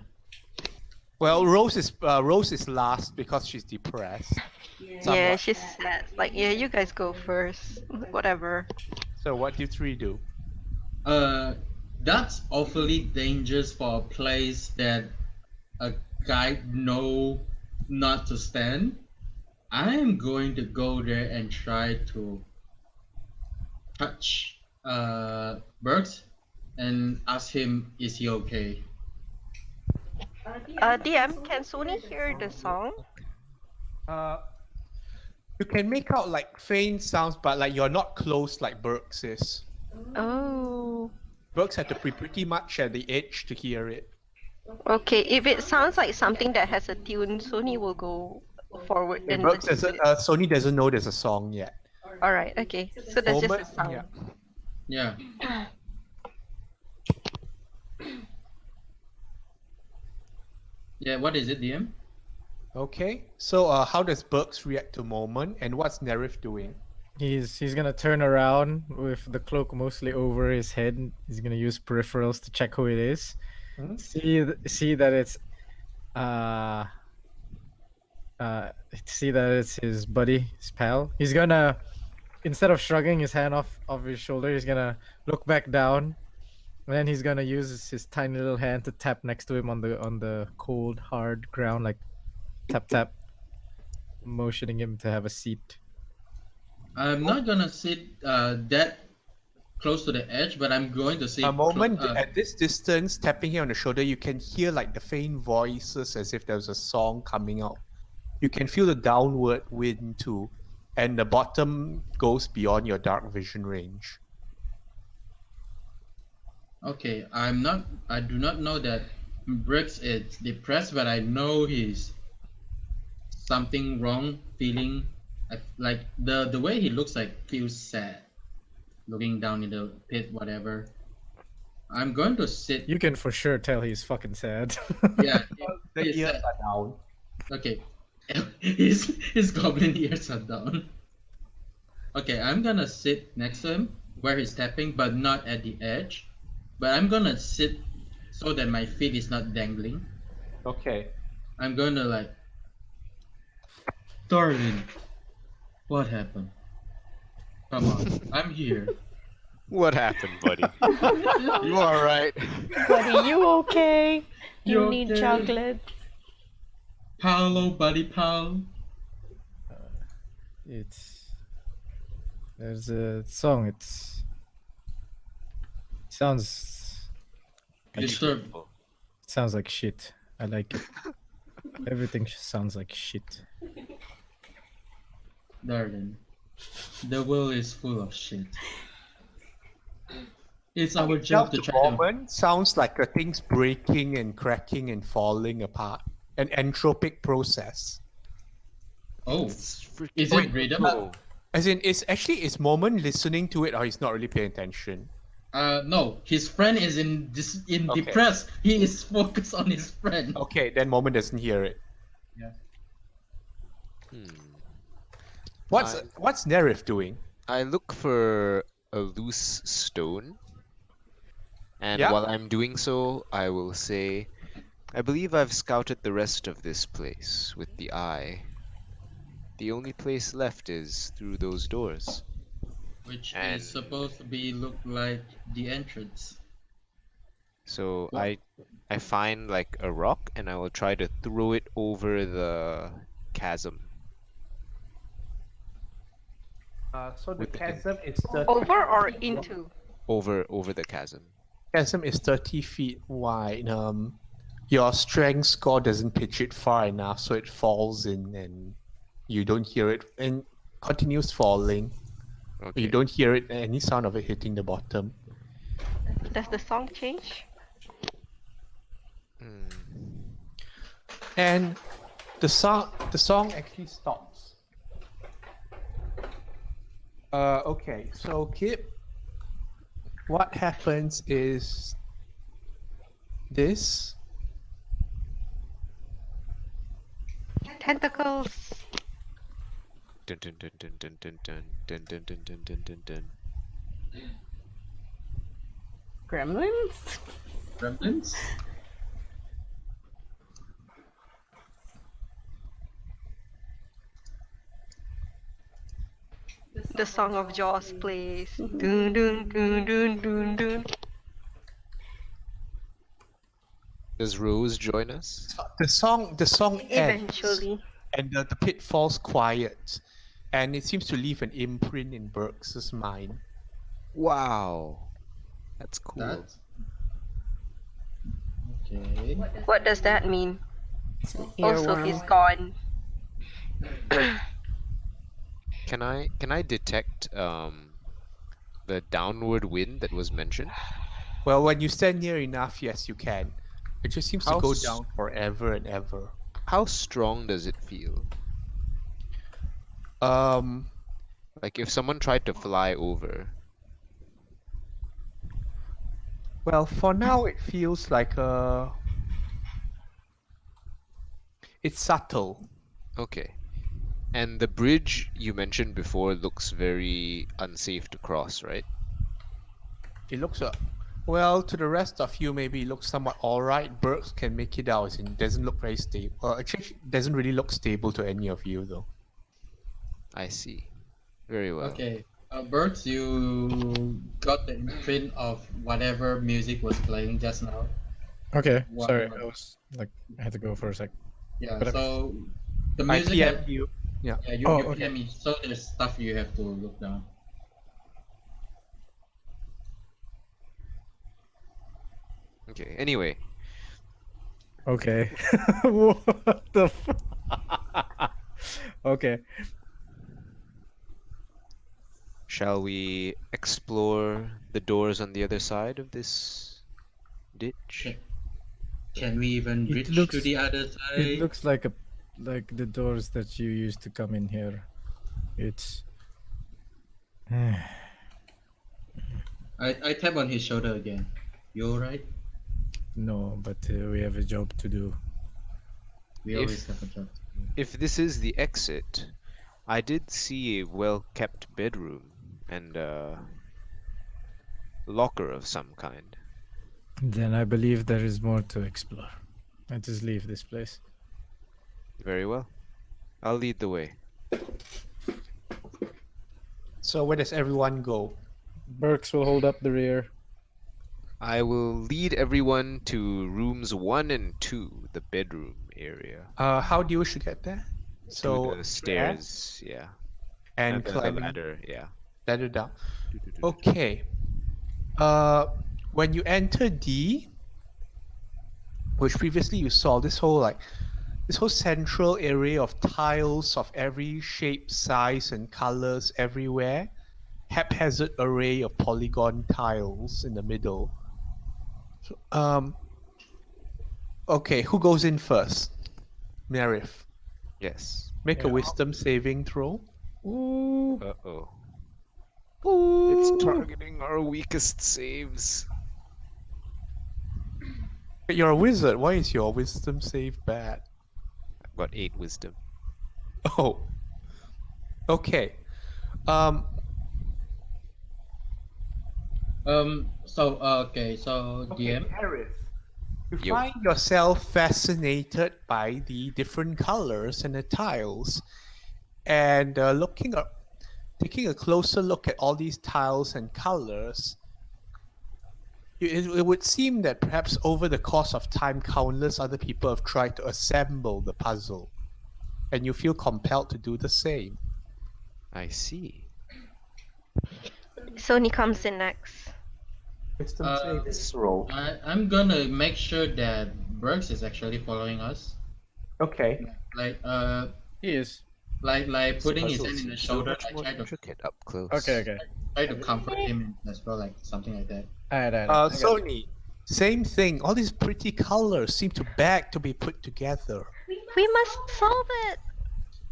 Well, Rose is last because she's depressed. Yeah, Somewhat. she's sad. Like, yeah, you guys go first. Whatever. So what do you three do? That's awfully dangerous for a place that a guide know not to stand. I am going to go there and try to touch Burks and ask him, is he okay? DM, can Sony hear the song? You can make out like faint sounds, but like you're not close like Burks is. Oh. Burks had to be pretty much at the edge to hear it. Okay, if it sounds like something that has a tune, Sony will go forward And and Burks listen doesn't, to it. Sony doesn't know there's a song yet. Alright, okay. So that's just a Moment, sound. yeah. Yeah. Yeah, what is it, DM? Okay, so how does Burks react to Moment, and what's Nerif doing? He's gonna turn around with the cloak mostly over his head. He's gonna use peripherals to check who it is. Hmm? See that it's see that it's his buddy, his pal. He's gonna, instead of shrugging his hand off his shoulder, he's gonna look back down, and then he's gonna use his tiny little hand to tap next to him on the cold hard ground, like tap tap, motioning him to have a seat. I'm not gonna sit that close to the edge, but I'm going to sit A moment clo- at this distance, tapping him on the shoulder, you can hear like the faint voices as if there was a song coming out. You can feel the downward wind too, and the bottom goes beyond your dark vision range. Okay, I do not know that Brooks is depressed, but I know he's something wrong, feeling like the way he looks like feels sad, looking down in the pit, whatever. I'm going to sit. You can for sure tell he's fucking sad. Yeah, The he's ears sad. are down. Okay, his goblin ears are down. Okay, I'm gonna sit next to him where he's tapping, but not at the edge. But I'm gonna sit so that my feet is not dangling. Okay. I'm gonna like, darling, what happened? Come on, I'm here. What happened, buddy? You alright? Buddy, you okay? You You need okay? chocolate? Paolo, buddy, pal. There's a song. Sounds Disturb. sounds like shit. I like it. Everything sounds like shit. Darling, the world is full of shit. It's our job to try to. Moment sounds like a thing's breaking and cracking and falling apart. An entropic process. Oh, It's freaking is it rhythm? cool. As in, is Moment listening to it or he's not really paying attention? No, his friend is in Okay. depressed. He is focused on his friend. Okay, then Moment doesn't hear it. What's Nerif doing? I look for a loose stone, and Yeah. while I'm doing so, I will say, I believe I've scouted the rest of this place with the eye. The only place left is through those doors. Which And- is supposed to be look like the entrance. So I find like a rock, and I will try to throw it over the chasm. So the With the- chasm is 30, Over or into? Over the chasm. chasm is 30 feet wide. Your strength score doesn't pitch it far enough, so it falls in and you don't hear it and continues falling. Okay. You don't hear it any sound of it hitting the bottom. Does the song change? Hmm. And the song actually stops. Okay, so Kip, what happens is this. Tentacles. Dun dun dun dun dun dun dun dun dun dun dun dun dun dun. Gremlins? Gremlins? The song of Jaws plays. Dun dun dun dun dun dun. Does Rose join us? The song ends, Eventually. and the pit falls quiet, and it seems to leave an imprint in Burks' mind. Wow. That's cool. That's okay. What does that mean? It's an Also, earworm. he's gone. Can I detect the downward wind that was mentioned? Well, when you stand near enough, yes, you can. It just seems to How go s- down forever and ever. How strong does it feel? Like if someone tried to fly over. Well, for now, it feels like it's subtle. Okay. And the bridge you mentioned before looks very unsafe to cross, right? It looks well, to the rest of you, maybe it looks somewhat alright. Burks can make it out, and it doesn't look very stable. Actually, it doesn't really look stable to any of you, though. I see. Very well. Okay. Birds, you got the imprint of whatever music was playing just now. Okay, What- sorry, I was like, I had to go for a sec. Yeah. But- So the I music. PM that- you. Yeah. You Oh, you okay. PM me. So there's stuff you have to look down. Okay. Anyway, Okay. What the Okay. shall we explore the doors on the other side of this ditch? Can we even It reach to looks- the other side? It looks like the doors that you used to come in here. It's I tap on his shoulder again. You alright? no, but we have a job to do. We If- always have a job. If this is the exit, I did see a well-kept bedroom and a locker of some kind. Then I believe there is more to explore. I just leave this place. Very well. I'll lead the way. So where does everyone go? Burks will hold up the rear. I will lead everyone to rooms 1 and 2, the bedroom area. How do you wish to get there? So To the stairs, yeah. and the climbing ladder, yeah. ladder down. Okay. When you enter D, which previously you saw, this whole central area of tiles of every shape, size, and colors everywhere, haphazard array of polygon tiles in the middle. So, okay, who goes in first? Marif. Yes. Make a Yeah. wisdom saving throw. Ooh. Uh-oh. Ooh. It's targeting our weakest saves. But you're a wizard. Why is your wisdom save bad? I've got 8 wisdom. Oh. Okay. So DM. You Yo. find yourself fascinated by the different colors and the tiles, and taking a closer look at all these tiles and colors. It would seem that perhaps over the course of time, countless other people have tried to assemble the puzzle, and you feel compelled to do the same. I see. Sony comes in next. Wisdom Uh, save roll. I'm gonna make sure that Burks is actually following us. Okay. Like He is. like putting his hand Puzzles in the seem shoulder, much like more try to intricate up close. Okay. try to comfort him as well, like something like that. Alright. Sony, same thing. All these pretty colors seem to beg to be put together. We must solve it.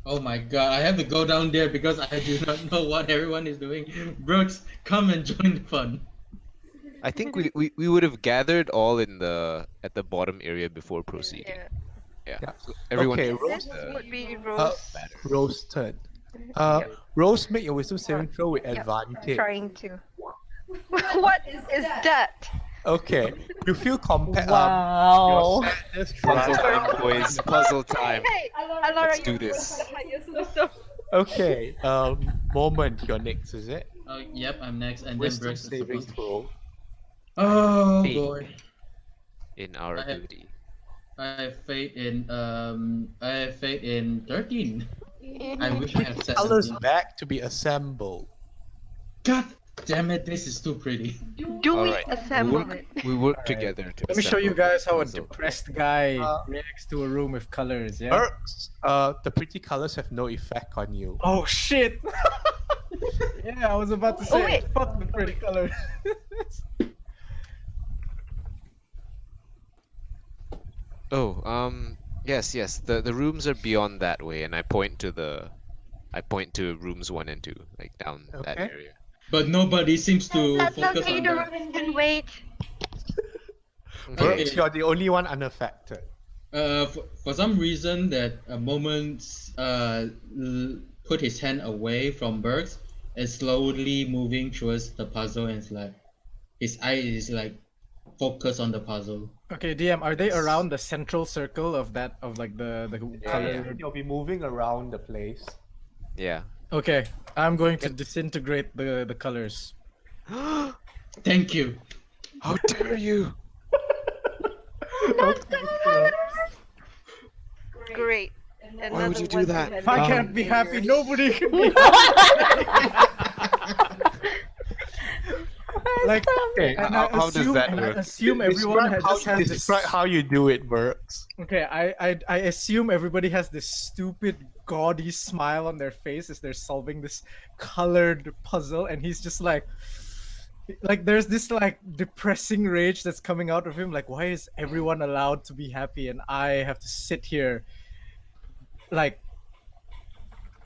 Oh my god, I have to go down there because I do not know what everyone is doing. Brooks, come and join the fun. I think we would have gathered all at the bottom area before proceeding. Yeah. Yeah. So everyone Okay, knows Rose. This would be Uh, Rose. Rose turn. Yep. Rose, make your wisdom saving throw with Yep, advantage. Trying to. What is that? Okay, you feel compelled. Wow. Your sadness Puzzle drives- time, boys. Puzzle time. Hey, Alara, Let's you do have this. the highest wisdom. Okay. Moment, you're next, is it? Yep, I'm next, and then Wisdom Brooks is saving supposed to. throw. Oh faith boy. in our I have- ability. I have faith in 13. I wish I had Colors 17. back to be assembled. God damn it, this is too pretty. Do All we right. assemble it? We work together to Let me show you assemble guys the how a puzzle. depressed guy Uh, reacts to a room with colors. Yeah. Burks, the pretty colors have no effect on you. Oh shit! Yeah, I was about to Oh, say, wait. fuck the pretty colors. Oh, yes, yes. The rooms are beyond that way, and I point to rooms 1 and 2, like down that Okay. area. But nobody seems to That's focus okay, on the that. rooms can wait. Okay. Burks, you're the only one unaffected. For some reason, that a moment put his hand away from Burks and slowly moving towards the puzzle, and it's like his eye is like focused on the puzzle. Okay, DM, are they around the central circle of that like the color? You'll be moving around the place. Yeah. Okay, I'm going to disintegrate the colors. Thank you. How dare you! Great. Why would you do that? If I can't be happy, nobody can be happy. Like, Okay. and how does that I work? assume everyone just has this. Describe how you do it, Burks. Okay, I assume everybody has this stupid, gaudy smile on their face as they're solving this colored puzzle, and he's just like there's this like depressing rage that's coming out of him. Like, why is everyone allowed to be happy and I have to sit here, like,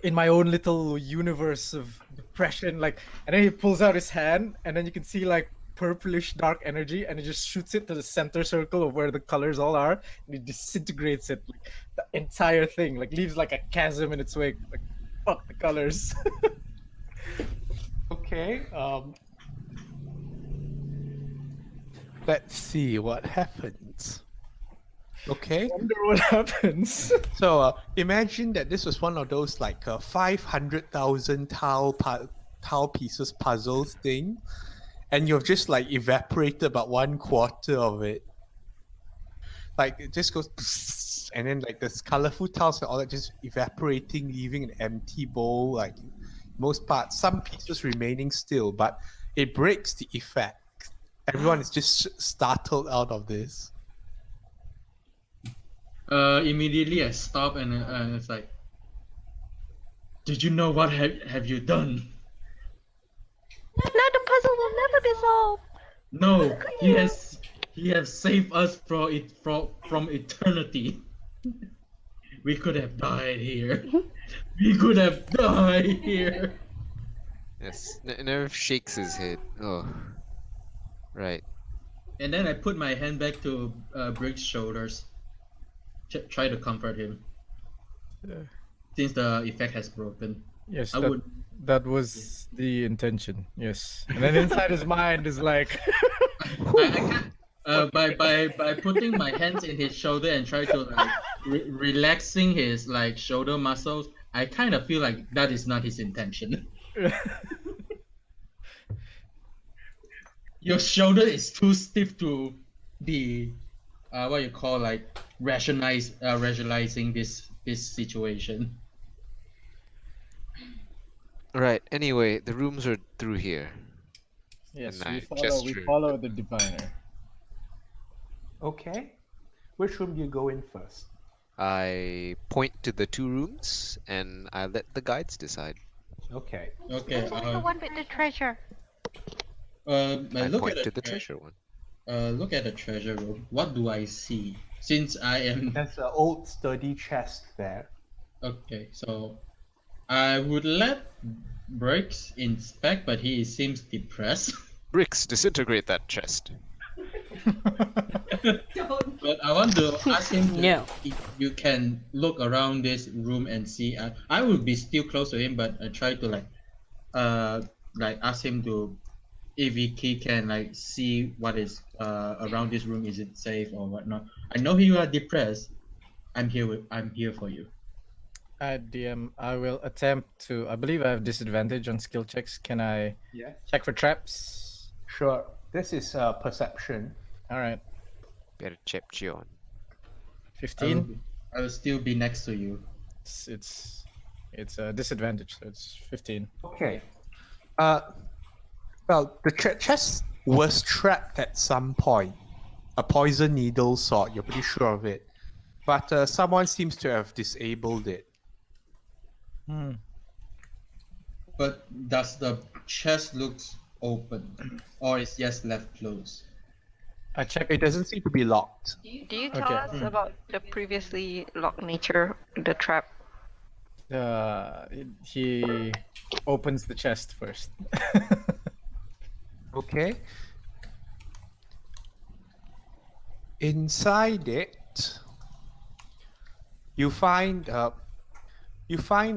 in my own little universe of depression? Like, and then he pulls out his hand, and then you can see like purplish dark energy, and he just shoots it to the center circle of where the colors all are, and he disintegrates it, like the entire thing, like leaves like a chasm in its wake. Like, fuck the colors. Okay. Let's see what happens. Okay. Wonder what happens. So imagine that this was one of those like 500,000 tile pieces puzzles thing, and you've just like evaporated about 1/4 of it. Like it just goes, psst, and then like this colorful tiles and all that just evaporating, leaving an empty bowl. Like most parts, some pieces remaining still, but it breaks the effect. Everyone is just startled out of this. Immediately I stop, and it's like, did you know what have you done? Now the puzzle will never be solved. No, he has saved us from eternity. We could have died here. We could have died here. Yes. Nerve shakes his head. Oh. Right. And then I put my hand back to Brick's shoulders. Try to comfort him. Since the effect has broken. Yes, I would. that was the intention. Yes, and then inside his mind is like, by putting my hands in his shoulder and try to like relaxing his like shoulder muscles, I kind of feel like that is not his intention. Your shoulder is too stiff to be what you call like rationalizing this situation. Right. Anyway, the rooms are through here. yes, And I we gesture. follow the diviner. Okay. Which room do you go in first? I point to the 2 rooms, and I let the guides decide. Okay. Okay. This is the one with the treasure. I Look point at to the treasure one. Look at the treasure room. What do I see? Since I am There's an old sturdy chest there. okay, so I would let Briggs inspect, but he seems depressed. Bricks, disintegrate that chest. But I want to ask him No. if you can look around this room and see. I would be still close to him, but I try to like ask him to if he can like see what is around this room. Is it safe or whatnot? I know you are depressed. I'm here for you. At DM, I will attempt to. I believe I have disadvantage on skill checks. Can I Yes. check for traps? Sure. This is perception. All right. Better check John. 15. I will still be next to you. It's a disadvantage, so it's 15. Okay. Well, the chest was trapped at some point. A poison needle sort, you're pretty sure of it. But someone seems to have disabled it. But does the chest looks open, or is just left closed? I checked. It doesn't seem to be locked. Do you tell Okay. us about the previously locked nature, the trap? He opens the chest first. Okay. Inside it, you find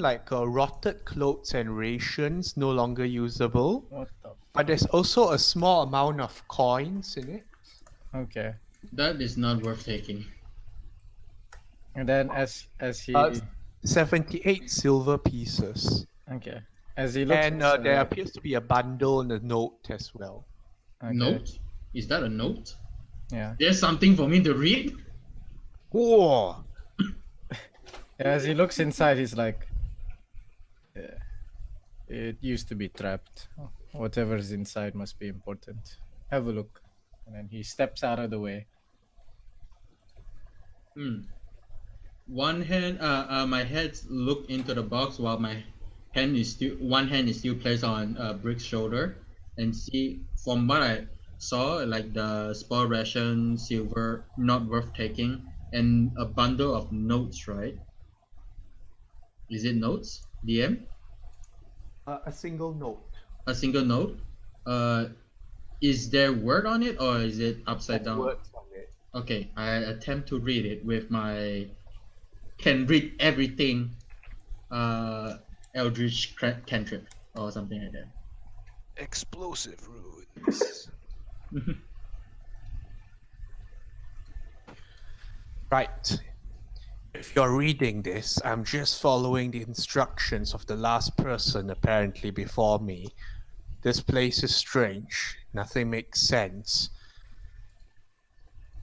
like rotted clothes and rations no longer usable. What the? But there's also a small amount of coins in it. Okay. That is not worth taking. And then as he 78 silver pieces. okay, as he looks And inside- there appears to be a bundle and a note as well. okay. Note? Is that a note? Yeah. There's something for me to read? Whoa! As he looks inside, he's like, "Yeah, it used to be trapped. Whatever's inside must be important. Have a look." And then he steps out of the way. One hand, my head look into the box while my one hand is still placed on Brick's shoulder, and see from what I saw, like the spoil ration, silver, not worth taking, and a bundle of notes, right? Is it notes, DM? A single note. A single note. Is there word on it, or is it upside down? Words on it. Okay, I attempt to read it with my can read everything Eldritch cantrip or something like that. Explosive runes. Right. If you're reading this, I'm just following the instructions of the last person apparently before me. This place is strange. Nothing makes sense.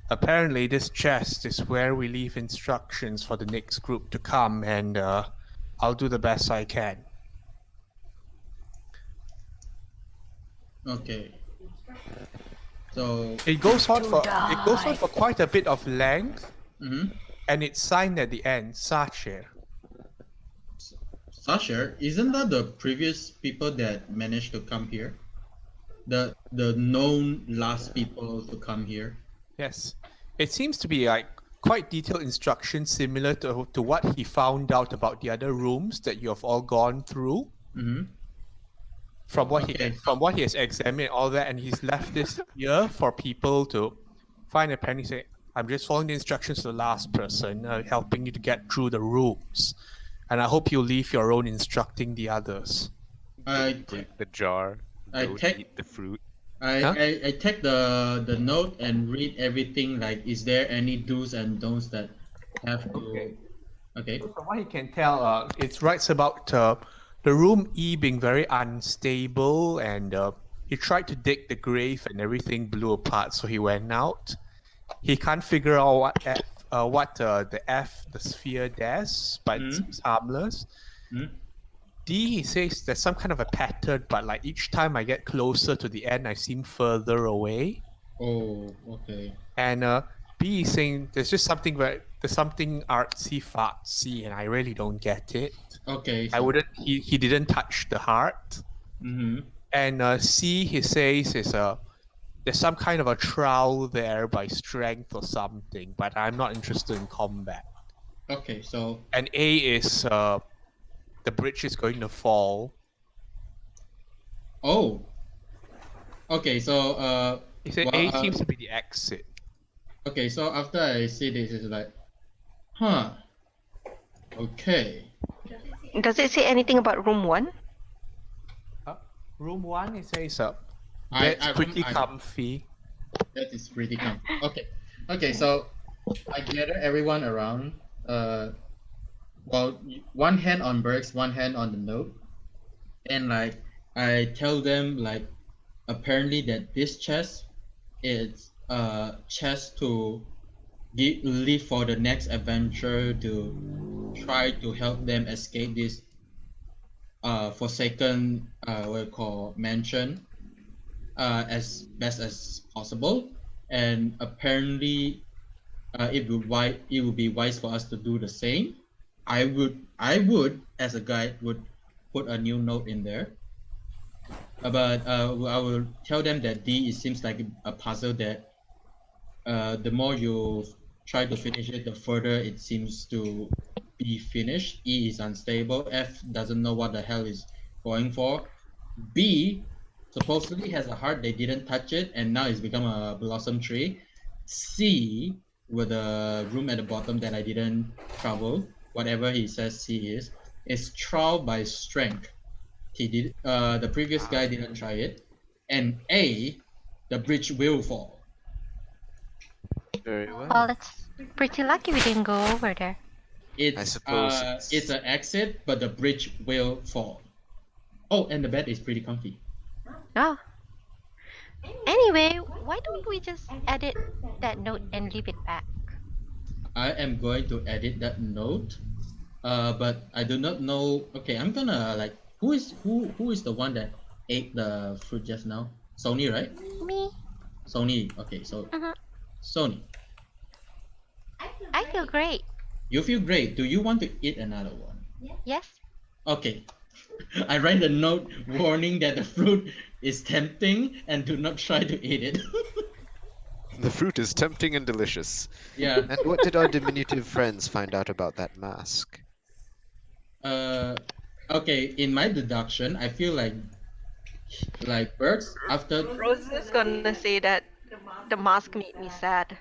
Apparently, this chest is where we leave instructions for the next group to come, and I'll do the best I can. Okay. So, It goes on for quite a bit of length, mm-hmm. and it's signed at the end, Sacher. Sasha, isn't that the previous people that managed to come here? The known last people to come here? Yes. It seems to be like quite detailed instructions similar to what he found out about the other rooms that you have all gone through. Mm-hmm. From what Okay. from what he has examined, all that, and he's left this here for people to find a pen. He say, "I'm just following the instructions to the last person, helping you to get through the rooms, and I hope you leave your own instructing the others." Break the jar. I Don't take- eat the fruit. I take the note and read everything. Like, is there any do's and don'ts that have to? Okay. So from what he can tell, it writes about the room E being very unstable, and he tried to dig the grave and everything blew apart, so he went out. He can't figure out what the sphere does, but it's harmless. Mm. D, he says there's some kind of a pattern, but like each time I get closer to the end, I seem further away. Oh, okay. And B is saying there's something artsy fartsy, and I really don't get it. Okay. I wouldn't. He didn't touch the heart. Mm-hmm. And C, he says is there's some kind of a trowel there by strength or something, but I'm not interested in combat. Okay, so And A is the bridge is going to fall. oh. Okay, so He said well, A seems to be the exit. okay, so after I see this, it's like, huh. Okay. Does it say anything about room 1? Room 1, he says I- that's I- pretty I- comfy. That is pretty calm. Okay. Okay, so I gather everyone around. well, one hand on Berks, one hand on the note, and like I tell them like apparently that this chest is a chest to leave for the next adventure to try to help them escape this forsaken what you call mansion as best as possible, and apparently it would be wise for us to do the same. I would as a guide would put a new note in there, but I will tell them that D, it seems like a puzzle that the more you try to finish it, the further it seems to be finished. E is unstable. F doesn't know what the hell is going for. B supposedly has a heart, they didn't touch it, and now it's become a blossom tree. C, with a room at the bottom that I didn't trouble, whatever he says C is trial by strength. He did. The previous guy didn't try it, and A, the bridge will fall. Very well. Well, it's pretty lucky we didn't go over there. It's suppose it's an exit, but the bridge will fall. Oh, and the bed is pretty comfy. Oh. Anyway, why don't we just edit that note and leave it back? I am going to edit that note, but I do not know. Okay, I'm gonna like who is the one that ate the fruit just now? Sony, right? Me? Sony. Okay, so Mhm. Sony, I feel great. you feel great. Do you want to eat another one? Yes? Okay. I write a note warning that the fruit is tempting and do not try to eat it. The fruit is tempting and delicious. Yeah. And what did our diminutive friends find out about that mask? Okay, in my deduction, I feel like birds after Rose is gonna say that the mask made me sad.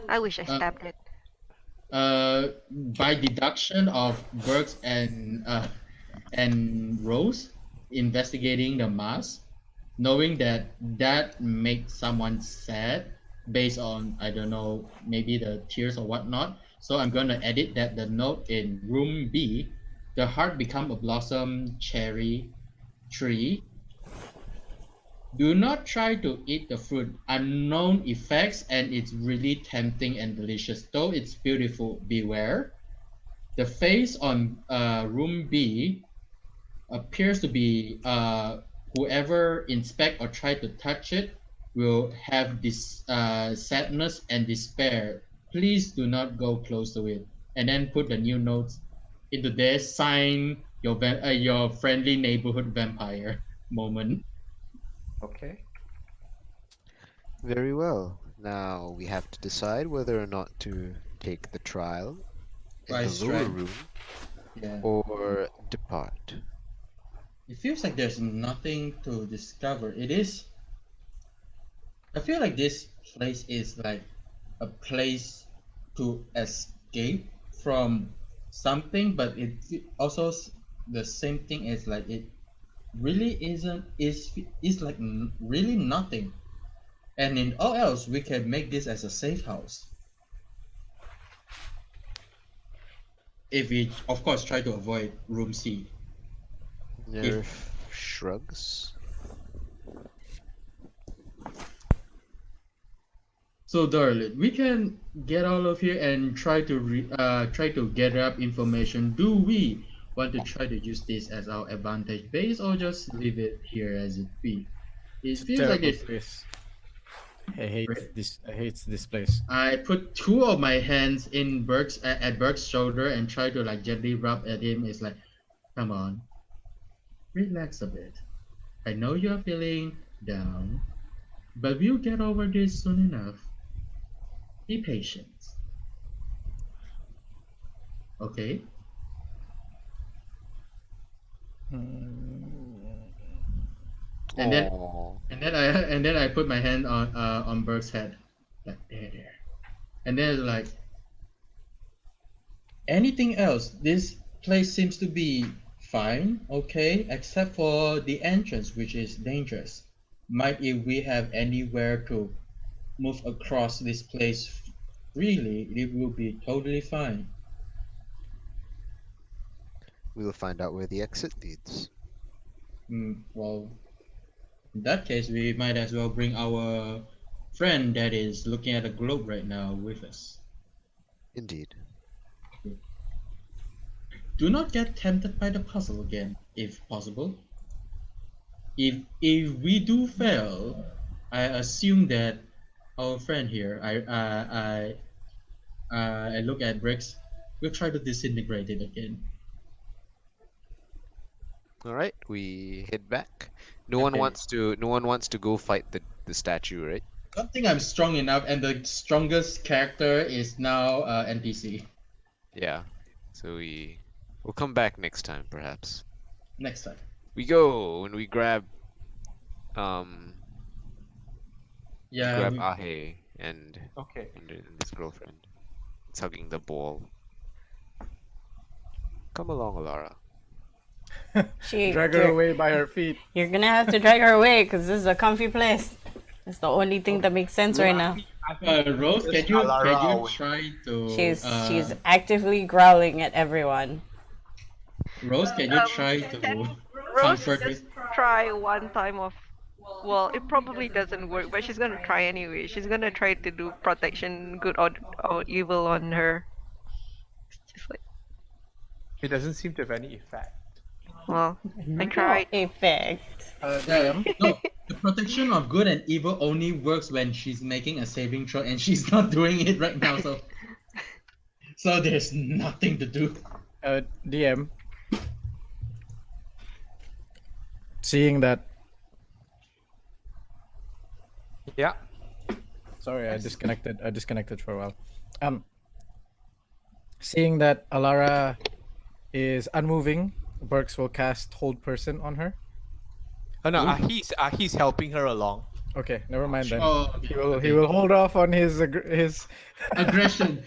I wish I stabbed it. by deduction of Burks and Rose investigating the mask, knowing that makes someone sad based on I don't know maybe the tears or whatnot. So I'm gonna edit that the note in room B, the heart become a blossom cherry tree. Do not try to eat the fruit. Unknown effects, and it's really tempting and delicious. Though it's beautiful, beware. The face on room B appears to be whoever inspect or try to touch it will have this sadness and despair. Please do not go close to it. And then put the new notes into there. Sign your friendly neighborhood vampire moment. Okay. Very well. Now we have to decide whether or not to take the trial in By the lower strength. room Yeah. or depart. It feels like there's nothing to discover. I feel like this place is like a place to escape from something, but it also the same thing is like it really isn't is like really nothing. And in all else, we can make this as a safe house. If we, of course, try to avoid room C. Nerf shrugs. So, darling, we can get all of here and try to gather up information. Do we want to try to use this as our advantage base, or just leave it here as it be? It feels like Terrible it's. place. I hate this. I hate this place. I put two of my hands in at Burke's shoulder and try to like gently rub at him. It's like, come on, relax a bit. I know you're feeling down, but we'll get over this soon enough. Be patient. Okay? And then Aw. and then I put my hand on Burke's head. Like there. And then like anything else, this place seems to be fine, okay, except for the entrance, which is dangerous. Might if we have anywhere to move across this place freely, it will be totally fine. we'll find out where the exit leads. Well, in that case, we might as well bring our friend that is looking at the globe right now with us. Indeed. Do not get tempted by the puzzle again, if possible. If we do fail, I assume that our friend here, I look at Bricks, will try to disintegrate it again. All right, we head back. No one Okay. wants to go fight the statue, right? I don't think I'm strong enough, and the strongest character is now NPC. Yeah. So we'll come back next time, perhaps. Next time. We go and we grab Yeah. Ahe and Okay. his girlfriend. It's hugging the ball. Come along, Alara. Drag her away by her feet. You're gonna have to drag her away because this is a comfy place. It's the only thing that makes sense right now. Rose, can you Alara try to? She's actively growling at everyone. Rose, can you try to Rose comfort me? just try one time of. Well, it probably doesn't work, but she's gonna try anyway. She's gonna try to do protection, good or evil on her. It's just like, It doesn't seem to have any effect. well, I tried. Effect. Damn. No, the protection of good and evil only works when she's making a saving throw, and she's not doing it right now. So there's nothing to do. DM. Seeing that. Yeah. Sorry, I disconnected for a while. Seeing that Alara is unmoving, Burks will cast Hold Person on her. Oh no, he's helping her along. Okay, never mind then. Oh, He will hold off on his aggression.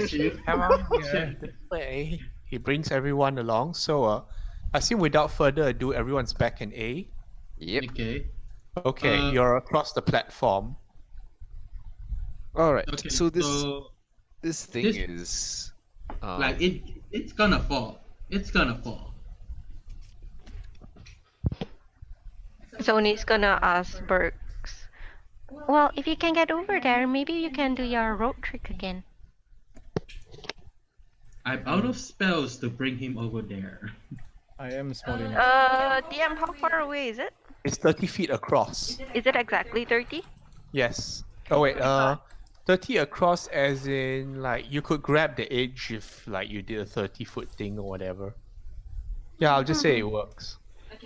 Chief. Come on, this way. He brings everyone along. So, I assume without further ado, everyone's back in A. Yep. Okay. Okay, you're across the platform. All right. Okay. So this thing this- is Like it's gonna fall. It's gonna fall. Sony's gonna ask Burks. Well, if you can get over there, maybe you can do your rope trick again. I'm out of spells to bring him over there. I am small enough. DM, how far away is it? It's 30 feet across. Is it exactly 30? Yes. Oh wait, 30 across as in like you could grab the edge if like you did a 30-foot thing or whatever. Yeah, I'll just say it works.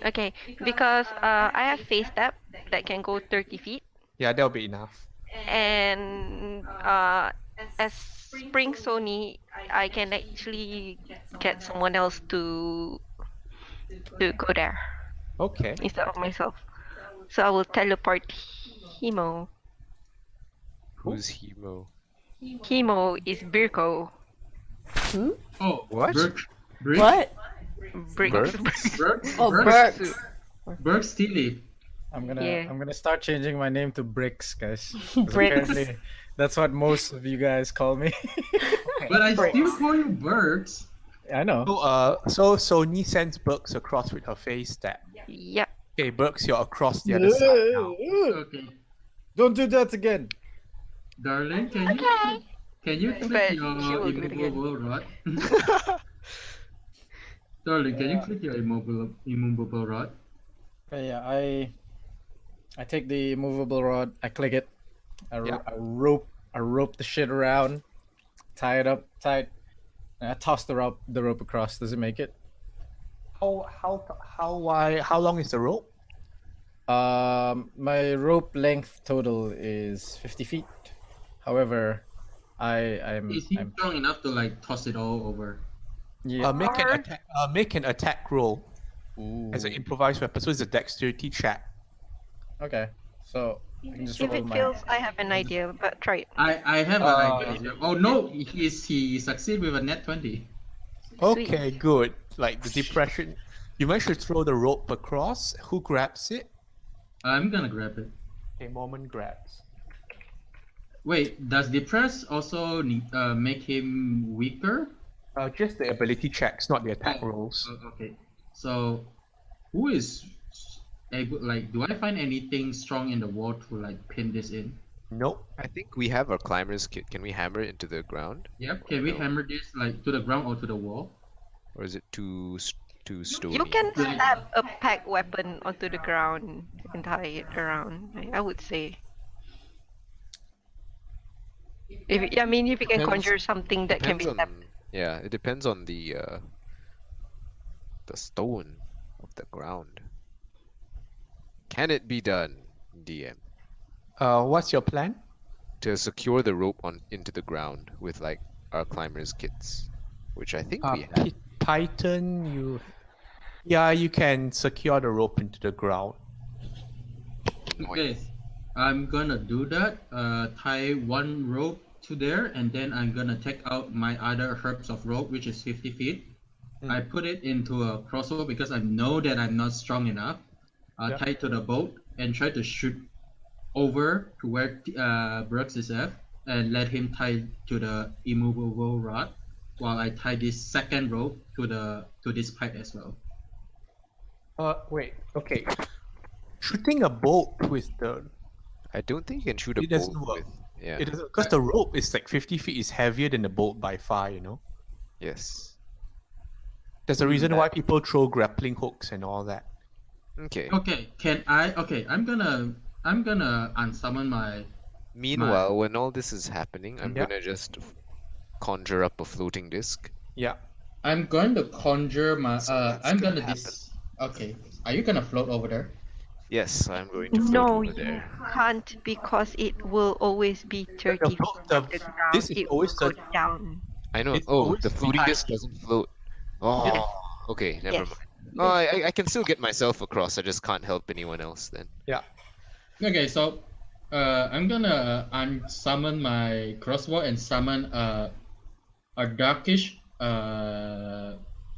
Okay, because I have face step that can go 30 feet, Yeah, that'll be enough. and as Spring Sony, I can actually get someone else to go there Okay. instead of myself. So I will teleport Hemo. who's Hemo? Hemo is Birko. Oh, What? Bricks? What? Bricks. Oh, Burks. Burks Steely. I'm Yeah. gonna start changing my name to Bricks, guys. 'Cause Bricks. Apparently, that's what most of you guys call me. But I still call you Burks. I know. So Sony sends Burks across with her face step. Yep. Okay, Burks, you're across the other side now. Okay. Don't do that again. Darling, can you But click she your will do it again. immovable rod? Darling, can you click your immovable rod? Yeah, I take the movable rod, I click it, Yeah. I rope the shit around, tie it up tight, and I toss the rope across. Does it make it? How long is the rope? My rope length total is 50 feet. However, I'm Is he strong enough to like toss it all over? yeah. Make an attack roll Ooh. as an improvised weapon. So it's a dexterity check. Okay, so I can just If roll it my. fails, I have an idea, but try it. I have an idea. Oh no, he succeed with a net 20. Okay, good. Like the depression, you managed to throw the rope across. Who grabs it? I'm gonna grab it. A moment grabs. Wait, does depress also make him weaker? Just the ability checks, not the attack rolls. Okay. So, who is able? Like, do I find anything strong in the wall to like pin this in? Nope. I think we have our climber's kit. Can we hammer it into the ground? Yep. Can we No. hammer this like to the ground or to the wall? Or is it too stony? You can stab a pack weapon onto the ground and tie it around. I would say. If you can Depends- conjure something that can be Depends stabbed. on, yeah, it depends on the stone of the ground. Can it be done, DM, What's your plan? to secure the rope into the ground with like our climber's kits, which I think we have. Titan, you can secure the rope into the ground. Okay. I'm gonna do that. Tie one rope to there, and then I'm gonna take out my other herbs of rope, which is 50 feet. I put it into a crossbow because I know that I'm not strong enough. Yeah. Tie it to the boat and try to shoot over to where Brooks is at, and let him tie to the immovable rod, while I tie this second rope to this pipe as well. Wait. Okay. Shooting a bolt with the I don't think you can shoot a It doesn't bolt work. with. Yeah. it doesn't because the rope is like 50 feet is heavier than the bolt by far. Yes. There's a reason why people throw grappling hooks and all that. Okay. Okay, can I? Okay, I'm gonna unsummon my. Meanwhile, when all this is happening, I'm Yeah. gonna just conjure up a floating disc. Yeah. I'm going to conjure my. So I'm gonna gonna Okay, are you gonna float over there? Yes, I'm going to float No, over you there. can't because it will always be 30 feet boat- from the ground. this is It always will go 30 down. I know. It's Oh, always the floating behind. disc doesn't float. Oh, okay, never Yes. mind. Oh, I can still get myself across. I just can't help anyone else then. Yeah. Okay, so I'm gonna unsummon my crossbow and summon a darkish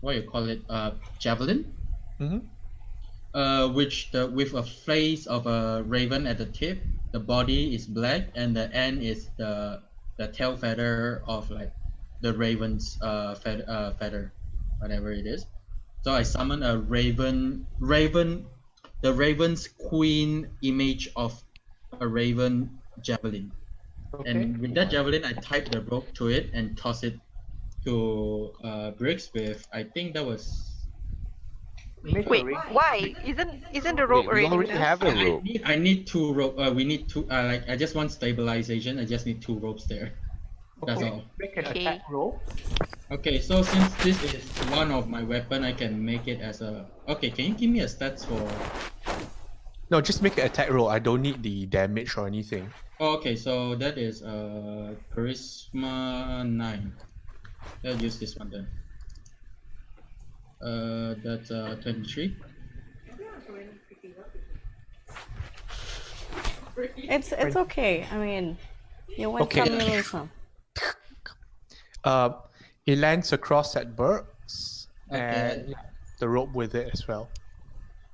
what you call it javelin. Mm-hmm. With a face of a raven at the tip. The body is black and the end is the tail feather of like the raven's feather, whatever it is. So I summon a the raven's queen image of a raven javelin. Okay. And with that javelin, I tied the rope to it and toss it to Briggs with, I think that was. Wait, why? Isn't the rope Wait, we already there? have a rope. I need two rope. We need two. I just want stabilization. I just need two ropes there. That's all. Make an Okay. attack roll. Okay, so since this is one of my weapon, I can make it as a. Okay, can you give me a stats for? No, just make an attack roll. I don't need the damage or anything. Oh, okay, so that is charisma 9. I'll use this one then. That's 23. It's okay. I mean, you went Okay. some, you lose some. It lands across at Burks Okay. and the rope with it as well.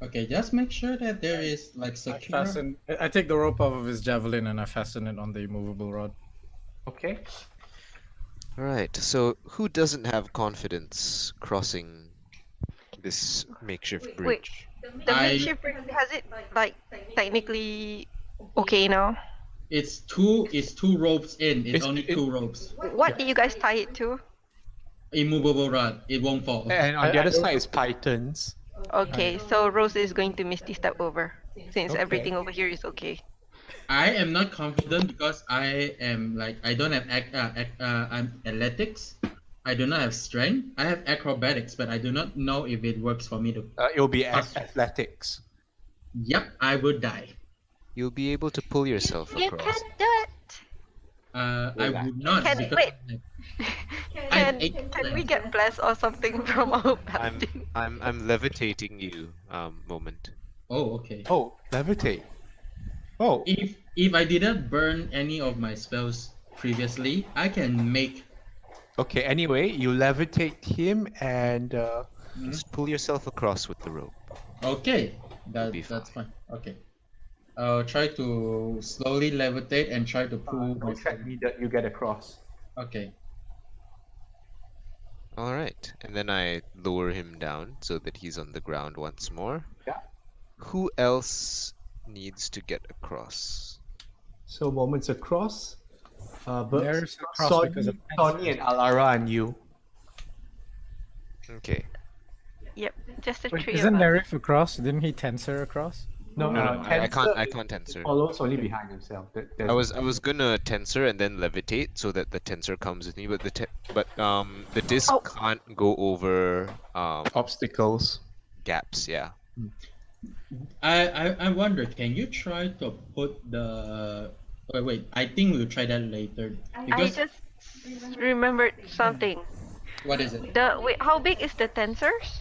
Okay, just make sure that there is like secure. I take the rope off of his javelin and I fasten it on the immovable rod. Okay. Alright, so who doesn't have confidence crossing this makeshift Wait, bridge? The I- makeshift bridge, has it like technically okay now? It's two ropes in. It's It's- only it- two ropes. What did you guys tie it to? Immovable rod. It won't fall. And on the I other don't- side is Pythons. Okay, so Rose is going to misty step over since Okay. everything over here is okay. I am not confident because I am like I don't have I'm athletics. I do not have strength. I have acrobatics, but I do not know if it works for me to. It'll be Pass. athletics. Yep, I would die. You'll be able to pull yourself You across. can do it. I would not. Can- because wait. I'm Can we get blessed or something from our I'm paladin? I'm levitating you, moment. Oh, okay. Oh, levitate. Oh, If I didn't burn any of my spells previously, I can make. okay. Anyway, you levitate him and Just pull yourself across with the rope. Okay, be that's fine. Okay. I'll try to slowly levitate and try to pull myself. check me that you get across. Okay. All right, and then I lower him down so that he's on the ground once more. Yeah. Who else needs to get across? So moments across. There's a cross because of Sonny and Alara and you. Okay. Yep, just the Wait, three isn't of us. Nerif across? Didn't he tensor across? No, No, I Tensor can't tensor. follows only behind himself. I was gonna tensor and then levitate so that the tensor comes with me, but the disc Oh. can't go over obstacles. gaps. Yeah. I wonder, can you try to put the... Wait, I think we'll try that later. I Because... just remembered something. What is it? Wait, how big is the tensors?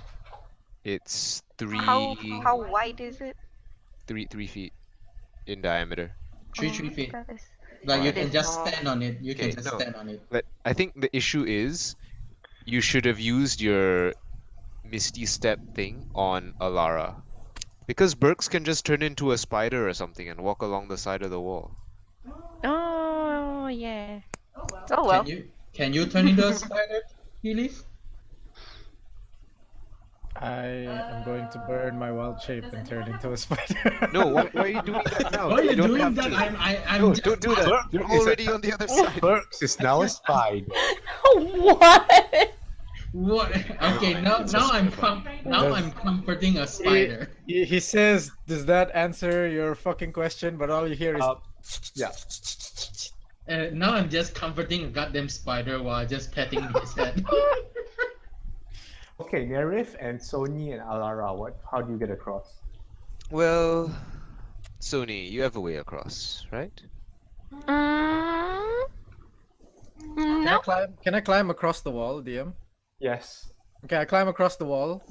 It's How wide is it? 3 feet in diameter. 3 feet. That is. Like you that can is just small. stand on it. You can Okay, just no. stand on it. But I think the issue is you should have used your Misty Step thing on Alara. Because Burks can just turn into a spider or something and walk along the side of the wall. Oh yeah. Oh well. Can you turn into a spider, Heath? I am going to burn my wild shape and turn into a spider. No, why are you doing that now? Why are you don't doing have that? to. I'm No, just... don't do that. You're already on the other side. Burks is now a spider. What? What? Okay, now I'm comforting a spider. He says, "Does that answer your fucking question?" But all you hear is, Yeah. Now I'm just comforting a goddamn spider while just petting his head. Okay, Nerif and Sony and Alara, how do you get across? Well, Sony, you have a way across, right? No. Can I climb across the wall, DM? Yes. Okay, I climb across the wall,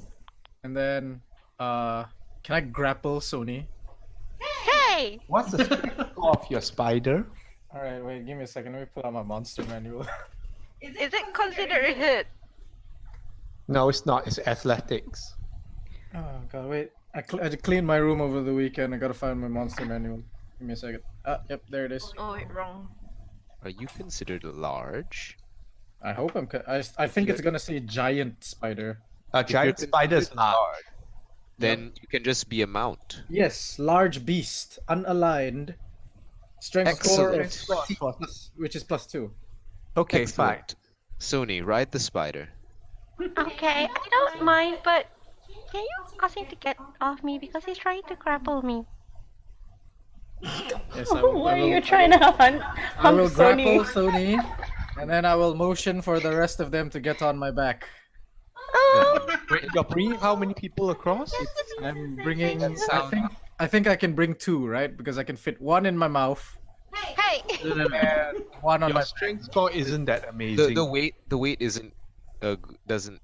and then can I grapple Sony? Hey! What's the speed of your spider? All right, wait, give me a second. Let me pull out my monster manual. Is it considered a hit? No, it's not. It's athletics. Oh god, wait. I cleaned my room over the weekend. I gotta find my monster manual. Give me a second. Yep, there it is. Oh wait, wrong. Are you considered large? I hope I think it's gonna say giant spider. A giant spider is large. Then you can just be a mount. Yes, large beast, unaligned, strength score of Excellent. 20 plus, which is +2. Okay, fine. Excellent. Sony, ride the spider. Okay, I don't mind, but can you ask him to get off me because he's trying to grapple me? Yes, Why are you trying to I hump will grapple Sony? Sony, and then I will motion for the rest of them to get on my back. Wait, you're bringing how many people across? I'm bringing. sound- I think I can bring 2, right? Because I can fit 1 in my mouth Hey! and 1 on Your my. strength score isn't that amazing. The weight isn't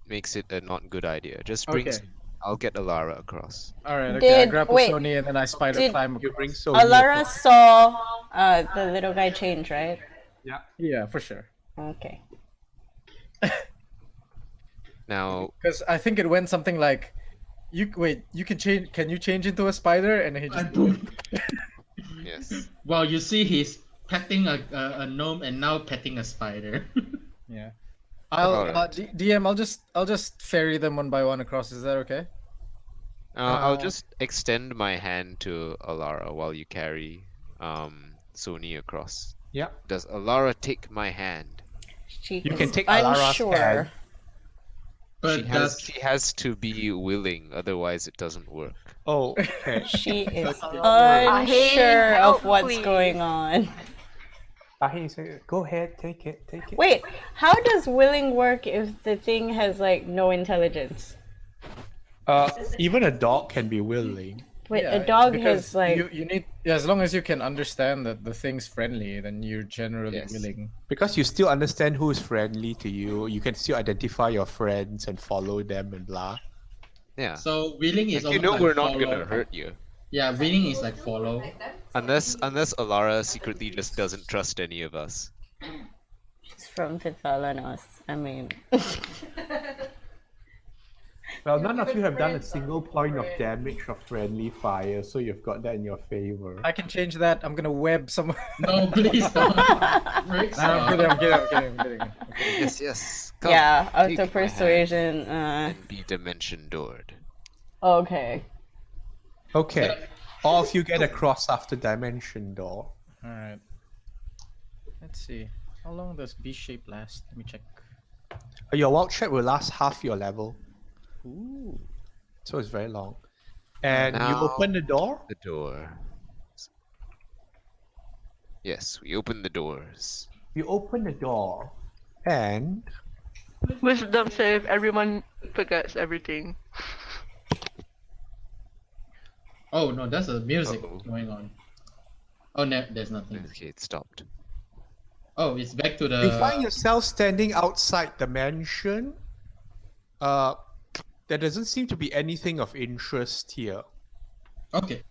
makes it a not good idea. Just bring. Okay. I'll get Alara across. All right. Okay. I Did- grapple wait, Sony and then I spider did- climb. You bring so Alara saw the little guy change, right? Yeah, for sure. Okay. Now, Because I think it went something like, you can change. Can you change into a spider? And then he just. yes. Well, you see, he's petting a gnome and now petting a spider. Yeah. I'll Alright. DM. I'll just ferry them one by one across. Is that okay? I'll just extend my hand to Alara while you carry Sony across. Yeah. Does Alara take my hand? She You is can take Alara's unsure. hand. But She has to be willing, otherwise it doesn't work. Oh, okay. She is Hey, unsure help, of what's please. going on. Ahi, go ahead, take it. Wait, how does willing work if the thing has like no intelligence? Even a dog can be willing. Wait, Yeah, a dog because has like you need as long as you can understand that the thing's friendly, then you're generally Yes. willing. Because you still understand who is friendly to you. You can still identify your friends and follow them and blah. Yeah. so willing is Like, you almost know like we're not follow. gonna hurt you. Yeah, willing is like follow. Unless Alara secretly just doesn't trust any of us. from Pythalanos. I mean, Well, none of you have done a single point of damage of friendly fire, so you've got that in your favor. I can change that. I'm gonna web some. No, please don't. Rick, Nah, I'm stop. kidding. Yes. Come, Yeah, take after my hand persuasion. and be dimension doored. Okay. Okay, all of you get across after dimension door. All right. Let's see. How long does B shape last? Let me check. Your wild check will last half your level, Ooh. so it's very long. And you Now- open the door. The door. Yes, we open the doors. You open the door, and Wisdom save. Everyone forgets everything. Oh no, that's a music Uh-oh. going on. Oh no, there's nothing. Okay, it stopped. Oh, it's back to you the. find yourself standing outside the mansion. There doesn't seem to be anything of interest here. Okay.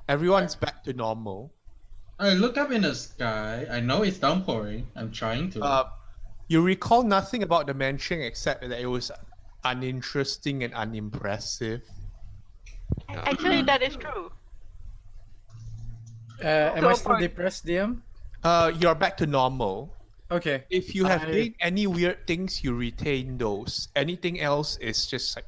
Everyone's back to normal. I look up in the sky. I know it's downpouring. I'm trying to. You recall nothing about the mansion except that it was uninteresting and unimpressive. Actually, that is true. Am So I still far- depressed, DM? You're back to normal. Okay. If you have I- gained any weird things, you retain those. Anything else is just like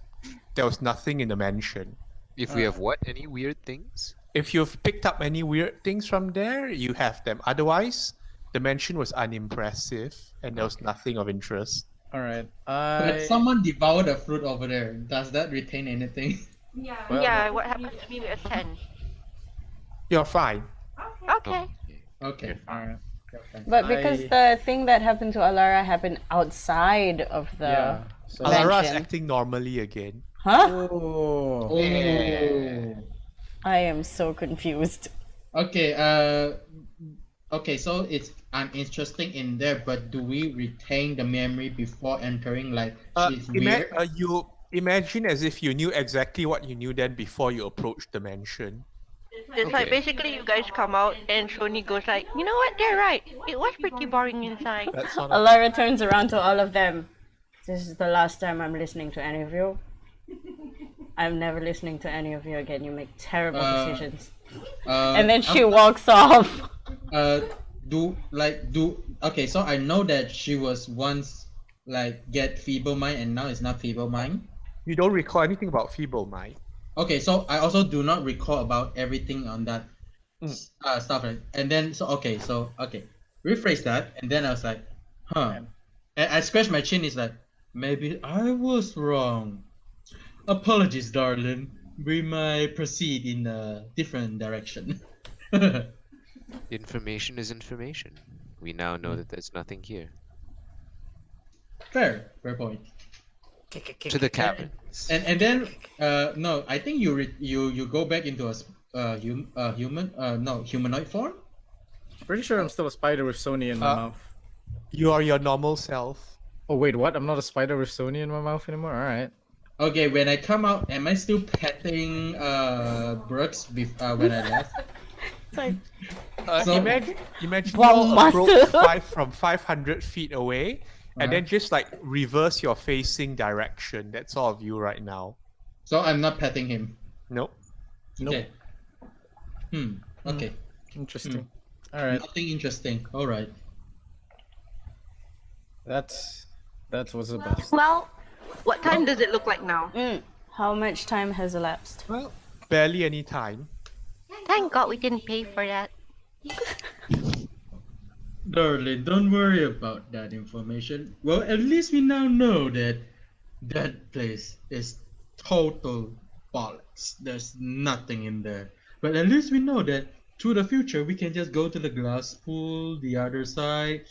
there was nothing in the mansion. If we have what? Any weird things? If you've picked up any weird things from there, you have them. Otherwise, the mansion was unimpressive and there was nothing of interest. All right. But someone devoured a fruit over there. Does that retain anything? Well, Yeah, what happened to me with a 10? You're fine. Okay. Okay. All right. Okay. But because the thing that happened to Alara happened outside of the. Yeah. So. Alara's Mansion. acting normally again. Huh? Oh. Oh. I am so confused. Okay. Okay. So it's uninteresting in there, but do we retain the memory before entering? Like she's weird. You imagine as if you knew exactly what you knew then before you approached the mansion. It's like basically you guys come out and Shoni goes like, you know what, they're right. It was pretty boring inside. That's not Alara turns around to all of them. This is the last time I'm listening to any of you. I'm never listening to any of you again. You make terrible decisions. And then she walks off. Okay, so I know that she was once like get feeble mind and now it's not feeble mind. You don't recall anything about feeble mind. Okay, so I also do not recall about everything on that stuff. Right? And then rephrase that. And then I was like, huh. And I scratched my chin. It's like, maybe I was wrong. Apologies, darling. We might proceed in a different direction. Information is information. We now know that there's nothing here. Fair point. To the caverns. And then no, I think you go back into a humanoid form. Pretty sure I'm still a spider with Sony in my mouth. You are your normal self. Oh wait, what? I'm not a spider with Sony in my mouth anymore. All right. Okay, when I come out, am I still petting Brooks when I left? It's like, So- Imagine you One all approach muscle. from 500 feet away, and then just like reverse your facing direction. That's all of you right now. So I'm not petting him. Nope. Okay. Okay. Interesting. All right. Nothing interesting. All right. That was the best. Well, what time does it look like now? how much time has elapsed? Well, barely any time. Thank God we didn't pay for that. Darling, don't worry about that information. Well, at least we now know that that place is total bollocks. There's nothing in there. But at least we know that to the future we can just go to the glass pool, the other side.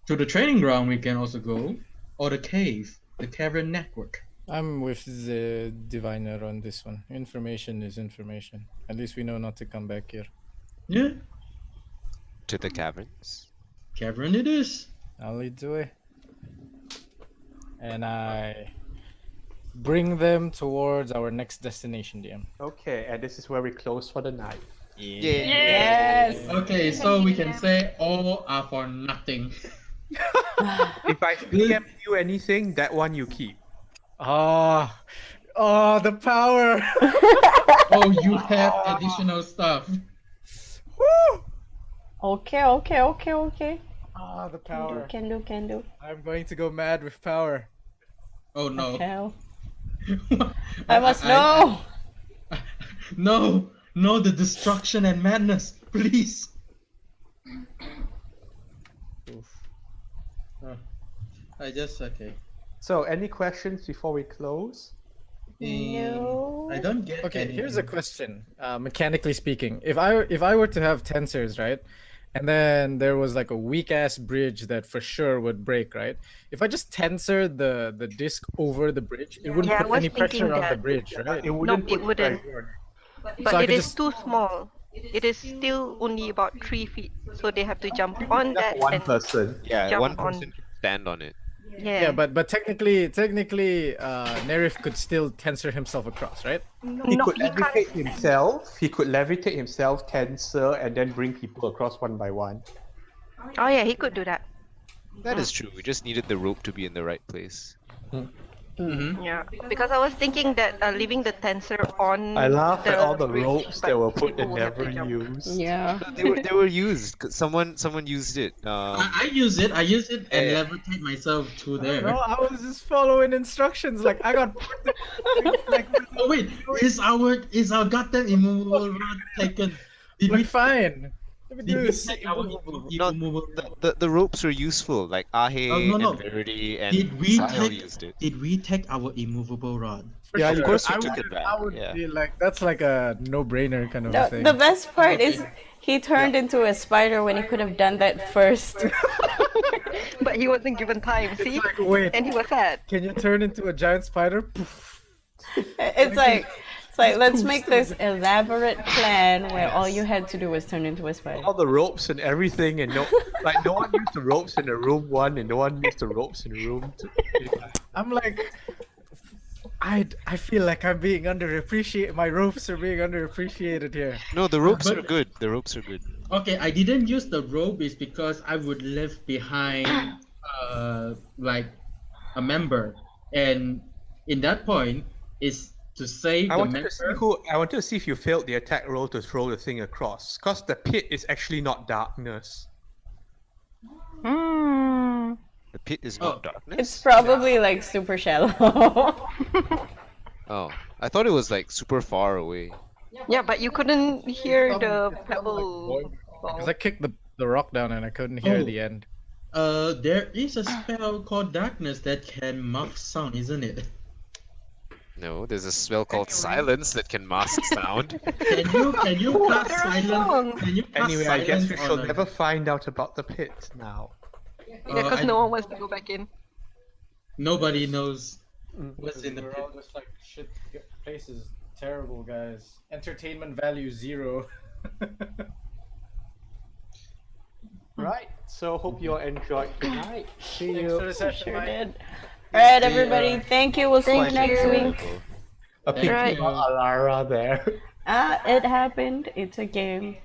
To the training ground we can also go. Or the cave, the cavern network. I'm with the diviner on this one. Information is information. At least we know not to come back here. Yeah, To the caverns. cavern it is. I'll lead the way. And I bring them towards our next destination, DM. Okay, and this is where we close for the night. Yes. Okay, so we can say all are for nothing. If I PM you anything, that one you keep. Oh, the power! Oh, you have additional stuff. Woo! Okay, okay, okay, okay. Ah, the Can do, power. can do, can do. I'm going to go mad with power. Oh no. Hell. I must know! No, no, the destruction and madness, please. I just okay. So, any questions before we close? No. I don't get. Okay, here's a anything. question. Mechanically speaking, if I were to have tensors, right, and then there was like a weak ass bridge that for sure would break, right? If I just tensor the disc over the bridge, it wouldn't Yeah, I put was any thinking pressure on the that. bridge, right? It wouldn't Nope, it put wouldn't. pressure on But So I it could is just- too small. It is still only about 3 feet, so they have to jump on That's that one and person. Yeah, jump one on. person can stand on it. Yeah. Yeah, but technically, Nerif could still tensor himself across, right? He No, could he can't. levitate himself. He could levitate himself, tensor, and then bring people across one by one. Oh yeah, he could do that. That is true. We just needed the rope to be in the right place. Yeah, because I was thinking that leaving the tensor on. I laugh at all the bridge, ropes but that were put people and will have to never jump. used. Yeah. They were used. Someone used it. I use it. I use it and Yeah. levitate myself to there. No, I was just following instructions. Like I got like Oh wait, is our goddamn immovable rod taken? Did we fine. Let me did do we this. take our No, immovable rod? the ropes were useful. Like Ahe Oh, no. and Verity and Did we Sahil take? used it. Did we take our immovable rod? For Yeah, sure. of course we I took would, it back, I would yeah. be like, that's like a no-brainer kind of a thing. The best part is he turned into a spider when he could have done that first. But he wasn't given time. See, like, wait. and he was sad. Can you turn into a giant spider? Poof. It's like let's make this elaborate plan where all you had to do was turn into a spider. All the ropes and everything, and no one used the ropes in the room 1, and no one used the ropes in room 2. I'm like, I feel like I'm being underappreciated. My ropes are being underappreciated here. No, the ropes But- are good. The ropes are good. Okay, I didn't use the rope is because I would leave behind like a member, and in that point is to save I the wanted member. to see I wanted to see if you failed the attack roll to throw the thing across, because the pit is actually not darkness. Hmm. The pit is Oh. not darkness. It's probably like super shallow. Oh, I thought it was like super far away. Yeah, but you couldn't hear the It's pebble. Because I kicked the rock down and I couldn't hear Oh. the end. There is a spell called darkness that can muff sound, isn't it? No, there's a spell called silence that can mask sound. Can you cast They're silence? wrong. Can you cast Anyway, I guess silence we shall on a- never find out about the pit now. Yeah, because I- no one wants to go back in. Nobody knows what's in the We're pit. all just like shit places. Terrible guys. Entertainment value 0. Right, so hope you all enjoyed tonight. See Thanks for you. the session, Sure Mike. did. Alright, everybody. Thank you. We'll see you Thank next you. week. A picture Right. of Alara there. It happened. It's a game.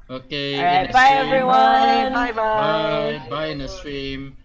Okay. Alright, in the bye stream. everyone. Bye bye. Bye. Bye in the stream.